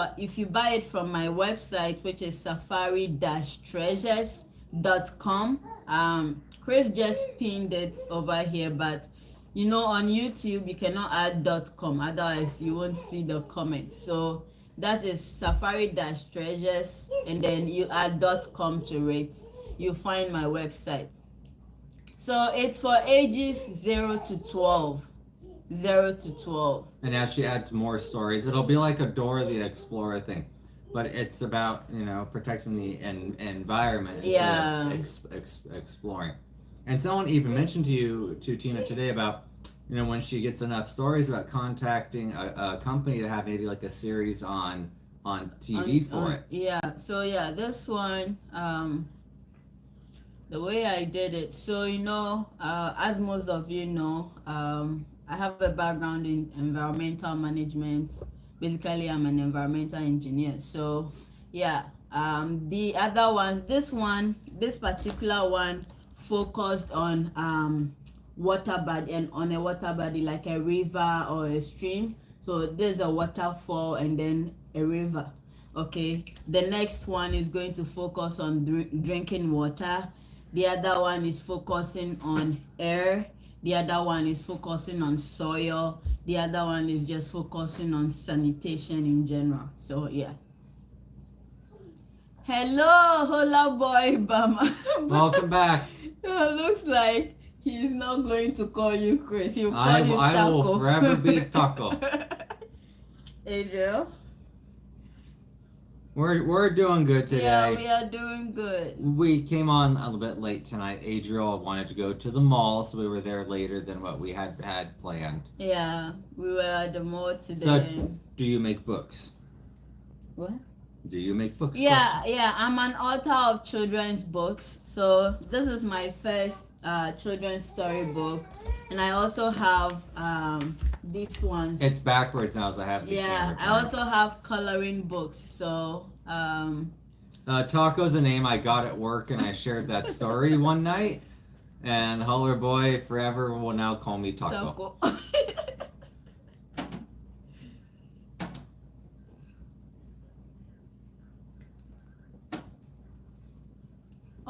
buy it from my website, which is safari-treasures.com, Chris just pinned it over here, but you know, on YouTube you cannot add .com, otherwise you won't see the comments. So that is safari-treasures, and then you add .com to it. you find my website. So it's for ages 0 to 12. 0 to 12. And as she adds more stories, it'll be like a Dora the Explorer thing, but it's about protecting the environment instead of exploring. And someone even mentioned to Tina today about when she gets enough stories about contacting a company to have maybe like a series on TV for it. Yeah. So yeah, this one, the way I did it. So as most of you know, I have a background in environmental management. Basically, I'm an environmental engineer. So yeah, the other ones, this particular one focused on water body, and on a water body like a river or a stream. So there's a waterfall and then a river. Okay, the next one is going to focus on drinking water. The other one is focusing on air. The other one is focusing on soil. The other one is just focusing on sanitation in general. So yeah. Hello, hola boy, Bama. Welcome back. Looks like he's not going to call you Chris. He'll call you Taco. I will forever be Taco. Adriel? We're doing good today. Yeah, we are doing good. We came on a little bit late tonight. Adriel wanted to go to the mall, so we were there later than what we had planned. Yeah, we were at the mall today. So, do you make books? What? Do you make books? Yeah, I'm an author of children's books. So this is my first children's story book, and I also have these ones. It's backwards now, so I have the camera I also have coloring books. So Taco's a name I got at work, and I shared that story one night. And Holler Boy forever will now call me Taco.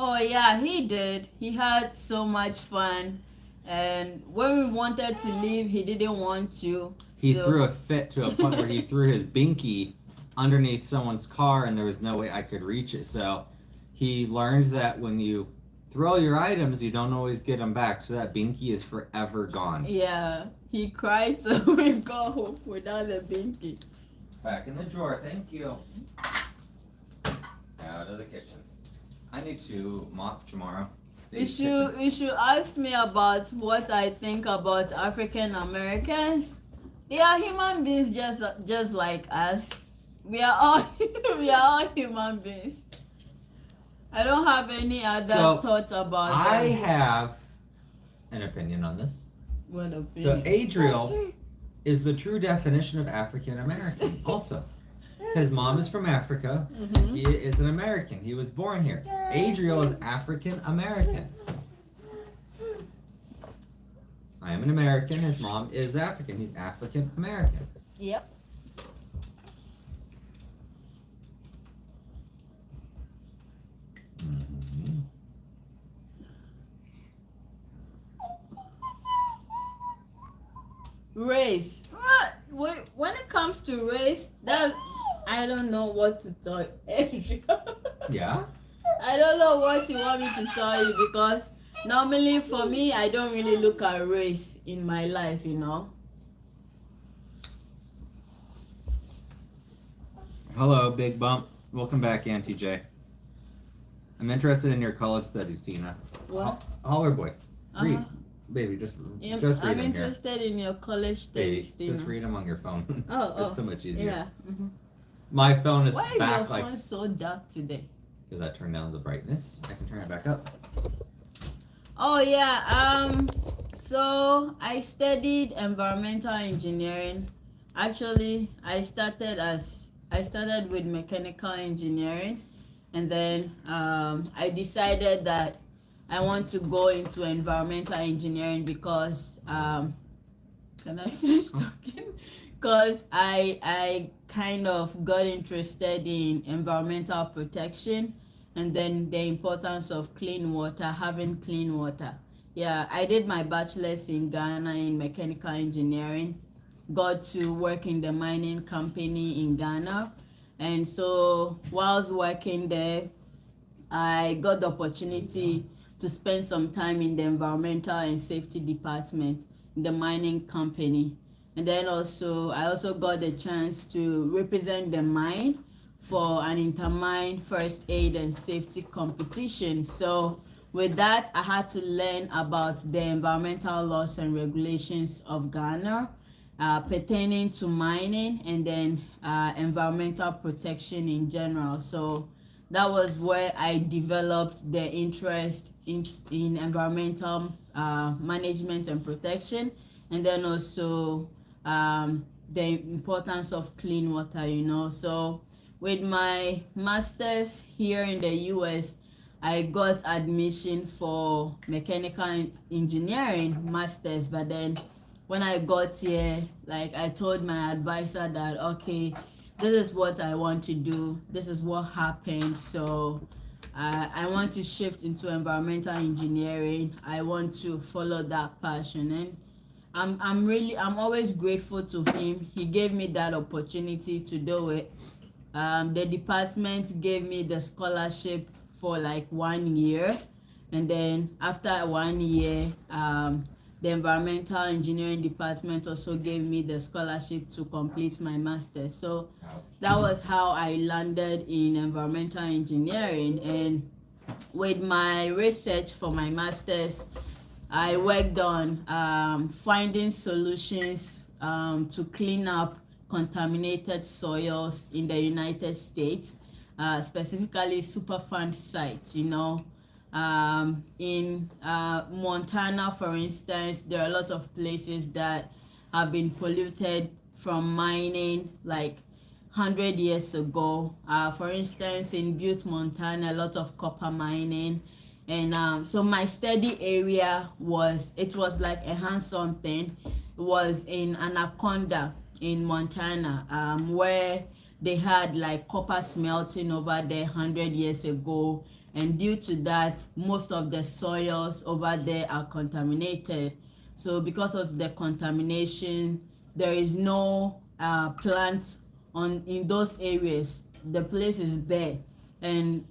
Oh yeah, he did. He had so much fun, and when we wanted to leave, he didn't want to. He threw a fit to a point where he threw his binky underneath someone's car, and there was no way I could reach it. So he learned that when you throw your items, you don't always get them back. So that binky is forever gone. Yeah, he cried so we got home without the binky. Back in the drawer, thank you. Out of the kitchen. I need to mop tomorrow. You should ask me about what I think about African Americans. They are human beings just like us. We are all human beings. I don't have any other thoughts about I them. have an opinion on this. What opinion? So Adriel is the true definition of African American also. His mom is from Africa. Mm-hmm. He is an American. He was born here. Adriel is African American. I am an American. His mom is African. He's African American. Yep. Mm-hmm. Race. When it comes to race, that I don't know what to tell Adriel. Yeah? I don't know what you want me to tell you, because normally for me, I don't really look at race in my life, Hello, Big Bump. Welcome back, Auntie J. I'm interested in your college studies, Tina. What? Holler Boy. Read. Uh-huh. Baby, just read I'm them interested in your college Baby, studies, Tina. just read them on your phone. Oh, It's so much easier. Yeah. Mm-hmm. My phone is Why is back your phone so dark today? because I turned down the brightness. I can turn it back up. Oh yeah. So I studied environmental engineering. Actually, I started with mechanical engineering, and then I decided that I want to go into environmental engineering because can I finish talking? Because I kind of got interested in environmental protection, and then the importance of clean water, having clean water. Yeah, I did my bachelor's in Ghana in mechanical engineering, got to work in the mining company in Ghana, and so whilst working there, I got the opportunity to spend some time in the environmental and safety department in the mining company. And then also, I also got the chance to represent the mine for an intermine first aid and safety competition. So with that, I had to learn about the environmental laws and regulations of Ghana pertaining to mining and then environmental protection in general. So that was where I developed the interest in environmental management and protection, and then also the importance of clean water, you know. So with my master's here in the US, I got admission for mechanical engineering master's, but then when I got here, like I told my advisor that okay, this is what I want to do, this is what happened, so I want to shift into environmental engineering. I want to follow that passion, and I'm always grateful to him. He gave me that opportunity to do it. The department gave me the scholarship for like 1 year, and then after 1 year, the environmental engineering department also gave me the scholarship to complete my master's. So that was how I landed in environmental engineering. And with my research for my master's, I worked on finding solutions to clean up contaminated soils in the United States, specifically Superfund sites, you know. In Montana, for instance, there are a lot of places that have been polluted from mining like 100 years ago. For instance, in Butte, Montana, a lot of copper mining. And so my study area was like a hands-on thing. It was in Anaconda in Montana, where they had like copper smelting over there 100 years ago, and due to that, most of the soils over there are contaminated. So because of the contamination, there is no plants in those areas. The place is bare, and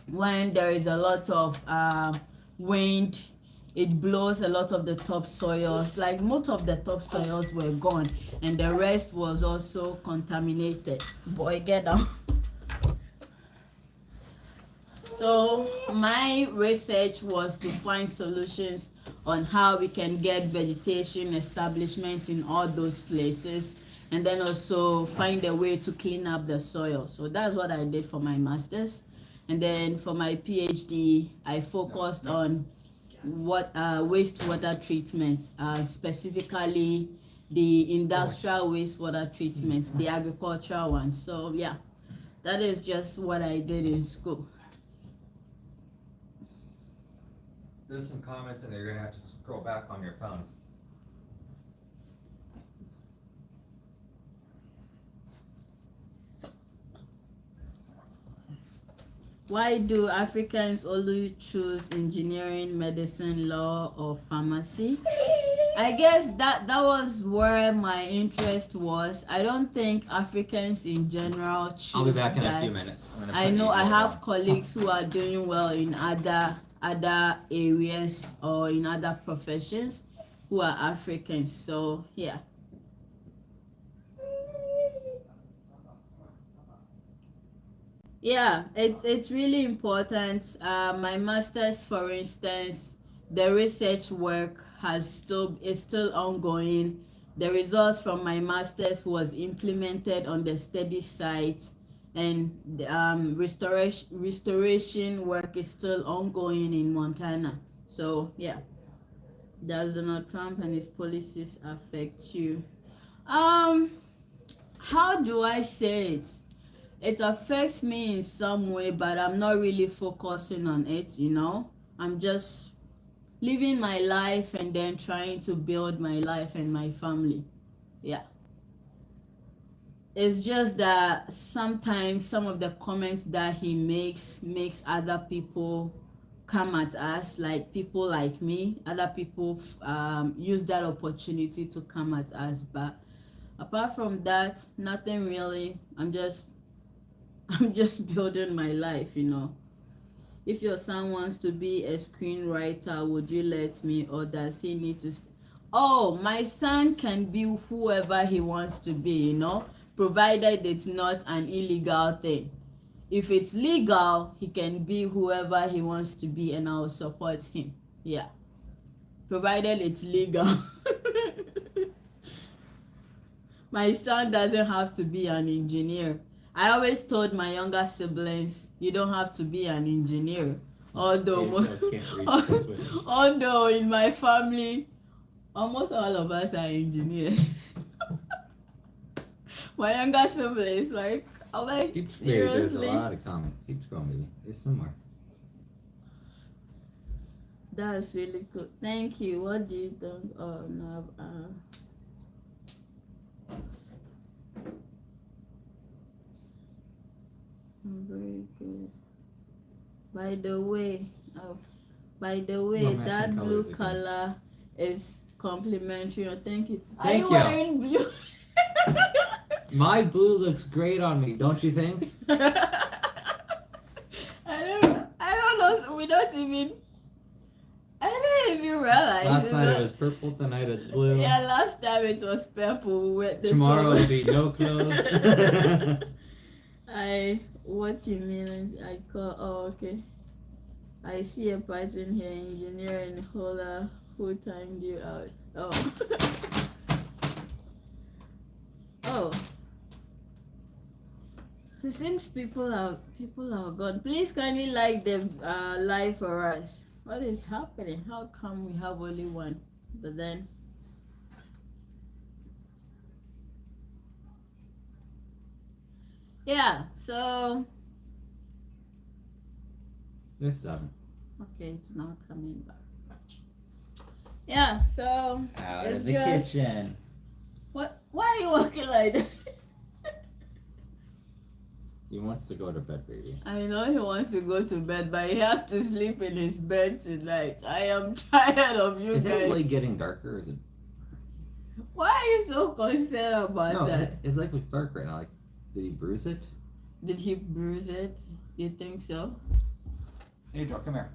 when there is a lot of wind, it blows a lot of the topsoils. Like most of the topsoils were gone, and the rest was also contaminated. Boy, get down. So my research was to find solutions on how we can get vegetation establishments in all those places, and then also find a way to clean up the soil. So that's what I did for my master's. And then for my PhD, I focused on wastewater treatment, specifically the industrial wastewater treatment, the agricultural one. So yeah, that is just what I did in school. There's some comments in there. You're gonna have to scroll back on your phone. Why do Africans only choose engineering, medicine, law, or pharmacy? I guess that was where my interest was. I don't think Africans in general choose. I'll be back in that. a few minutes. I know I have colleagues who are doing well in other areas or in other professions who are Africans. So yeah. Yeah, it's really important. My master's, for instance, the research work is still ongoing. The results from my master's was implemented on the study site, and restoration work is still ongoing in Montana. So yeah, does Donald Trump and his policies affect you? How do I say it? It affects me in some way, but I'm not really focusing on it, you know. I'm just living my life and then trying to build my life and my family. Yeah. It's just that sometimes some of the comments that he makes other people come at us, like people like me. Other people use that opportunity to come at us, but apart from that, nothing really. I'm just building my life, you know. If your son wants to be a screenwriter, would you let me, or does he need to? Oh, my son can be whoever he wants to be, you know, provided it's not an illegal thing. If it's legal, he can be whoever he wants to be, and I'll support him. Yeah, provided it's legal. My son doesn't have to be an engineer. I always told my younger siblings, you don't have to be an engineer. Although in my family, almost all of us are engineers. My younger siblings, like, I'm like, seriously? There's a lot of comments. Keep scrolling, baby. There's some more. That's really good. Thank you. What do you think? Oh, no. Very good. By the way, that blue color is complimentary. Oh, thank you. Are you wearing blue? My blue looks great on me, don't you think? I don't know. I didn't even realize. Last night it was purple, tonight it's blue. Yeah, last time it was purple. Tomorrow it'll be no clothes. What you mean? Okay. I see a pattern here. Engineering holder who timed you out. Oh. Oh. It seems people are gone. Please kindly like the live for us. What is happening? How come we have only one? But then yeah, so there's 7. Okay, it's not coming back. Yeah, so out of the kitchen. What? Why are you walking like that? He wants to go to bed, baby. I know he wants to go to bed, but he has to sleep in his bed tonight. I am tired of you guys. Is it really getting darker? Or is it? Why are you so concerned about that? It's like looks dark right now. Like, did he bruise it? Did he bruise it? You think so? Hey, Joe, come here.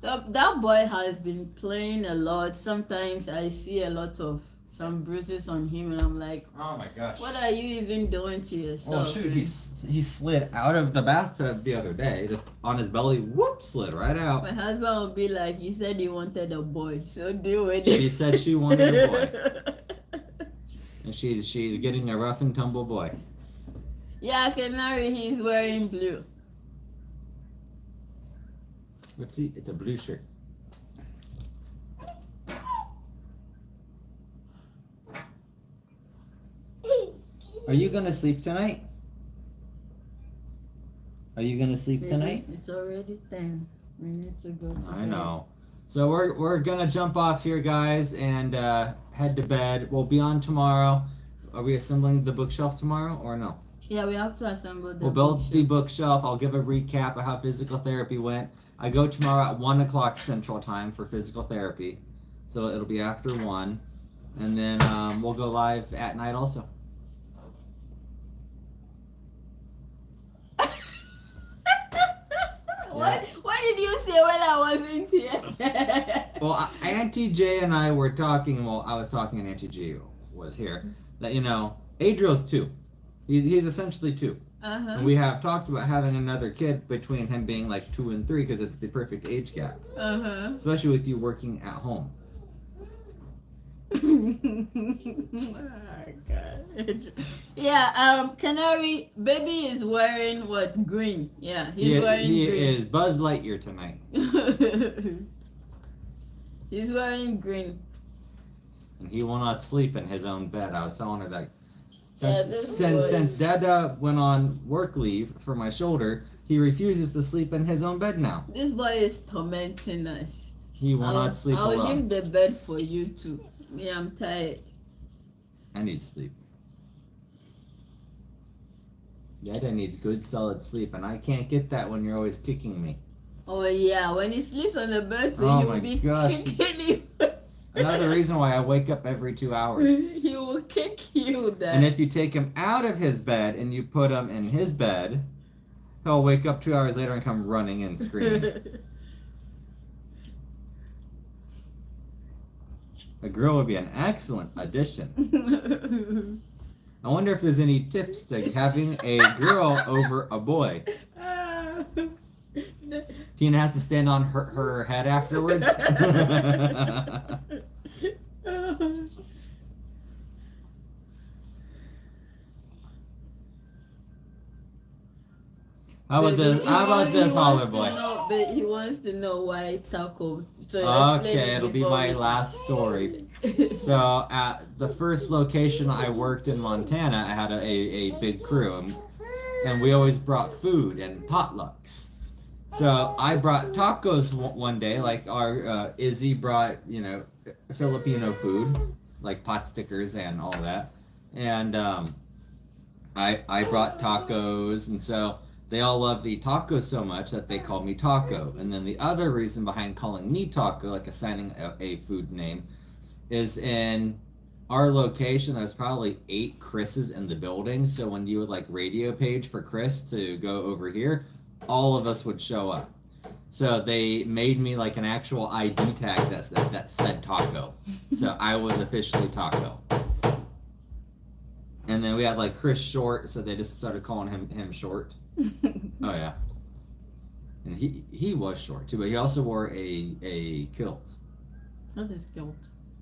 That boy has been playing a lot. Sometimes I see a lot of some bruises on him, and I'm like, oh my gosh, what are you even doing to yourself? Oh shoot, he slid out of the bathtub the other day, just on his belly, whoop, slid right out. My husband will be like, you said you wanted a boy, so deal with it. She said she wanted a boy. And she's getting a rough and tumble boy. Yeah, Canary, he's wearing blue. Let's see, it's a blue shirt. Are you gonna sleep tonight? Are you gonna sleep tonight? It's already 10. We need to go to bed. I know. So we're gonna jump off here, guys, and head to bed. We'll be on tomorrow. Are we assembling the bookshelf tomorrow or no? Yeah, we have to assemble the We'll build the bookshelf. I'll give a recap of how physical therapy went. I go tomorrow at 1 o'clock Central Time for physical therapy. So it'll be after 1. And then we'll go live at night also. What did you say when I wasn't here? Well, Auntie J and I were talking. Well, I was talking and Auntie G was here. That, you know, Adriel's 2. He's essentially 2. Uh-huh. And we have talked about having another kid between him being like 2 and 3 because it's the perfect age gap. Uh-huh. Especially with you working at home. Oh, God. Yeah, Canary, baby is wearing what? Green. Yeah, he's wearing green. He is Buzz Lightyear tonight. He's wearing green. And he will not sleep in his own bed. I was telling her that since Dada went on work leave for my shoulder, he refuses to sleep in his own bed now. This boy is tormenting us. He will not sleep alone. I'll leave the bed for you too. Me, I'm tired. I need sleep. Dada needs good solid sleep, and I can't get that when you're always kicking me. Oh yeah, when he sleeps on the bed too, oh he will be kicking you. Another reason why I wake up every 2 hours. He will kick you then. And if you take him out of his bed and you put him in his bed, He'll wake up 2 hours later and come running and screaming. A girl would be an excellent addition. I wonder if there's any tips to having a girl over a boy. Tina has to stand on her head afterwards. How about this? How about this, holler boy? He wants to know why taco. So Okay, it'll be my last story. So at the first location I worked in Montana, I had a big crew, and we always brought food and potlucks. So I brought tacos one day, like our Izzy brought, Filipino food, like pot stickers and all that, and I brought tacos, and so they all love the tacos so much that they call me Taco. And then the other reason behind calling me Taco, like assigning a food name, is in our location there's probably 8 Chris's in the building. So when you would like radio page for Chris to go over here, all of us would show up. So they made me like an actual ID tag that said Taco. So I was officially Taco. And then we had like Chris Short, so they just started calling him Short. Oh yeah, and he was short too, but he also wore a kilt. What is kilt?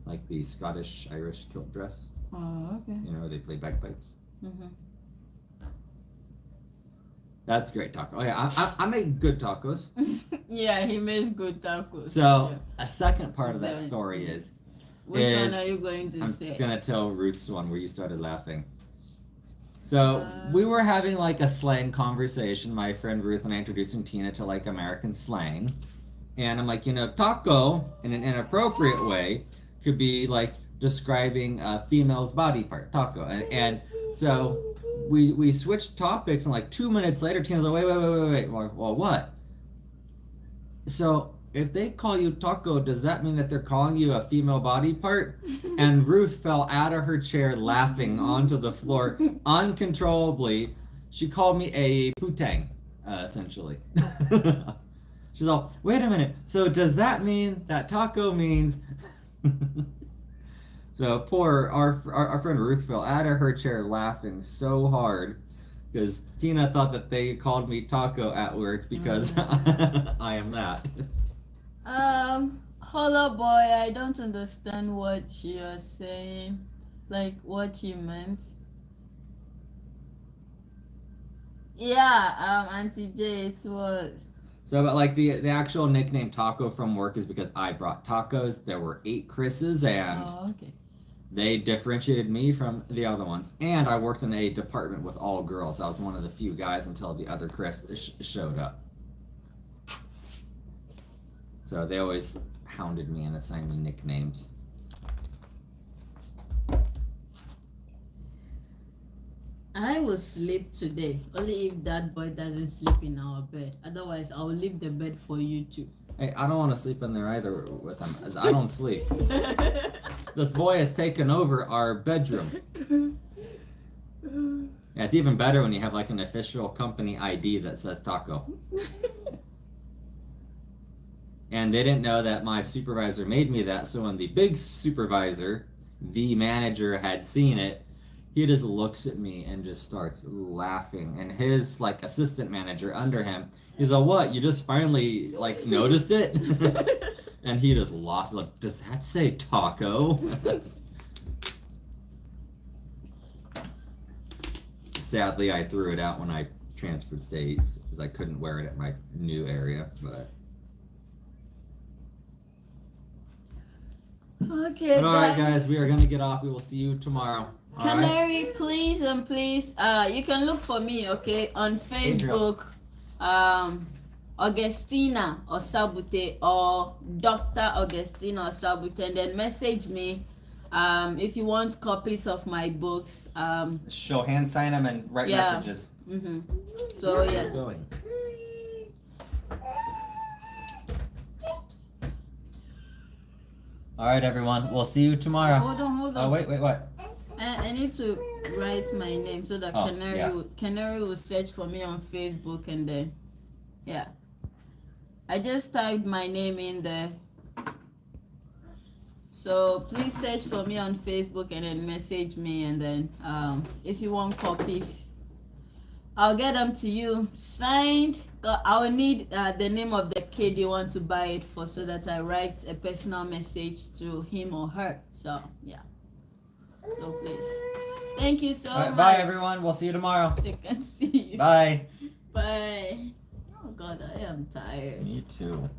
Like the Scottish Irish kilt dress. Oh, okay. Where they play bagpipes. Mhm. That's great taco. Oh yeah, I make good tacos. Yeah, he makes good tacos. So yeah. a second part of that story is. Which one are you going to say? I'm gonna tell Ruth's one where you started laughing. So we were having like a slang conversation, my friend Ruth and I introducing Tina to like American slang. And I'm like, taco in an inappropriate way could be like describing a female's body part, taco. And so we switched topics, and like 2 minutes later, Tina's like, wait. Well, what? So if they call you taco, does that mean that they're calling you a female body part? And Ruth fell out of her chair laughing onto the floor uncontrollably. She called me a putang, essentially. She's all, wait a minute, so does that mean that taco means... So poor, our friend Ruth fell out of her chair laughing so hard because Tina thought that they called me taco at work because I am that. Hello boy, I don't understand what you're saying. Like what you meant. Yeah, Auntie J, it was. So, but like the actual nickname Taco from work is because I brought tacos. There were 8 Chris's, and okay. They differentiated me from the other ones. And I worked in a department with all girls. I was one of the few guys until the other Chris showed up. So they always hounded me and assigned me nicknames. I will sleep today, only if that boy doesn't sleep in our bed. Otherwise, I will leave the bed for you two. Hey, I don't want to sleep in there either with him, as I don't sleep. This boy has taken over our bedroom. Yeah, it's even better when you have like an official company ID that says Taco. And they didn't know that my supervisor made me that, so when the big supervisor, the manager, had seen it, he just looks at me and just starts laughing. And his like assistant manager under him, he's like, "What? You just finally like noticed it?" And he just lost it. Like, does that say taco? Sadly, I threw it out when I transferred states because I couldn't wear it at my new area. But okay. all right, guys, we are gonna get off. We will see you tomorrow. Culinary, please and please, you can look for me, okay, on Facebook, Augustina Osabute or Dr. Augustina Osabute, and then message me if you want copies of my books. Show hand sign them and write messages. Mm-hmm. So yeah. Going. All right, everyone. We'll see you tomorrow. Hold on. Oh, wait, what? I need to write my name so that Oh, Canary yeah. Canary will search for me on Facebook, and then yeah. I just typed my name in there. So please search for me on Facebook and then message me, and then if you want copies, I'll get them to you signed. I'll need the name of the kid you want to buy it for, so that I write a personal message to him or her. So yeah. So please. Thank you so All right, much. bye everyone. We'll see you tomorrow. They can see you. Bye. Bye. Oh God, I am tired. Me too.